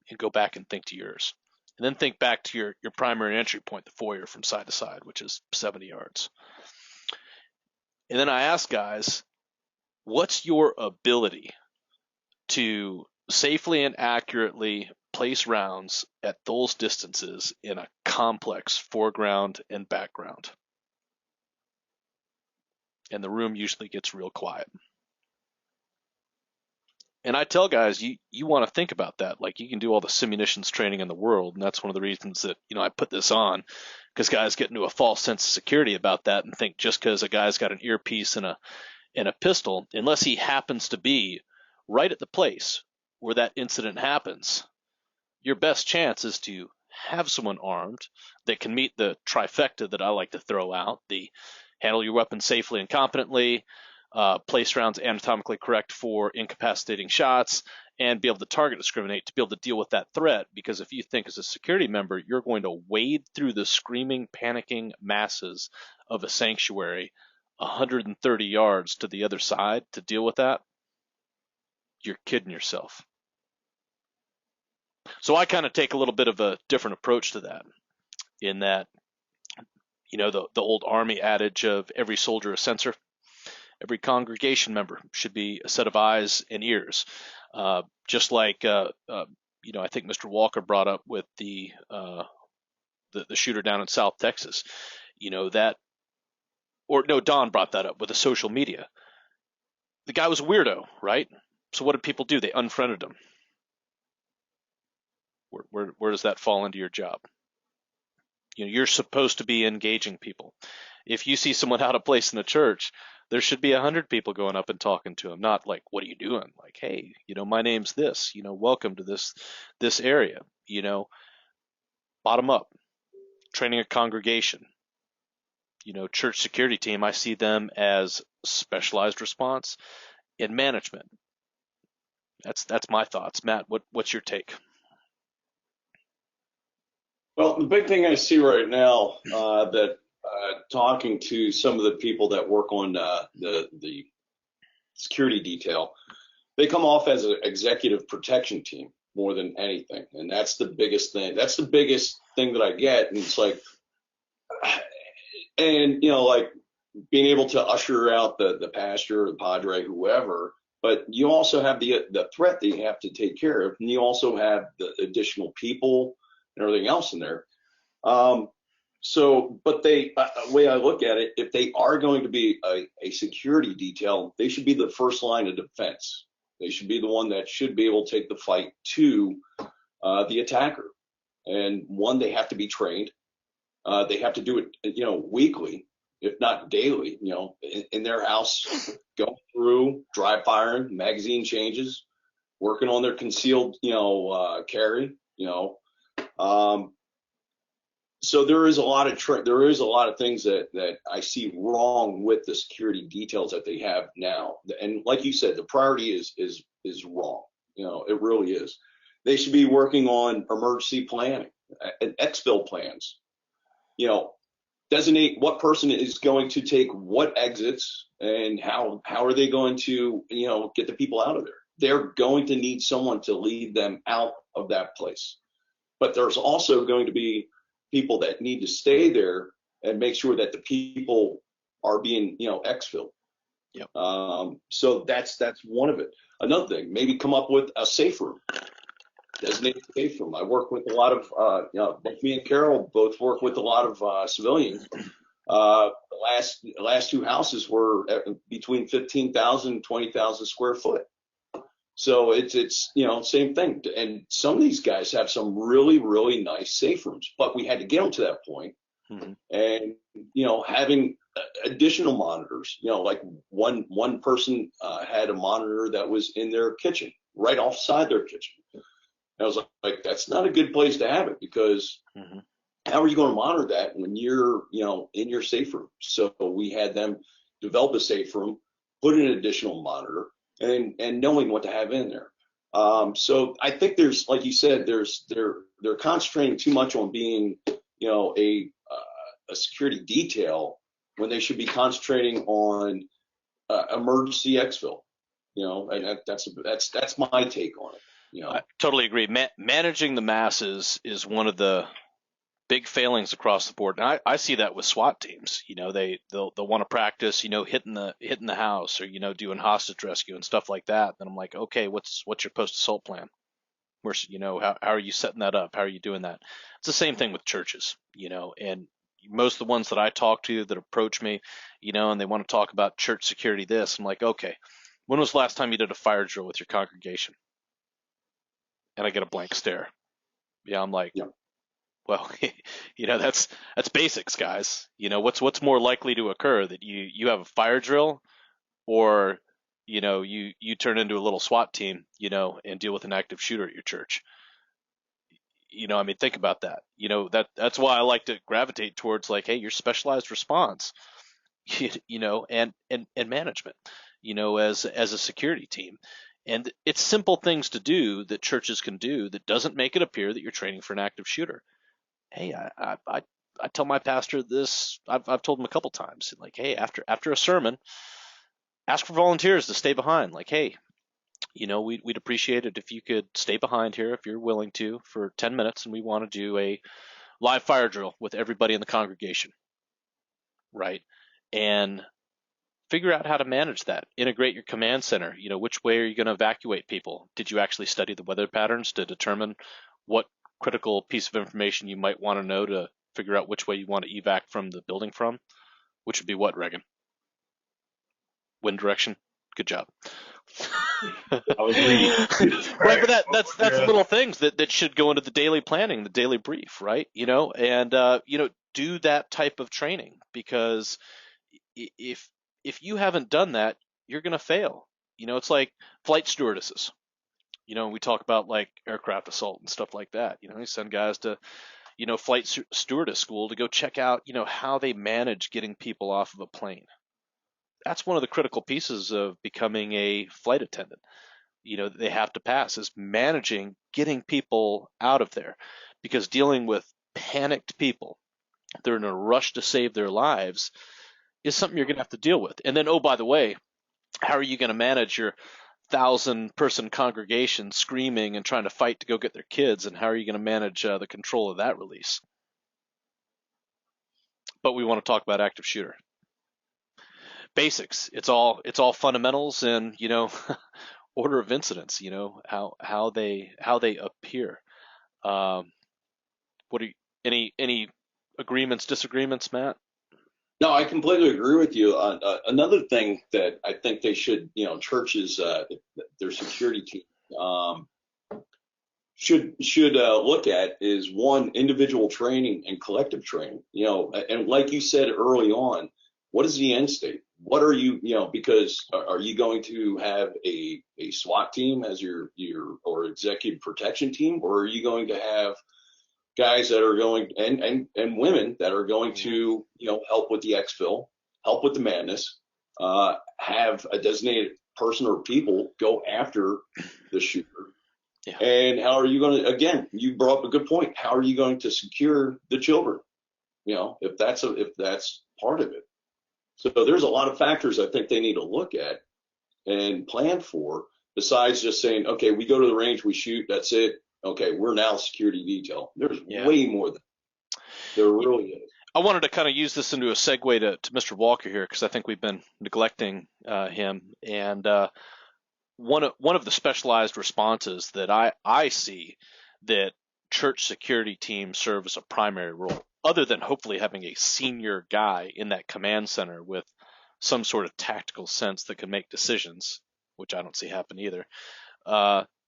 And go back and think to yours. And then think back to your primary entry point, the foyer, from side to side, which is 70 yards. And then I asked guys, what's your ability to safely and accurately place rounds at those distances in a complex foreground and background? And the room usually gets real quiet. And I tell guys, you want to think about that. Like, you can do all the simunitions training in the world, and that's one of the reasons that I put this on, because guys get into a false sense of security about that and think just because a guy's got an earpiece and a pistol, unless he happens to be right at the place where that incident happens, your best chance is to have someone armed that can meet the trifecta that I like to throw out: the handle your weapon safely and competently, place rounds anatomically correct for incapacitating shots, and be able to target discriminate to be able to deal with that threat. Because if you think as a security member you're going to wade through the screaming, panicking masses of a sanctuary 130 yards to the other side to deal with that, you're kidding yourself. So I kind of take a little bit of a different approach to that, in that, the old Army adage of every soldier a sensor. Every congregation member should be a set of eyes and ears. Just like, I think Mr. Walker brought up with the shooter down in South Texas, Don brought that up with the social media. The guy was a weirdo, right? So what did people do? They unfriended him. Where does that fall into your job? You're supposed to be engaging people. If you see someone out of place in the church, there should be 100 people going up and talking to him, not like, what are you doing? Like, hey, my name's this, welcome to this area, bottom up, training a congregation, church security team. I see them as specialized response and management. That's my thoughts. Matt, what's your take? Well, the big thing I see right now, that talking to some of the people that work on the security detail, they come off as an executive protection team more than anything, and that's the biggest thing. That's the biggest thing that I get, and it's like, and like being able to usher out the pastor, the padre, whoever. But you also have the threat that you have to take care of, and you also have the additional people and everything else in there. But the way I look at it, if they are going to be a security detail, they should be the first line of defense. They should be the one that should be able to take the fight to the attacker. And one, they have to be trained. They have to do it, weekly, if not daily, in their house, going through, dry firing, magazine changes, working on their concealed, carry, So there is a lot of things that I see wrong with the security details that they have now. And like you said, the priority is wrong. It really is. They should be working on emergency planning and exfil plans. Designate what person is going to take what exits and how are they going to, get the people out of there. They're going to need someone to lead them out of that place. But there's also going to be people that need to stay there and make sure that the people are being, exfilled. Yep. So that's one of it. Another thing, maybe come up with a safe room. Designated safe room. I work with a lot of, both me and Carol both work with a lot of civilians. The last two houses were between 15,000 and 20,000 square foot. So it's same thing. And some of these guys have some really, really nice safe rooms, but we had to get them to that point. Mm-hmm. And, having additional monitors, like one person had a monitor that was in their kitchen, right offside their kitchen. And I was like, that's not a good place to have it, because mm-hmm. how are you going to monitor that when you're, in your safe room? So we had them develop a safe room, put in an additional monitor, and knowing what to have in there. So I think there's, like you said, they're concentrating too much on being, a security detail when they should be concentrating on emergency exfil. And that's my take on it. I totally agree. Managing the masses is one of the big failings across the board. And I see that with SWAT teams. They'll want to practice, hitting the house, or doing hostage rescue and stuff like that. Then I'm like, okay, what's your post assault plan? Where's how are you setting that up? How are you doing that? It's the same thing with churches, and most of the ones that I talk to that approach me, and they want to talk about church security this, I'm like, okay, when was the last time you did a fire drill with your congregation? And I get a blank stare. Yeah, I'm like, yeah. Well, that's basics, guys. What's more likely to occur, that you have a fire drill, or you turn into a little SWAT team, and deal with an active shooter at your church. Think about that. That's why I like to gravitate towards, like, hey, your specialized response, and management, as a security team. And it's simple things to do that churches can do that doesn't make it appear that you're training for an active shooter. Hey, I tell my pastor this. I've told him a couple times, like, hey, after a sermon, ask for volunteers to stay behind. Like, hey, we'd appreciate it if you could stay behind here if you're willing to for 10 minutes, and we want to do a live fire drill with everybody in the congregation, right? And figure out how to manage that. Integrate your command center. Which way are you going to evacuate people? Did you actually study the weather patterns to determine what critical piece of information you might want to know to figure out which way you want to evac from the building from? Which would be what, Reagan? Wind direction. Good job. I was reading. Right, but that's little things that should go into the daily planning, the daily brief, right? And do that type of training, because if you haven't done that, you're going to fail. It's like flight stewardesses. We talk about, like, aircraft assault and stuff like that. You send guys to, flight stewardess school to go check out, how they manage getting people off of a plane. That's one of the critical pieces of becoming a flight attendant. They have to pass, is managing getting people out of there, because dealing with panicked people, they're in a rush to save their lives, is something you're going to have to deal with. And then, oh, by the way, how are you going to manage your 1,000-person congregation screaming and trying to fight to go get their kids, and how are you going to manage the control of that release? But we want to talk about active shooter. basics. It's all fundamentals and, order of incidents, how they appear. Um, what are you, any agreements, disagreements, Matt? No, I completely agree with you. Another thing that I think they should, churches, their security team, should look at is one, individual training and collective training. And like you said early on, what is the end state? What are you, because are you going to have a SWAT team as your or executive protection team, or are you going to have guys that are going and women that are going to help with the exfil, help with the madness, have a designated person or people go after the shooter? Yeah. And how are you going to, again, you brought up a good point. How are you going to secure the children? If that's part of it. So there's a lot of factors I think they need to look at and plan for, besides just saying, okay, we go to the range, we shoot, that's it. Okay, we're now security detail. There's way more than there really is. I wanted to kind of use this into a segue to Mr. Walker here, because I think we've been neglecting him. And one of the specialized responses that I see that church security teams serve as a primary role, other than hopefully having a senior guy in that command center with some sort of tactical sense that can make decisions, which I don't see happen either,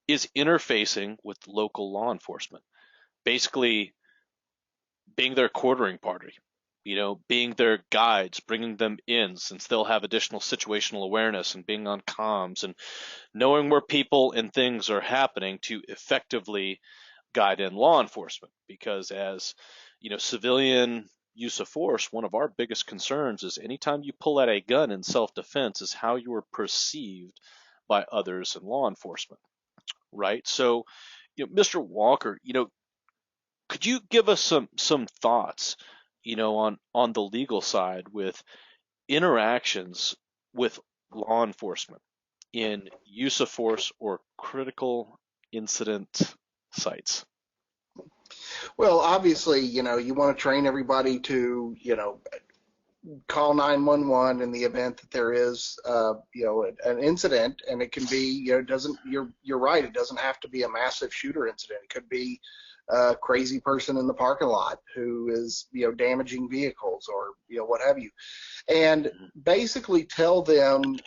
is interfacing with local law enforcement. Basically being their quartering party, being their guides, bringing them in, since they'll have additional situational awareness, and being on comms and knowing where people and things are happening to effectively guide in law enforcement. Because as civilian use of force, one of our biggest concerns is anytime you pull out a gun in self-defense is how you are perceived by others in law enforcement, right? So, Mr. Walker, could you give us some thoughts, on the legal side with interactions with law enforcement in use of force or critical incident sites? Well, obviously, you want to train everybody to, call 911 in the event that there is, an incident, and it can be, you're right, it doesn't have to be a massive shooter incident. It could be a crazy person in the parking lot who is, damaging vehicles or, what have you. And basically tell them,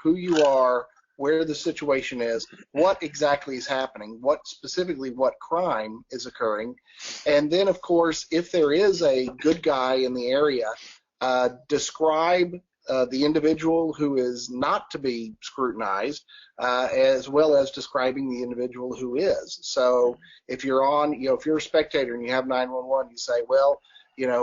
who you are, where the situation is, what exactly is happening, what crime is occurring. And then, of course, if there is a good guy in the area, describe the individual who is not to be scrutinized, as well as describing the individual who is. So if you're on, if you're a spectator and you have 911, you say, well,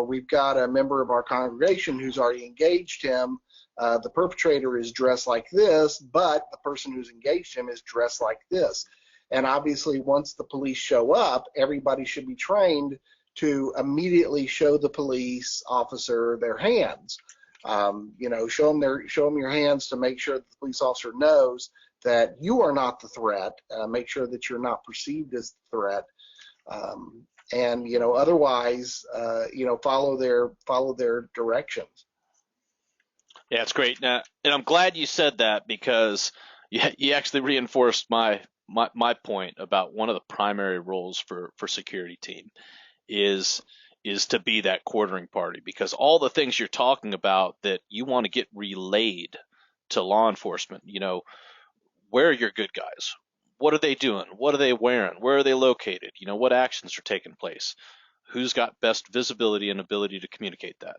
we've got a member of our congregation who's already engaged him. The perpetrator is dressed like this, but the person who's engaged him is dressed like this. And obviously, once the police show up, everybody should be trained to immediately show the police officer their hands. Show them your hands to make sure that the police officer knows that you are not the threat. Make sure that you're not perceived as the threat. And otherwise, follow their directions. Yeah, it's great. Now, and I'm glad you said that, because you actually reinforced my point about one of the primary roles for security team is to be that quartering party, because all the things you're talking about that you want to get relayed to law enforcement, where are your good guys? What are they doing? What are they wearing? Where are they located? What actions are taking place? Who's got best visibility and ability to communicate that?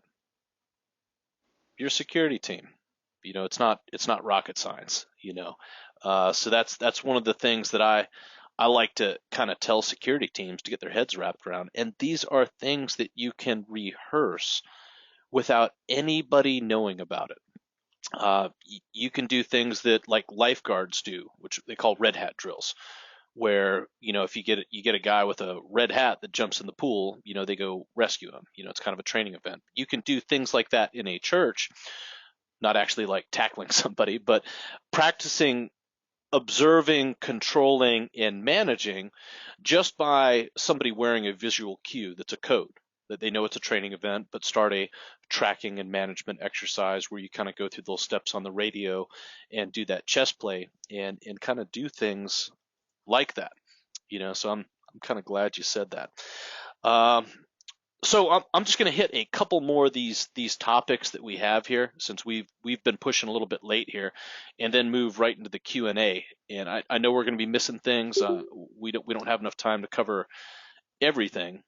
Your security team. It's not rocket science, so that's one of the things that I like to kind of tell security teams to get their heads wrapped around. And these are things that you can rehearse without anybody knowing about it. You can do things that like lifeguards do, which they call red hat drills, where if you get a guy with a red hat that jumps in the pool, they go rescue him. It's kind of a training event. You can do things like that in a church, not actually like tackling somebody, but practicing observing, controlling, and managing just by somebody wearing a visual cue that's a code that they know it's a training event, but start a tracking and management exercise where you kind of go through those steps on the radio and do that chess play and kind of do things like that. So I'm kind of glad you said that. So I'm just going to hit a couple more of these topics that we have here, since we've been pushing a little bit late here, and then move right into the Q&A. And I know we're going to be missing things. We don't have enough time to cover everything,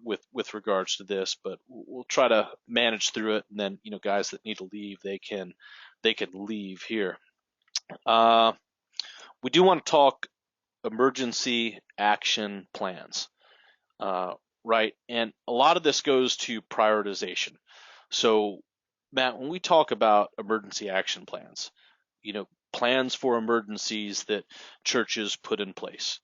with regards to this, but we'll try to manage through it. And then, guys that need to leave, they can leave here. We do want to talk emergency action plans. Right. And a lot of this goes to prioritization. So, Matt, when we talk about emergency action plans, plans for emergencies that churches put in place,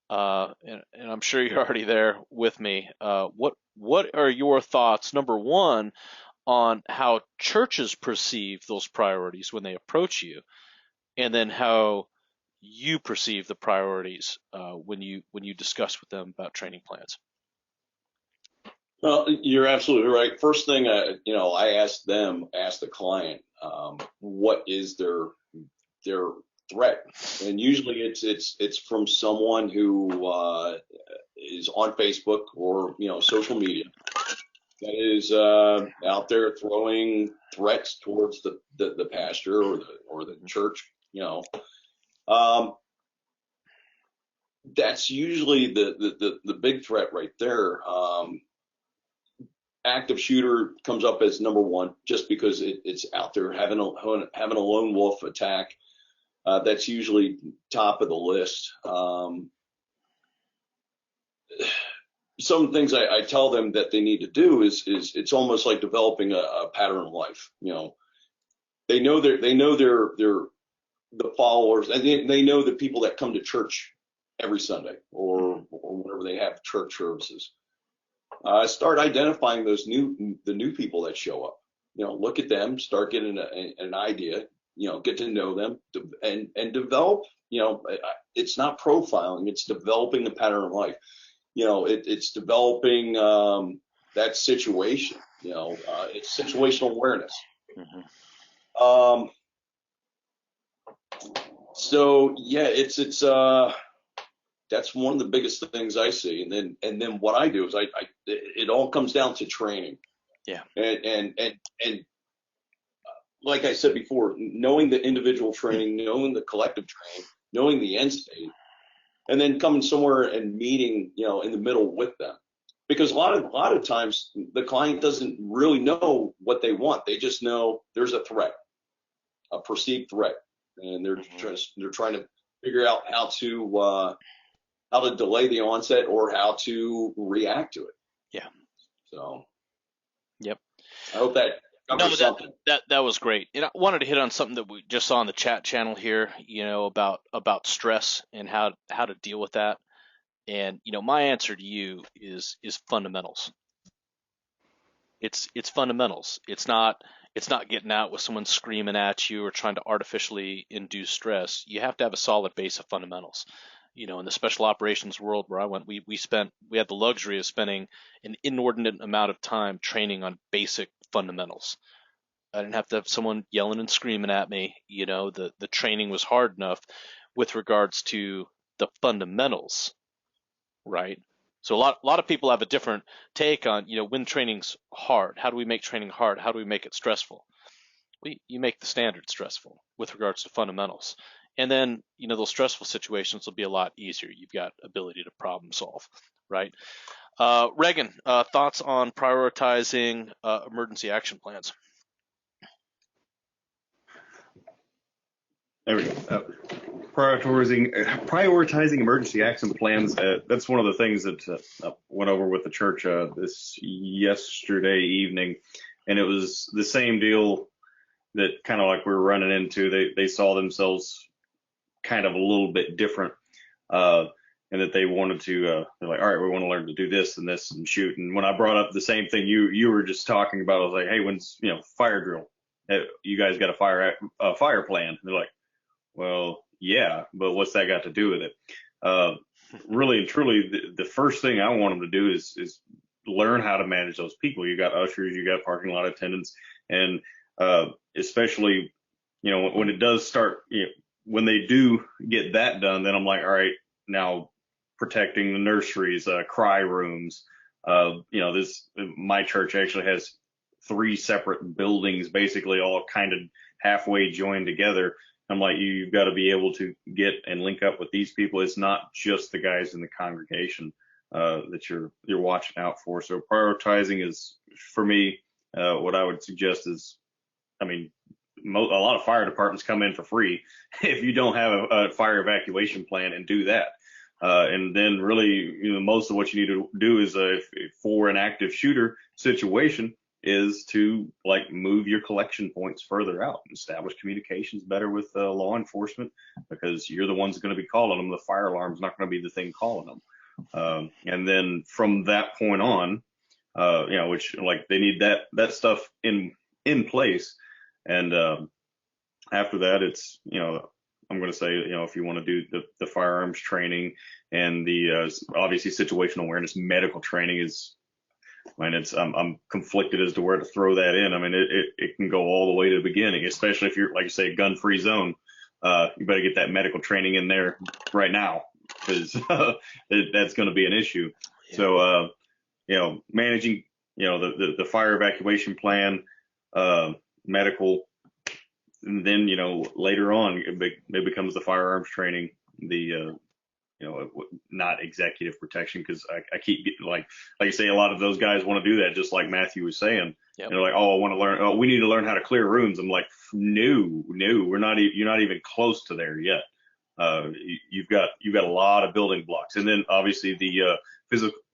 and I'm sure you're already there with me. What are your thoughts, number one, on how churches perceive those priorities when they approach you, and then how you perceive the priorities when you discuss with them about training plans? Well, you're absolutely right. First thing, I ask the client, what is their threat, and usually it's from someone who is on Facebook or social media that is out there throwing threats towards the pastor or the church. That's usually the big threat right there. Active shooter comes up as number one, just because it's out there having a lone wolf attack. That's usually top of the list. Some things I tell them that they need to do is it's almost like developing a pattern of life. They know the followers, and they know the people that come to church every Sunday or whenever they have church services. Start identifying the new people that show up. Look at them, start getting an idea. Get to know them, and develop. It's not profiling; it's developing the pattern of life. It's developing that situation. It's situational awareness. Mm-hmm. So yeah, it's that's one of the biggest things I see. And then what I do is it all comes down to training. Yeah. And like I said before, knowing the individual training, knowing the collective training, knowing the end state, and then coming somewhere and meeting, in the middle with them. Because a lot of times the client doesn't really know what they want. They just know there's a threat, a perceived threat, and they're trying to figure out how to delay the onset or how to react to it. Yeah. So. Yep. I hope that covers something. That was great. And I wanted to hit on something that we just saw on the chat channel here, about stress and how to deal with that. And my answer to you is fundamentals. It's fundamentals. It's not getting out with someone screaming at you or trying to artificially induce stress. You have to have a solid base of fundamentals. In the special operations world where I went, we had the luxury of spending an inordinate amount of time training on basic fundamentals. I didn't have to have someone yelling and screaming at me. The training was hard enough with regards to the fundamentals, right? So a lot of people have a different take on, when training's hard. How do we make training hard? How do we make it stressful? Well, you make the standard stressful with regards to fundamentals. And then, those stressful situations will be a lot easier. You've got ability to problem solve, right? Reagan, thoughts on prioritizing emergency action plans? There we go. Prioritizing emergency action plans. That's one of the things that went over with the church this yesterday evening, and it was the same deal that kind of like we were running into. They saw themselves kind of a little bit different, and that they wanted to. They're like, all right, we want to learn to do this and this and shoot. And when I brought up the same thing you were just talking about, I was like, hey, when's fire drill? You guys got a fire plan? And they're like, well, yeah, but what's that got to do with it? Really and truly, the first thing I want them to do is learn how to manage those people. You got ushers, you got parking lot attendants, and especially, when it does start, when they do get that done, then I'm like, all right, now protecting the nurseries, cry rooms. My church actually has 3 separate buildings, basically all kind of halfway joined together. I'm like, you've got to be able to get and link up with these people. It's not just the guys in the congregation that you're watching out for. So prioritizing is, for me, what I would suggest is, a lot of fire departments come in for free if you don't have a fire evacuation plan and do that. And then really, most of what you need to do is, for an active shooter situation, is to move your collection points further out, establish communications better with law enforcement, because you're the ones going to be calling them. The fire alarm's not going to be the thing calling them. And then from that point on, which they need that stuff in place. And after that, it's, I'm going to say, if you want to do the firearms training and the obviously situational awareness medical training is, I'm conflicted as to where to throw that in. It can go all the way to the beginning, especially if you're, like you say, gun-free zone. You better get that medical training in there right now, because that's going to be an issue. So, managing, the fire evacuation plan, medical, and then, later on, it becomes the firearms training, the, not executive protection, because I keep getting, like you say, a lot of those guys want to do that, just like Matthew was saying. Yep. They're like, oh, I want to learn. Oh, we need to learn how to clear rooms. I'm like, no, you're not even close to there yet. You've got a lot of building blocks, and then obviously the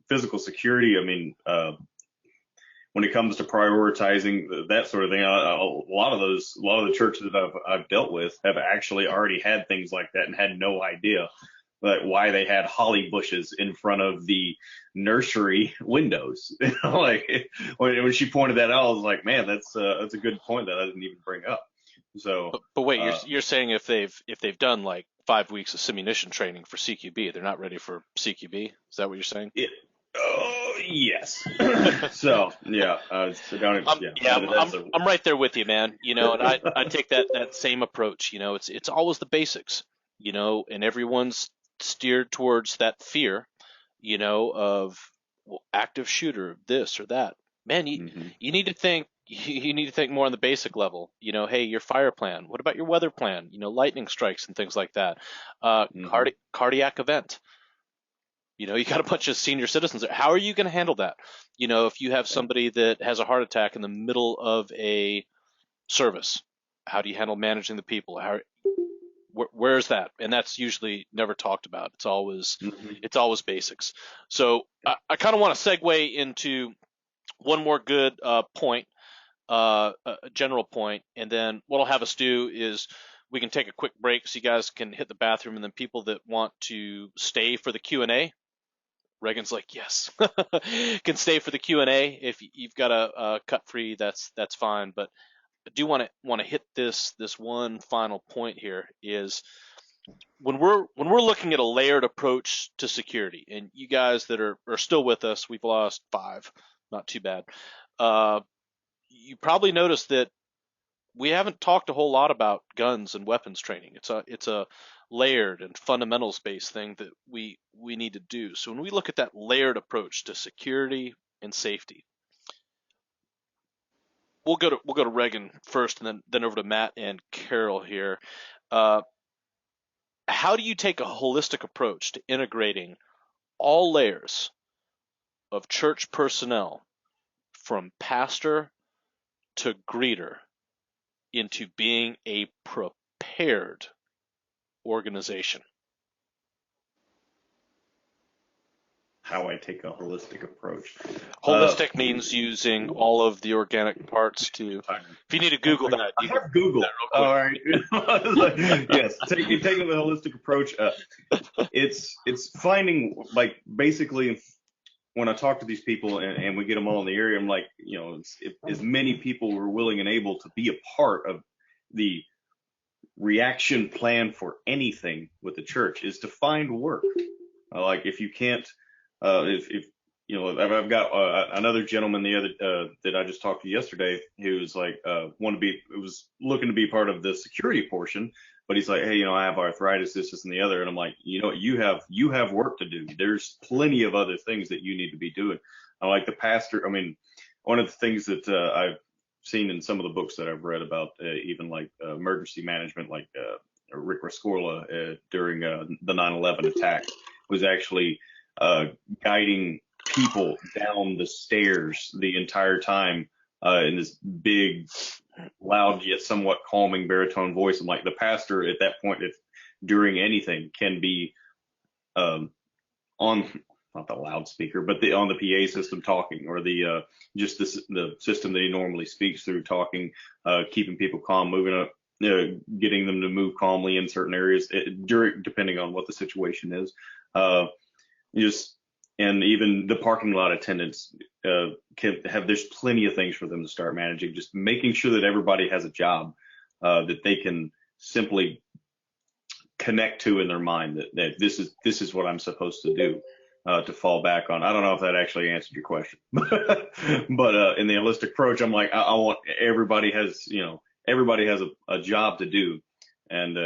physical security. When it comes to prioritizing that sort of thing, a lot of the churches that I've dealt with have actually already had things like that and had no idea why they had holly bushes in front of the nursery windows. When she pointed that out, I was like, man, that's a good point that I didn't even bring up. So, but wait, you're saying if they've done 5 weeks of simunition training for CQB, they're not ready for CQB? Is that what you're saying? Yes. So yeah, I'm right there with you, man. And I take that same approach. It's always the basics. And everyone's steered towards that fear, of active shooter, this or that. Man, you need to think. You need to think more on the basic level. Hey, your fire plan. What about your weather plan? Lightning strikes and things like that. Cardiac event. You got a bunch of senior citizens. How are you going to handle that? If you have somebody that has a heart attack in the middle of a service, how do you handle managing the people? Where's that? And that's usually never talked about. It's always basics. So I kind of want to segue into one more good point, a general point, and then what I'll have us do is we can take a quick break so you guys can hit the bathroom, and then people that want to stay for the Q&A. Reagan's like, yes, can stay for the Q&A. If you've got a cut free, that's fine. But I do want to hit this one final point here is when we're looking at a layered approach to security, and you guys that are still with us, we've lost 5, not too bad. You probably noticed that we haven't talked a whole lot about guns and weapons training. It's a layered and fundamentals based thing that we need to do. So when we look at that layered approach to security and safety, we'll go to Reagan first, and then over to Matt and Carol here. How do you take a holistic approach to integrating all layers of church personnel, from pastor to greeter, into being a prepared organization? How I take a holistic approach. Holistic means using all of the organic parts to. If you need to Google that, I have Google. All right. Yes, taking the holistic approach. It's finding, basically, when I talk to these people and we get them all in the area, I'm like, as many people were willing and able to be a part of the reaction plan for anything with the church is to find work. If you can't, if I've got another gentleman that I just talked to yesterday who was like was looking to be part of the security portion, but he's like, hey, I have arthritis, this and the other, and I'm like, you have work to do. There's plenty of other things that you need to be doing. I like the pastor. I mean, one of the things that I've seen in some of the books that I've read about even like emergency management, like Rick Rescorla during the 9/11 attack was actually guiding people down the stairs the entire time in this big, loud yet somewhat calming baritone voice. And like the pastor at that point, if during anything, can be on not the loudspeaker, but on the PA system talking, or the just the system that he normally speaks through talking, keeping people calm, moving up, getting them to move calmly in certain areas depending on what the situation is. And even the parking lot attendants there's plenty of things for them to start managing, just making sure that everybody has a job that they can simply connect to in their mind, that this is what I'm supposed to do, to fall back on. I don't know if that actually answered your question, but in the holistic approach, I'm like, I want everybody has a job to do. And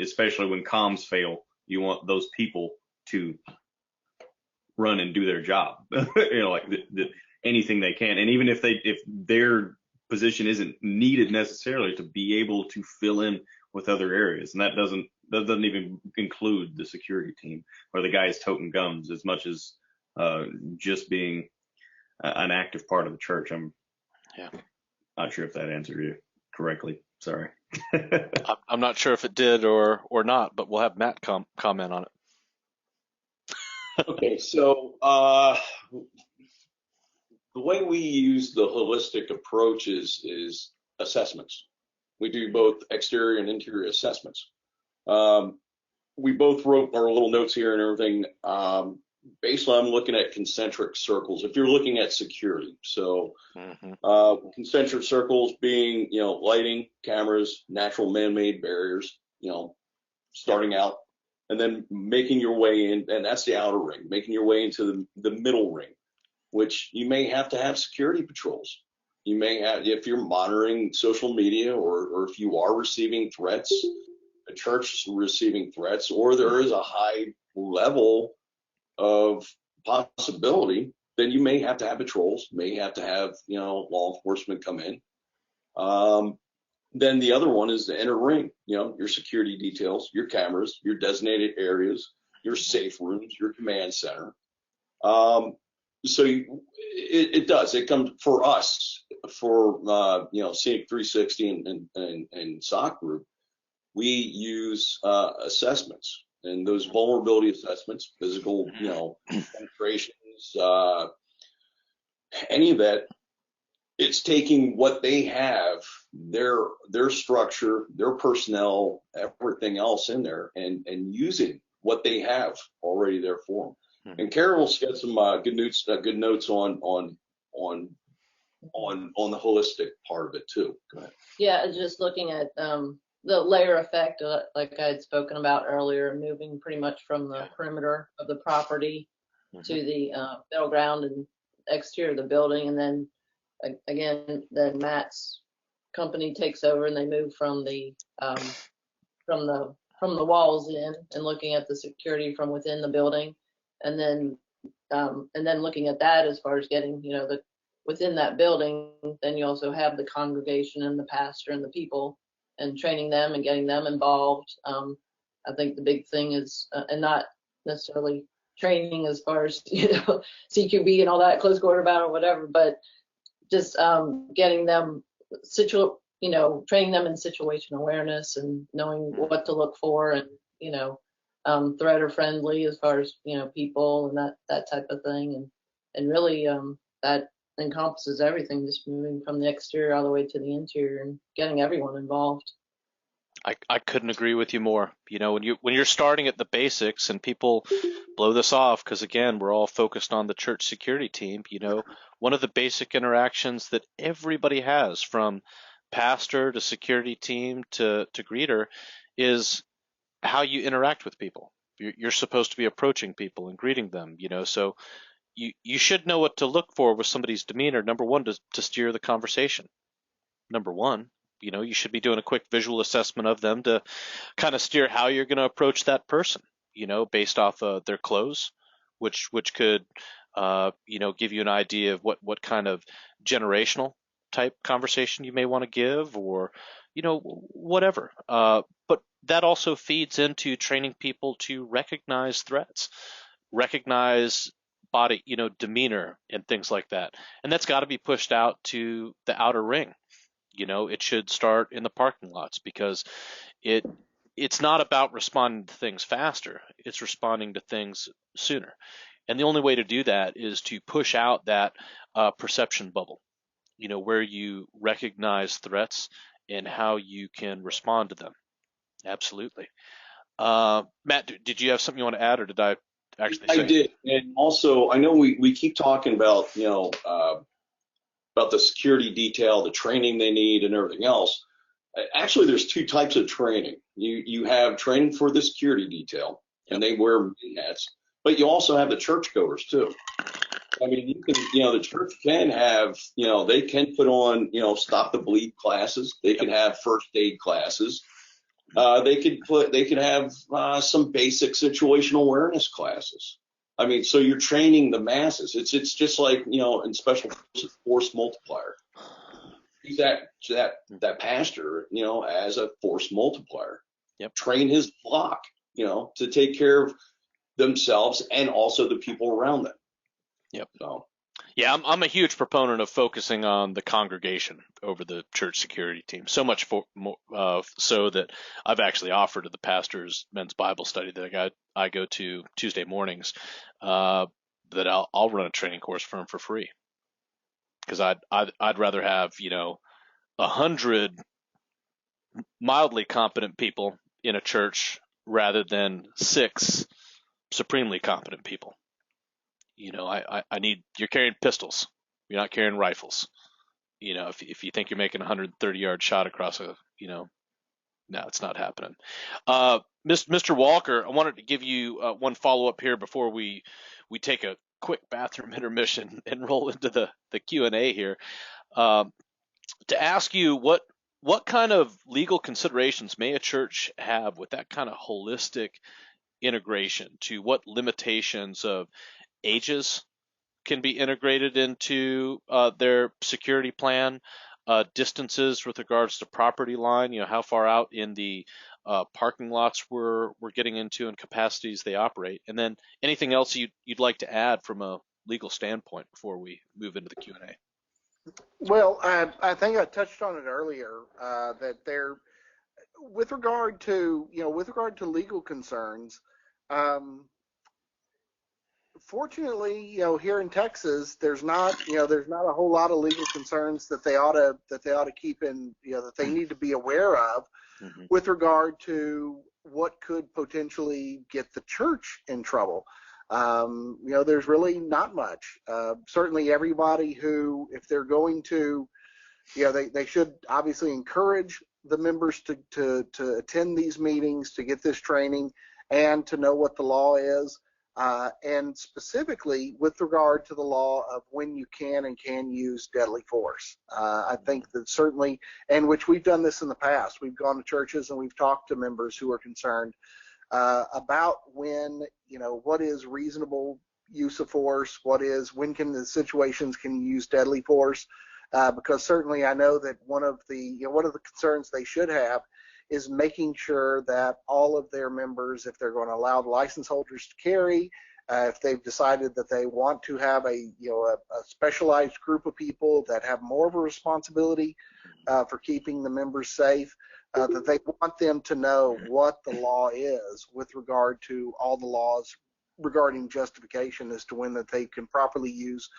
especially when comms fail, you want those people to run and do their job, anything they can. And even if their position isn't needed necessarily, to be able to fill in with other areas. And that doesn't even include the security team or the guys toting guns, as much as just being an active part of the church. I'm not sure if that answered you correctly. Sorry. I'm not sure if it did or not, but we'll have Matt comment on it. Okay, so the way we use the holistic approach is assessments. We do both exterior and interior assessments. We both wrote our little notes here and everything. Basically, I'm looking at concentric circles. If you're looking at security, so concentric circles being, lighting, cameras, natural man-made barriers, starting out, and then making your way in, and that's the outer ring, making your way into the middle ring, which you may have to have security patrols. You may have, if you're monitoring social media, or if you are receiving threats, a church is receiving threats, or there is a high level of possibility, then you may have to have patrols, may have to have, law enforcement come in. Then the other one is the inner ring, your security details, your cameras, your designated areas, your safe rooms, your command center. So it does. It comes for us, for Scenic 360 and SOC Group. We use assessments, and those vulnerability assessments, physical, penetrations, any of that. It's taking what they have, their structure, their personnel, everything else in there, and using what they have already there for them. And Carol's got some good notes on the holistic part of it too. Go ahead. Yeah, just looking at the layer effect, like I had spoken about earlier, moving pretty much from the perimeter of the property to the middle ground and exterior of the building, and then again, then Matt's company takes over and they move from the walls in, and looking at the security from within the building, and then looking at that as far as getting, within that building. Then you also have the congregation and the pastor and the people, and training them and getting them involved. I think the big thing is, and not necessarily training as far as CQB and all that, close quarter battle, whatever, but just getting them training them in situation awareness and knowing what to look for, and threat or friendly as far as people and that type of thing, and really that encompasses everything, just moving from the exterior all the way to the interior and getting everyone involved. I couldn't agree with you more. When you're starting at the basics, and people blow this off because, again, we're all focused on the church security team. One of the basic interactions that everybody has, from pastor to security team to greeter, is how you interact with people. You're supposed to be approaching people and greeting them. So you should know what to look for with somebody's demeanor. Number one, to steer the conversation. Number one, you should be doing a quick visual assessment of them to kind of steer how you're going to approach that person, based off of their clothes, which could, give you an idea of what kind of generational type conversation you may want to give, or, whatever. But that also feeds into training people to recognize threats, recognize body, demeanor and things like that. And that's got to be pushed out to the outer ring. It should start in the parking lots, because it's not about responding to things faster. It's responding to things sooner. And the only way to do that is to push out that perception bubble, where you recognize threats and how you can respond to them. Absolutely. Matt, did you have something you want to add, or did I actually say? I did. And also, I know we keep talking about, about the security detail, the training they need and everything else. Actually, there's two types of training. You have training for the security detail, and they wear many hats, but you also have the churchgoers too. I mean, you can, the church can have, they can put on, stop the bleed classes. They can have first aid classes. They could have some basic situational awareness classes. I mean, so you're training the masses. It's just like, in special force multiplier. Use that pastor, as a force multiplier. Yep. Train his flock, to take care of themselves and also the people around them. Yep. So. Yeah, I'm a huge proponent of focusing on the congregation over the church security team. So much so that I've actually offered to the pastor's men's Bible study that I go to Tuesday mornings, that I'll run a training course for him for free, because I'd rather have 100 mildly competent people in a church rather than 6 supremely competent people. I need, you're carrying pistols. You're not carrying rifles. If you think you're making a 130-yard shot across no, it's not happening. Mr. Walker, I wanted to give you one follow-up here before we take a quick bathroom intermission and roll into the Q&A here. To ask you what kind of legal considerations may a church have with that kind of holistic integration? To what limitations of ages can be integrated into their security plan, distances with regards to property line, how far out in the parking lots we're getting into, and capacities they operate, and then anything else you'd like to add from a legal standpoint before we move into the Q&A. Well, I think I touched on it earlier, that there, with regard to legal concerns, fortunately, here in Texas, there's not a whole lot of legal concerns that they ought to keep in, that they need to be aware of, with regard to what could potentially get the church in trouble. There's really not much. Certainly, everybody who, if they're going to, they should obviously encourage the members to attend these meetings, to get this training, and to know what the law is. And specifically with regard to the law of when you can and can use deadly force. I think that certainly, and which we've done this in the past, we've gone to churches and we've talked to members who are concerned about when, what is reasonable use of force, when can the situations can you use deadly force, because certainly I know that one of the concerns they should have is making sure that all of their members, if they're going to allow the license holders to carry, if they've decided that they want to have a specialized group of people that have more of a responsibility for keeping the members safe, that they want them to know what the law is with regard to all the laws regarding justification as to when that they can properly use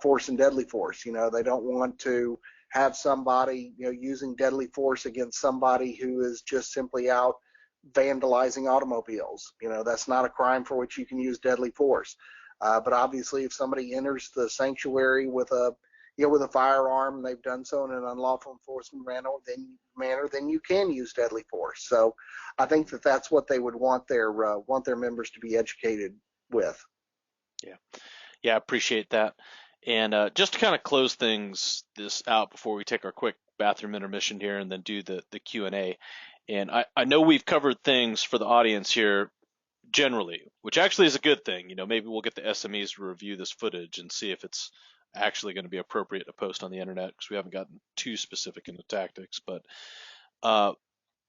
force and deadly force. They don't want to have somebody, using deadly force against somebody who is just simply out vandalizing automobiles. That's not a crime for which you can use deadly force. But obviously, if somebody enters the sanctuary with a firearm, they've done so in an unlawful enforcement manner, then you can use deadly force. So I think that that's what they would want their members to be educated with. Yeah. Yeah, I appreciate that. And just to kind of close this out before we take our quick bathroom intermission here and then do the Q&A. And I know we've covered things for the audience here generally, which actually is a good thing. Maybe we'll get the SMEs to review this footage and see if it's actually going to be appropriate to post on the internet because we haven't gotten too specific in the tactics. But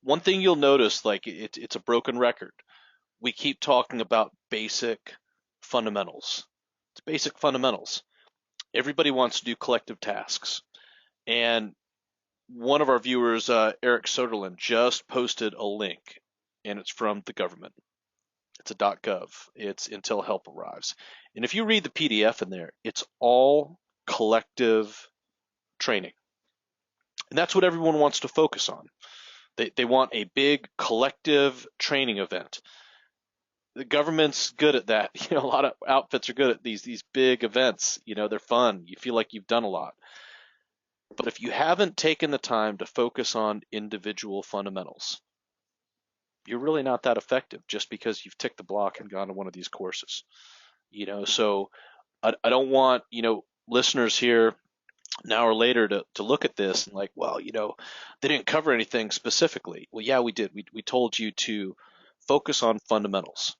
one thing you'll notice, like it's a broken record. We keep talking about basic fundamentals. It's basic fundamentals. Everybody wants to do collective tasks. And one of our viewers, Eric Soderlund, just posted a link, and it's from the government. It's a .gov. It's until help arrives. And if you read the PDF in there, it's all collective training. And that's what everyone wants to focus on. They want a big collective training event. The government's good at that. A lot of outfits are good at these big events. They're fun. You feel like you've done a lot. But if you haven't taken the time to focus on individual fundamentals, you're really not that effective just because you've ticked the block and gone to one of these courses. So I don't want, listeners here an hour later to look at this and like, well, they didn't cover anything specifically. Well, yeah, we did. We told you to focus on fundamentals.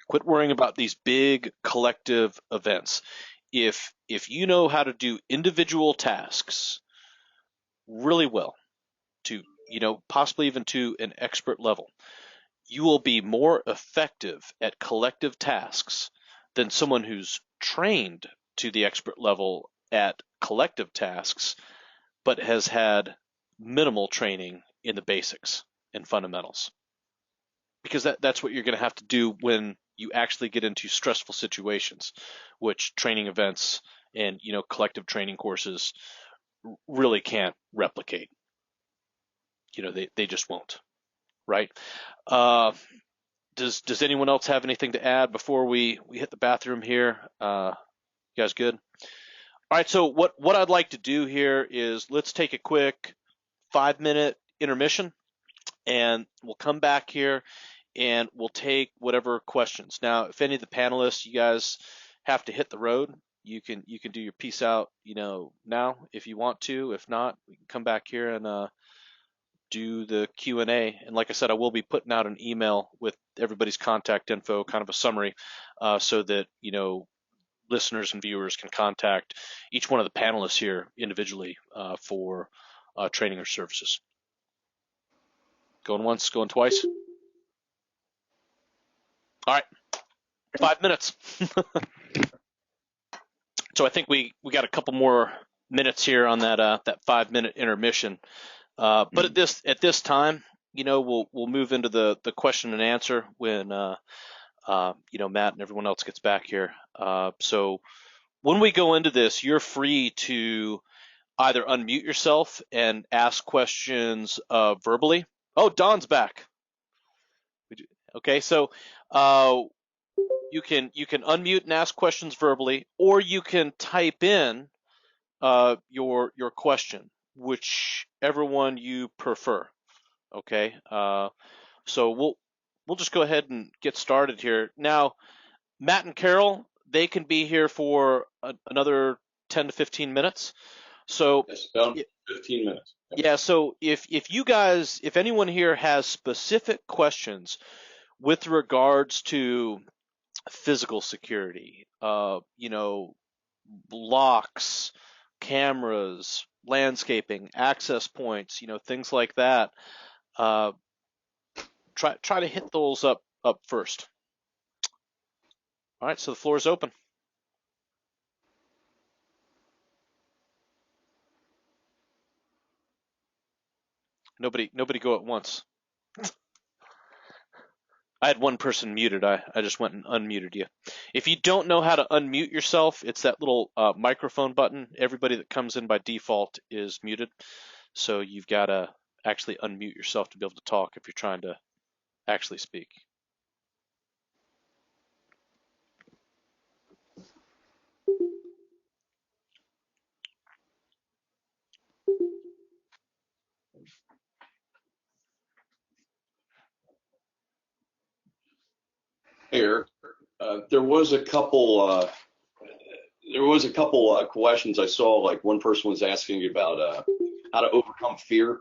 Quit worrying about these big collective events. If you know how to do individual tasks really well, to possibly even to an expert level, you will be more effective at collective tasks than someone who's trained to the expert level at collective tasks but has had minimal training in the basics and fundamentals. Because that's what you're going to have to do when you actually get into stressful situations, which training events and collective training courses really can't replicate. They just won't, right? Does anyone else have anything to add before we hit the bathroom here? You guys good? All right, so what I'd like to do here is let's take a quick 5-minute intermission, and we'll come back here and we'll take whatever questions. Now, if any of the panelists, you guys have to hit the road, you can do your peace out, now if you want to. If not, we can come back here and do the Q&A. And like I said, I will be putting out an email with everybody's contact info, kind of a summary, so that listeners and viewers can contact each one of the panelists here individually for training or services. Going once, going twice. All right, 5 minutes. So I think we got a couple more minutes here on that 5-minute intermission. But at this time, we'll move into the question and answer when Matt and everyone else gets back here. So when we go into this, you're free to either unmute yourself and ask questions verbally. Oh, Don's back. Okay, so you can unmute and ask questions verbally, or you can type in your question, whichever one you prefer. Okay, so we'll just go ahead and get started here. Now, Matt and Carol, they can be here for another 10 to 15 minutes. So Yes, about 15 minutes. yeah, so if anyone here has specific questions with regards to physical security, locks, cameras, landscaping, access points, things like that, try to hit those up first. All right, so the floor is open. Nobody go at once. I had one person muted. I just went and unmuted you. If you don't know how to unmute yourself, it's that little microphone button. Everybody that comes in by default is muted. So you've got to actually unmute yourself to be able to talk if you're trying to actually speak. Hey, Eric, there was a couple there was a couple questions I saw. Like one person was asking about how to overcome fear.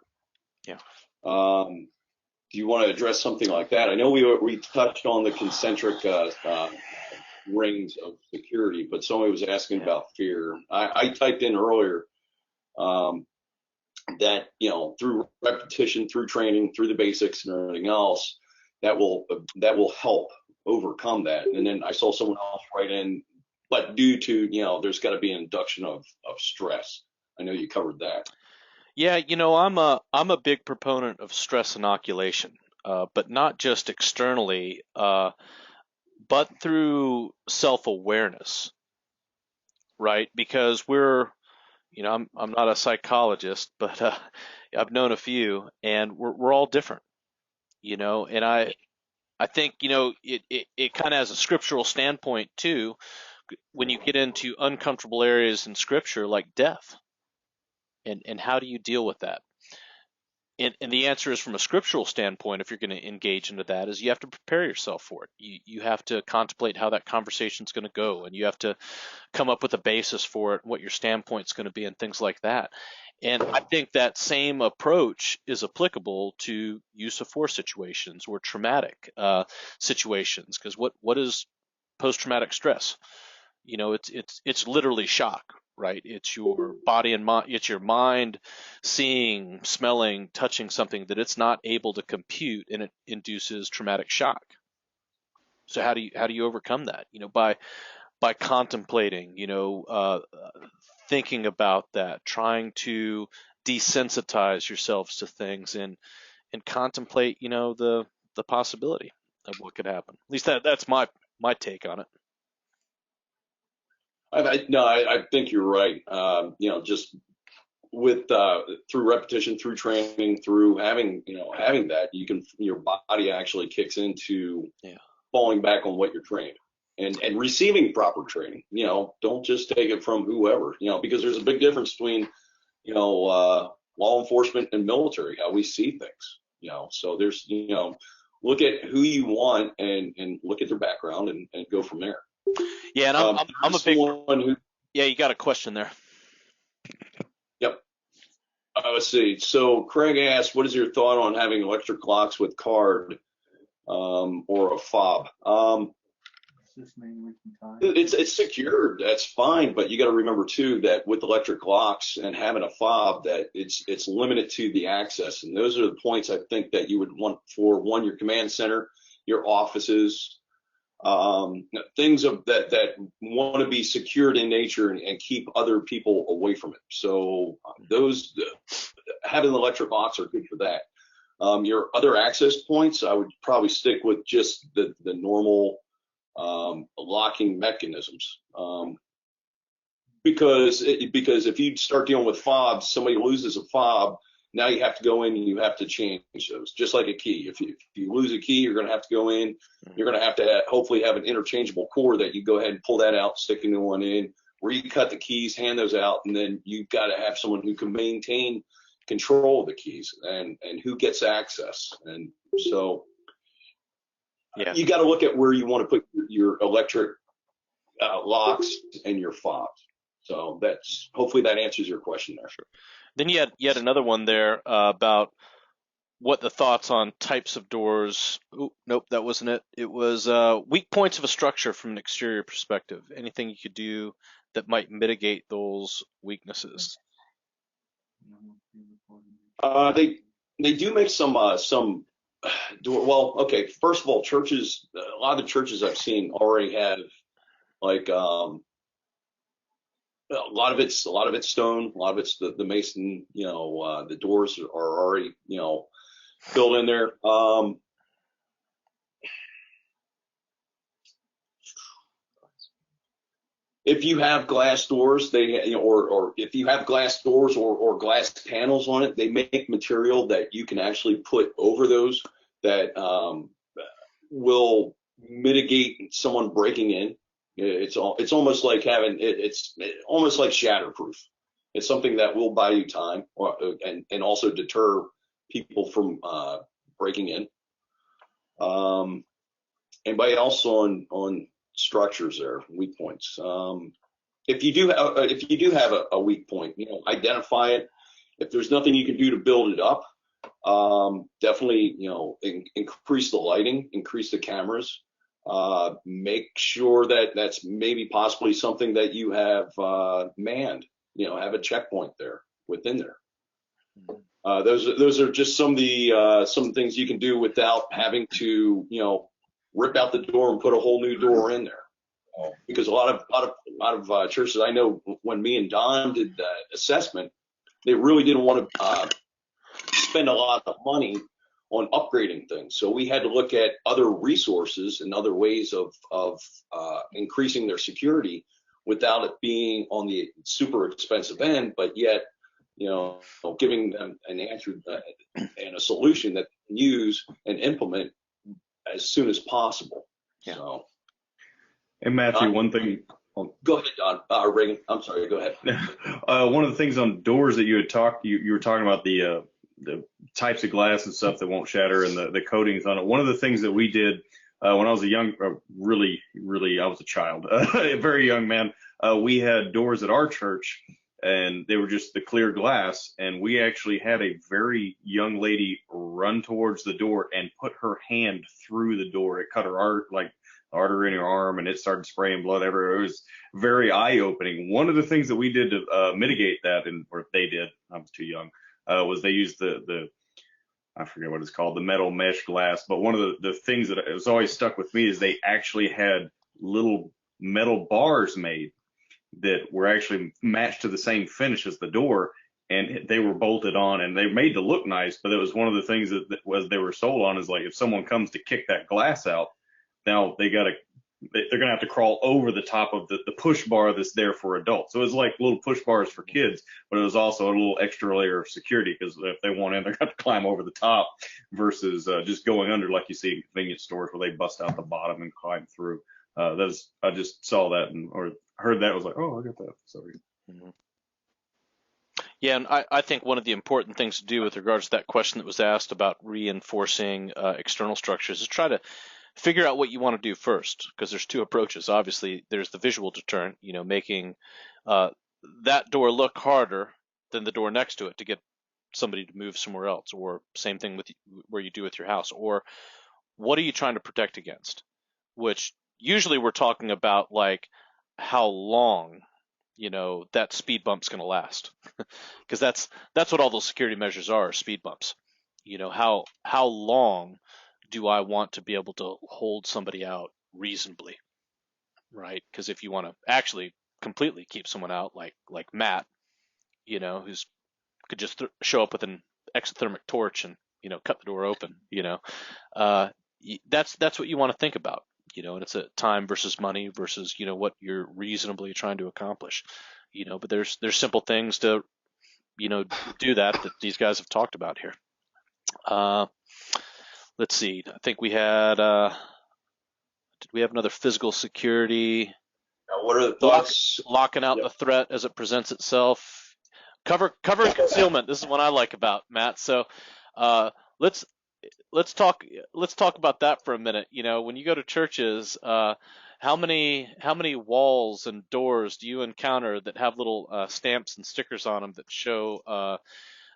Yeah. Do you want to address something like that? I know we touched on the concentric rings of security, but somebody was asking about fear. I typed in earlier that, you know, through repetition, through training, through the basics and everything else, that will help overcome that. And then I saw someone else write in, but due to, you know, there's got to be an induction of stress. I know you covered that. Yeah, you know, I'm a big proponent of stress inoculation, but not just externally, but through self-awareness, right? Because you know, I'm not a psychologist, but I've known a few, and we're all different, you know. And I think, you know, it kind of has a scriptural standpoint too. When you get into uncomfortable areas in Scripture, like death, and how do you deal with that? And the answer is, from a scriptural standpoint, if you're going to engage into that, is you have to prepare yourself for it. You have to contemplate how that conversation is going to go, and you have to come up with a basis for it, what your standpoint's going to be, and things like that. And I think that same approach is applicable to use of force situations or traumatic situations, because what is post-traumatic stress? You know, it's literally shock, right? It's your body and mind, it's your mind seeing, smelling, touching something that it's not able to compute, and it induces traumatic shock. So how do you overcome that? You know, by contemplating, you know, thinking about that, trying to desensitize yourselves to things, and contemplate, you know, the possibility of what could happen. At least that's my take on it. I think you're right. You know, just with through repetition, through training, through having that, your body actually kicks into falling back on what you're trained, and receiving proper training. You know, don't just take it from whoever. You know, because there's a big difference between, you know, law enforcement and military, how we see things. You know, so there's, you know, look at who you want and look at their background and go from there. Yeah, and I'm a big one who. Yeah, you got a question there. Yep. Let's see. So Craig asked, what is your thought on having electric locks with card or a fob? It's secured. That's fine, but you got to remember too that with electric locks and having a fob, that it's limited to the access, and those are the points I think that you would want for one, your command center, your offices. Things of that want to be secured in nature and keep other people away from it. So those having electric locks are good for that. Your other access points, I would probably stick with just the normal locking mechanisms. Because if you start dealing with fobs, somebody loses a fob, now you have to go in and you have to change those, just like a key. If you lose a key, you're going to have to go in. You're going to have hopefully have an interchangeable cord that you go ahead and pull that out, stick a new one in, recut the keys, hand those out, and then you've got to have someone who can maintain control of the keys and who gets access. And so you got to look at where you want to put your electric locks and your fobs. So that's hopefully that answers your question there. Sure. Then you had another one there about what the thoughts on types of doors. Ooh, nope, that wasn't it. It was weak points of a structure from an exterior perspective. Anything you could do that might mitigate those weaknesses. They do make some door. Well, okay. First of all, churches. A lot of the churches I've seen already have like a lot of it's stone, a lot of it's the mason. You know, the doors are already, you know, built in there. If you have glass doors, or if you have glass doors or glass panels on it, they make material that you can actually put over those that will mitigate someone breaking in. It's almost like it's almost like shatterproof. It's something that will buy you time and also deter people from breaking in. Anybody else on structures there, weak points? if you do have a weak point, identify it. If there's nothing you can do to build it up, definitely, increase the lighting, increase the cameras, make sure that that's maybe possibly something that you have manned, have a checkpoint there within there. Those are just some of the some things you can do without having to, rip out the door and put a whole new door in there. Because a lot of churches I know, when me and Don did that assessment, they really didn't want to spend a lot of money on upgrading things. So we had to look at other resources and other ways of increasing their security without it being on the super expensive end, but yet, giving them an answer and a solution that they can use and implement as soon as possible. Yeah. So, and Matthew, one thing. Go ahead, Don. Reagan, I'm sorry. Go ahead. One of the things on doors that you were talking about the types of glass and stuff that won't shatter and the coatings on it. One of the things that we did when I was I was a child, a very young man, we had doors at our church, and they were just the clear glass. And we actually had a very young lady run towards the door and put her hand through the door. It cut her artery in her arm, and it started spraying blood everywhere. It was very eye-opening. One of the things that we did to mitigate that, or they did, I was too young, was they used the I forget what it's called, the metal mesh glass. But one of the things that has always stuck with me is they actually had little metal bars made that were actually matched to the same finish as the door, and they were bolted on, and they made to look nice. But it was one of the things that they were sold on is like, if someone comes to kick that glass out, now they're gonna have to crawl over the top of the push bar that's there for adults. So it was like little push bars for kids, but it was also a little extra layer of security, because if they want in, they're gonna have to climb over the top versus just going under like you see in convenience stores where they bust out the bottom and climb through. I just saw that or heard that, was like, oh, I got that. Sorry. Mm-hmm. Yeah, and I think one of the important things to do with regards to that question that was asked about reinforcing external structures is try to figure out what you want to do first, because there's two approaches. Obviously, there's the visual deterrent, making that door look harder than the door next to it to get somebody to move somewhere else, or same thing with where you do with your house. Or what are you trying to protect against? Which usually we're talking about like how long that speed bump's going to last, because that's what all those security measures are, speed bumps. How long do I want to be able to hold somebody out reasonably, right? Because if you want to actually completely keep someone out, like Matt, who's could just show up with an exothermic torch and cut the door open, that's what you want to think about. And it's a time versus money versus, what you're reasonably trying to accomplish, but there's simple things to, do that these guys have talked about here. Let's see. I think we had, did we have another physical security? What are the thoughts? Locking out the threat as it presents itself. Cover and concealment. This is what I like about Matt. So, let's talk about that for a minute. When you go to churches, how many walls and doors do you encounter that have little stamps and stickers on them that show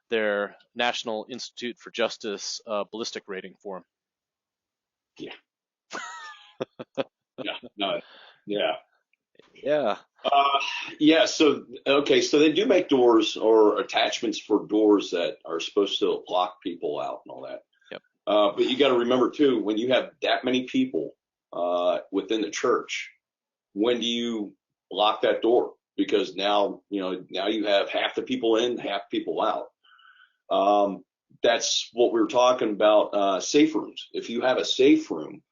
their National Institute for Justice ballistic rating for them? Yeah. Yeah. No. Yeah. Yeah. So they do make doors or attachments for doors that are supposed to lock people out and all that. Yep. But you got to remember too, when you have that many people within the church, when do you lock that door? Because now you have half the people in, half people out. That's what we were talking about, safe rooms. If you have a safe room,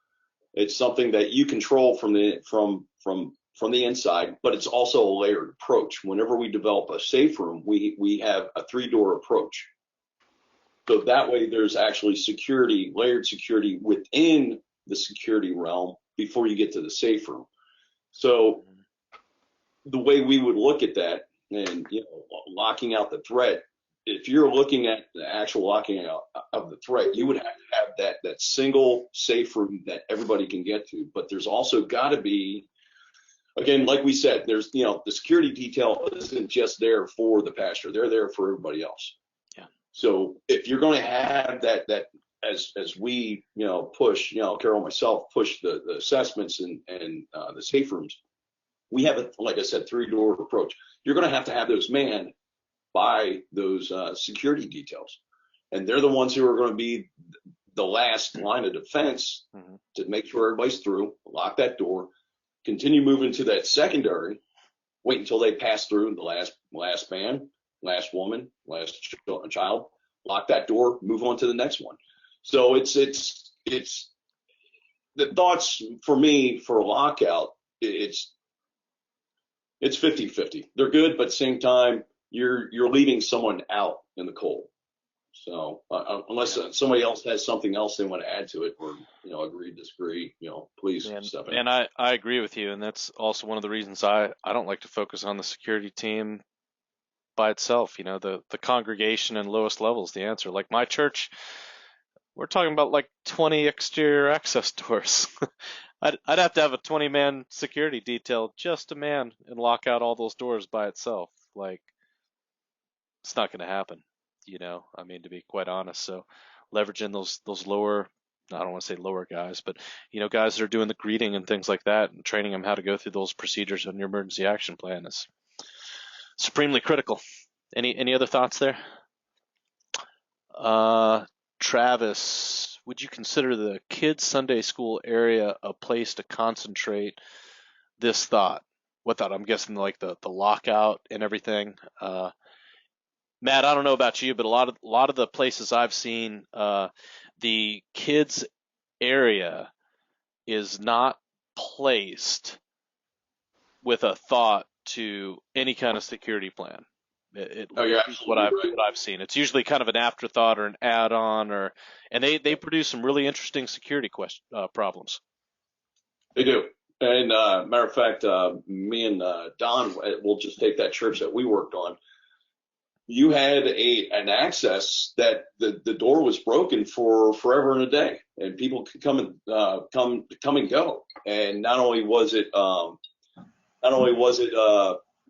it's something that you control from the inside, but it's also a layered approach. Whenever we develop a safe room, we have a 3-door approach. So that way there's actually security, layered security within the security realm before you get to the safe room. So the way we would look at that and, locking out the threat, if you're looking at the actual locking out of the threat, you would have to have that single safe room that everybody can get to. But there's also got to be again, like we said, there's, the security detail isn't just there for the pastor. They're there for everybody else. Yeah. So if you're going to have that as we, push, Carol and myself push the assessments and the safe rooms, we have a, like I said, 3-door approach. You're going to have those manned by those security details. And they're the ones who are going to be the last line of defense to make sure everybody's through, lock that door, continue moving to that secondary, wait until they pass through the last man, last woman, last child, lock that door, move on to the next one. So it's the thoughts for me for a lockout, it's 50-50. They're good, but at the same time, you're leaving someone out in the cold. So unless somebody else has something else they want to add to it, or agree, disagree, please step in. And I agree with you, and that's also one of the reasons I don't like to focus on the security team by itself. The congregation and lowest levels, the answer. Like my church, we're talking about like 20 exterior access doors. I'd have to have a 20-man security detail just to man and lock out all those doors by itself. Like, it's not going to happen. To be quite honest. So leveraging those lower, I don't want to say lower guys, but guys that are doing the greeting and things like that, and training them how to go through those procedures on your emergency action plan is supremely critical. Any other thoughts there? Travis, would you consider the kids Sunday school area a place to concentrate this thought? What thought? I'm guessing like the lockout and everything. Matt, I don't know about you, but a lot of the places I've seen, the kids area is not placed with a thought to any kind of security plan. You're what absolutely right. I've seen. It's usually kind of an afterthought or an add-on, and they produce some really interesting security problems. They do. And matter of fact, me and Don, we'll just take that church that we worked on. You had an access that the door was broken for forever and a day, and people could come and go. And not only was it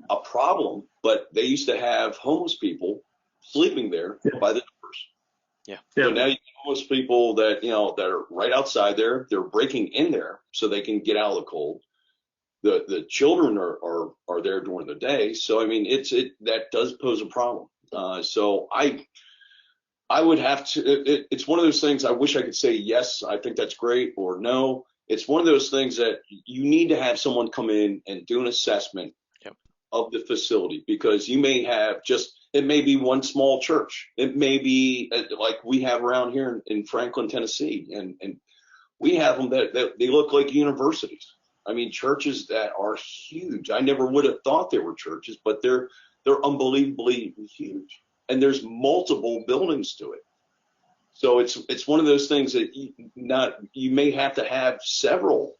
a problem, but they used to have homeless people sleeping there by the doors. Yeah. So now you have homeless people that that are right outside there. They're breaking in there so they can get out of the cold. The children are there during the day. So I mean, that does pose a problem. So I would have to. It's one of those things. I wish I could say yes, I think that's great, or no. It's one of those things that you need to have someone come in and do an assessment of the facility, because you may have it may be one small church. It may be like we have around here in Franklin, Tennessee, and we have them that they look like universities. I mean, churches that are huge. I never would have thought they were churches, but they're unbelievably huge, and there's multiple buildings to it. So it's one of those things that you may have to have several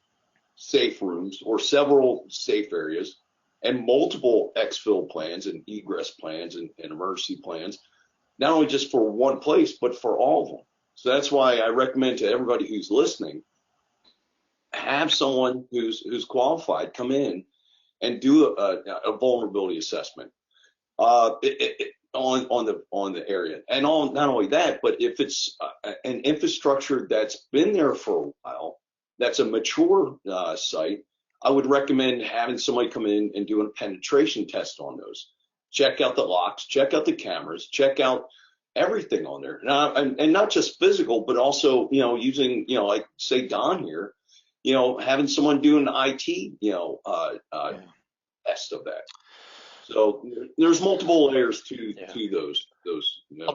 safe rooms or several safe areas and multiple exfil plans and egress plans and emergency plans, not only just for one place, but for all of them. So that's why I recommend to everybody who's listening, have someone who's qualified come in and do a vulnerability assessment on the area. And not only that, but if it's an infrastructure that's been there for a while, that's a mature site, I would recommend having somebody come in and do a penetration test on those. Check out the locks, check out the cameras, check out everything on there. And not just physical, but also, using, like say Don here, having someone do an IT, test of that. So there's multiple layers to those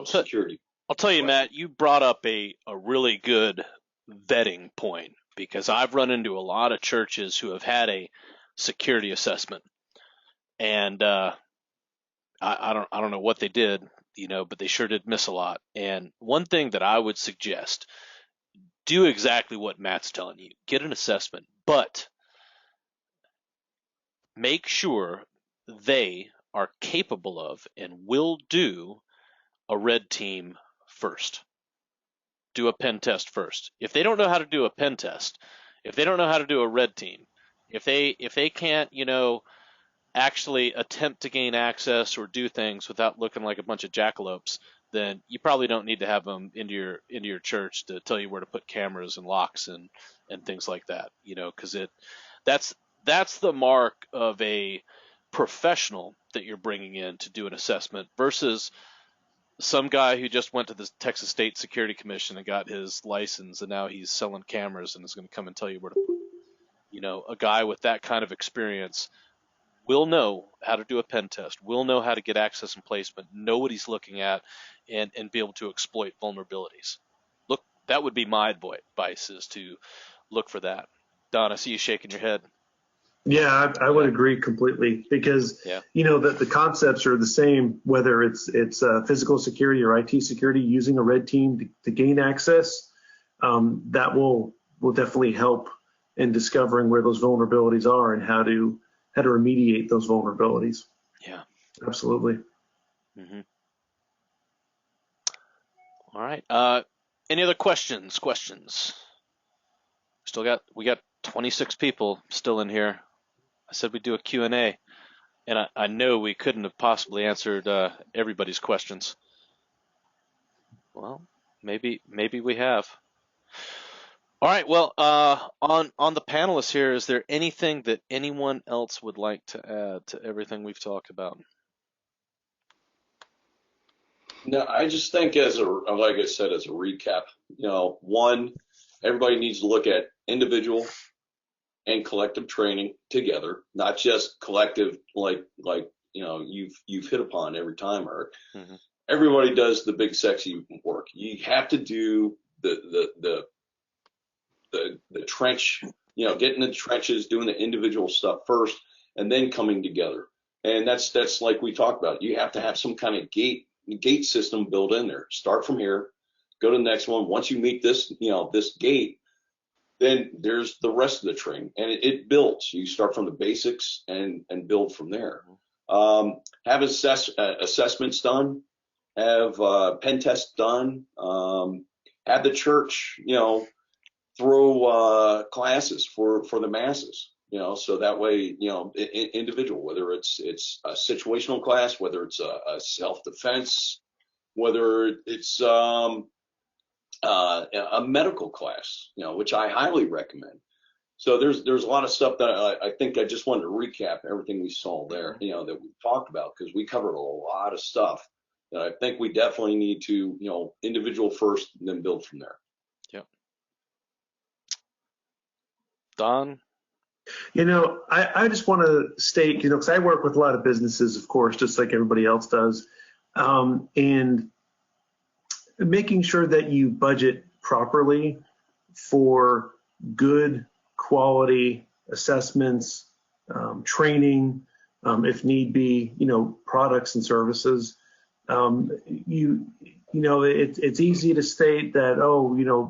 security. I'll tell you, Matt, you brought up a really good vetting point, because I've run into a lot of churches who have had a security assessment, and I don't know what they did, but they sure did miss a lot. And one thing that I would suggest, do exactly what Matt's telling you. Get an assessment, but make sure they are capable of and will do a red team first. Do a pen test first. If they don't know how to do a pen test, if they don't know how to do a red team, If they can't, actually attempt to gain access or do things without looking like a bunch of jackalopes, then you probably don't need to have them into your church to tell you where to put cameras and locks and things like that. Because that's the mark of a professional that you're bringing in to do an assessment versus some guy who just went to the Texas State Security Commission and got his license and now he's selling cameras and is going to come and tell you where to. A guy with that kind of experience will know how to do a pen test, will know how to get access and placement, know what he's looking at, and be able to exploit vulnerabilities. Look, that would be my advice, is to look for that. Don, I see you shaking your head. Yeah, I would agree completely because, Yeah. the concepts are the same, whether it's physical security or IT security, using a red team to gain access. That will definitely help in discovering where those vulnerabilities are and how to remediate those vulnerabilities. Yeah. Absolutely. Mm-hmm. All right. Any other questions? We got 26 people still in here. I said we'd do a Q&A, and I know we couldn't have possibly answered everybody's questions. Well, maybe we have. All right. Well, on the panelists here, is there anything that anyone else would like to add to everything we've talked about? No, I just think like I said, as a recap, one, everybody needs to look at individual and collective training together, not just collective like you've hit upon every time, Eric. Mm-hmm. Everybody does the big sexy work. You have to do the trench, getting in the trenches, doing the individual stuff first, and then coming together. And that's like we talked about. You have to have some kind of gate system built in there. Start from here, go to the next one. Once you meet this, this gate, then there's the rest of the training, and it builds. You start from the basics and build from there. Have assessments done, have pen tests done, have the church, throw classes for the masses, so that way, individual, whether it's a situational class, whether it's a self-defense, whether it's a medical class, which I highly recommend. So there's a lot of stuff that I think I just wanted to recap everything we saw there, that we talked about, because we covered a lot of stuff that I think we definitely need to, individual first and then build from there. Yep. Don? I just want to state, because I work with a lot of businesses, of course, just like everybody else does, and making sure that you budget properly for good quality assessments, training, if need be, products and services. It's easy to state that,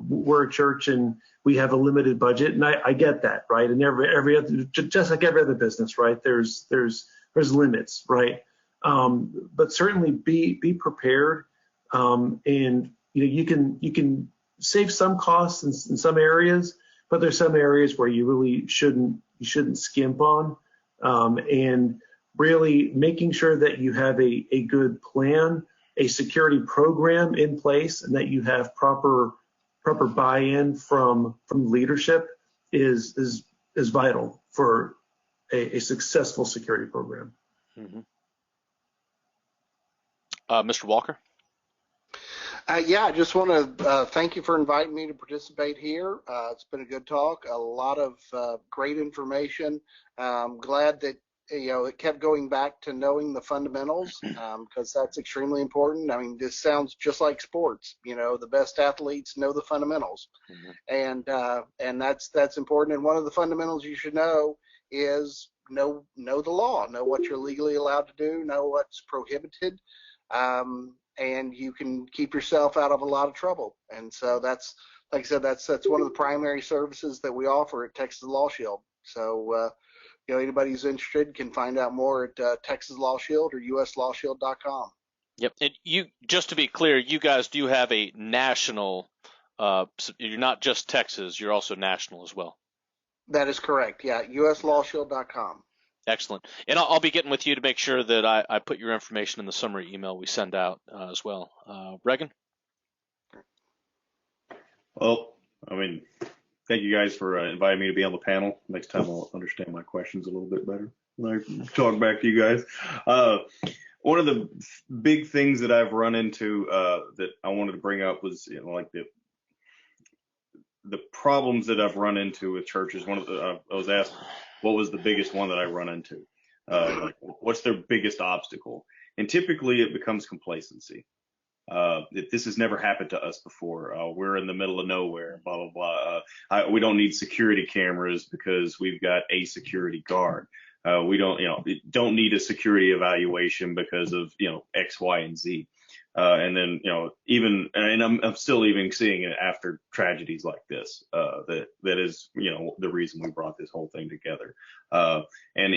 we're a church and we have a limited budget, and I get that, right? And every other, just like every other business, right? There's limits, right? But certainly be prepared, and you can save some costs in some areas, but there's some areas where you really shouldn't skimp on, and really making sure that you have a good plan, a security program in place, and that you have proper buy-in from leadership is vital for a successful security program. Mm-hmm. Mr. Walker? I just want to thank you for inviting me to participate here. It's been a good talk, a lot of great information. I'm glad that it kept going back to knowing the fundamentals, because that's extremely important. I mean, this sounds just like sports. The best athletes know the fundamentals, mm-hmm. and that's important. And one of the fundamentals you should know is know the law, know what you're legally allowed to do, know what's prohibited. And you can keep yourself out of a lot of trouble. And so that's, like I said, that's one of the primary services that we offer at Texas Law Shield. So, anybody who's interested can find out more at Texas Law Shield or uslawshield.com. Yep. And just to be clear, you guys do have a national, you're not just Texas, you're also national as well. That is correct. Yeah, uslawshield.com. Excellent. And I'll be getting with you to make sure that I put your information in the summary email we send out as well. Regan? Well, I mean, thank you guys for inviting me to be on the panel. Next time I'll understand my questions a little bit better when I talk back to you guys. One of the big things that I've run into that I wanted to bring up was, like the problems that I've run into with churches. I was asked, what was the biggest one that I run into? Like, what's their biggest obstacle? And typically it becomes complacency. This has never happened to us before. We're in the middle of nowhere, blah, blah, blah. We don't need security cameras because we've got a security guard. We don't need a security evaluation because of, X, Y, and Z. And then, I'm still even seeing it after tragedies like this, that is, the reason we brought this whole thing together. And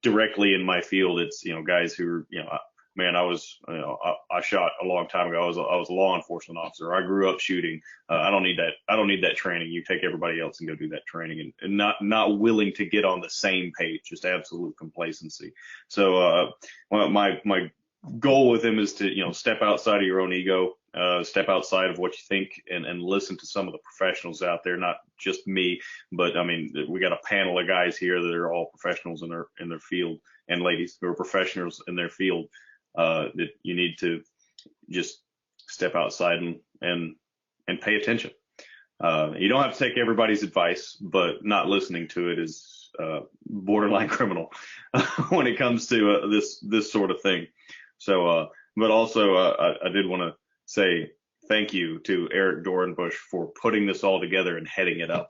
directly in my field, it's, guys who are, man, I shot a long time ago. I was a law enforcement officer. I grew up shooting. I don't need that training. You take everybody else and go do that training, and not willing to get on the same page, just absolute complacency. So, my goal with him is to, step outside of your own ego, step outside of what you think, and listen to some of the professionals out there, not just me, but I mean, we got a panel of guys here that are all professionals in their field, and ladies who are professionals in their field. That you need to just step outside and pay attention. You don't have to take everybody's advice, but not listening to it is borderline criminal when it comes to this sort of thing. So, but also I did want to say thank you to Eric Dorenbush for putting this all together and heading it up.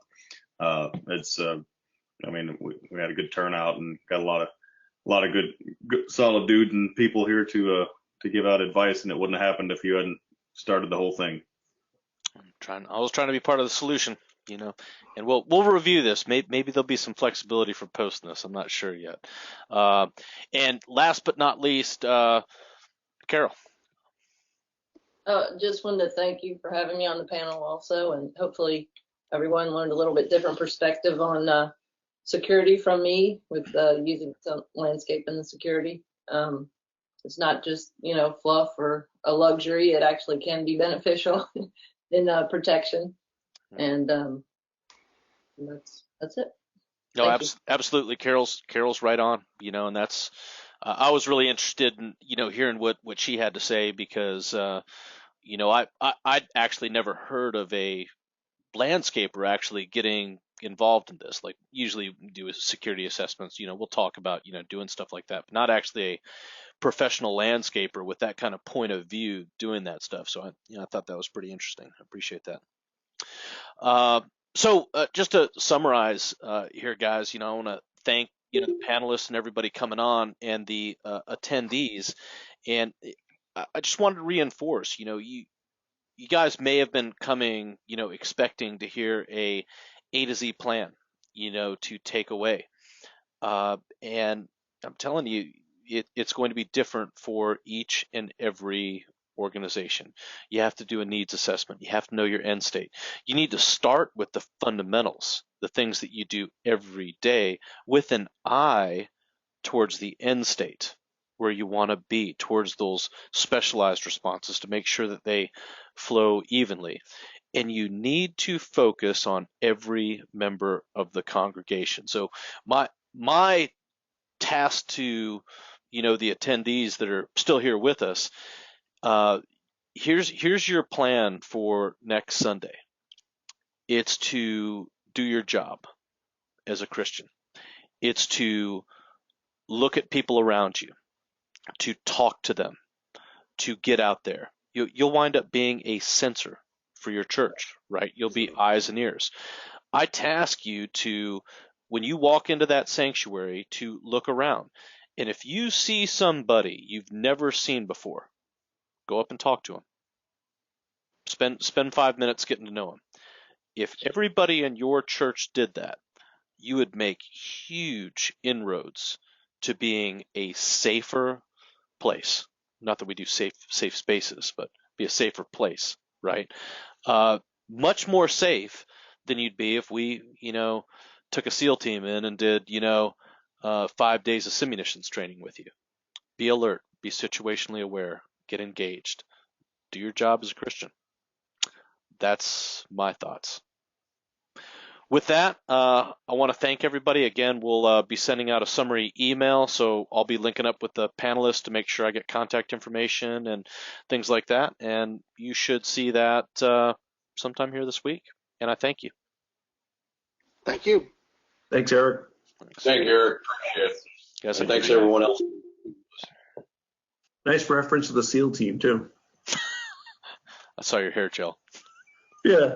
It's I mean, we had a good turnout and got a lot of good solid dudes and people here to give out advice, and it wouldn't have happened if you hadn't started the whole thing. I was trying to be part of the solution, and we'll review this. Maybe there'll be some flexibility for posting this. I'm not sure yet. And last but not least, Carol. Just wanted to thank you for having me on the panel also, and hopefully everyone learned a little bit different perspective on security from me with using some landscape in the security. It's not just, fluff or a luxury. It actually can be beneficial in protection. And that's it. No, absolutely. Carol's right on, and that's, I was really interested in, hearing what she had to say because, I'd actually never heard of a landscaper actually getting involved in this. Like usually we do security assessments, we'll talk about, doing stuff like that, but not actually a professional landscaper with that kind of point of view doing that stuff. So I thought that was pretty interesting. I appreciate that. So just to summarize here, guys, I want to thank, the panelists and everybody coming on and the attendees. And I just wanted to reinforce, you guys may have been coming, expecting to hear a to Z plan, to take away. And I'm telling you, it's going to be different for each and every organization. You have to do a needs assessment. You have to know your end state. You need to start with the fundamentals, the things that you do every day with an eye towards the end state where you want to be, towards those specialized responses to make sure that they flow evenly. And you need to focus on every member of the congregation. So my task to, the attendees that are still here with us, here's your plan for next Sunday. It's to do your job as a Christian. It's to look at people around you, to talk to them, to get out there. You'll wind up being a censor for your church, right? You'll be eyes and ears. I task you to, when you walk into that sanctuary, to look around. And if you see somebody you've never seen before, go up and talk to them. Spend 5 minutes getting to know them. If everybody in your church did that, you would make huge inroads to being a safer place. Not that we do safe spaces, but be a safer place, right? Much more safe than you'd be if we, took a SEAL team in and did, 5 days of simunitions training with you. Be alert, be situationally aware, get engaged, do your job as a Christian. That's my thoughts. With that, I want to thank everybody. Again, we'll be sending out a summary email, so I'll be linking up with the panelists to make sure I get contact information and things like that. And you should see that sometime here this week. And I thank you. Thank you. Thanks, Eric. Thank you, Eric. Appreciate it. Guys, And thanks everyone else. Nice reference to the SEAL team, too. I saw your hair gel. Yeah.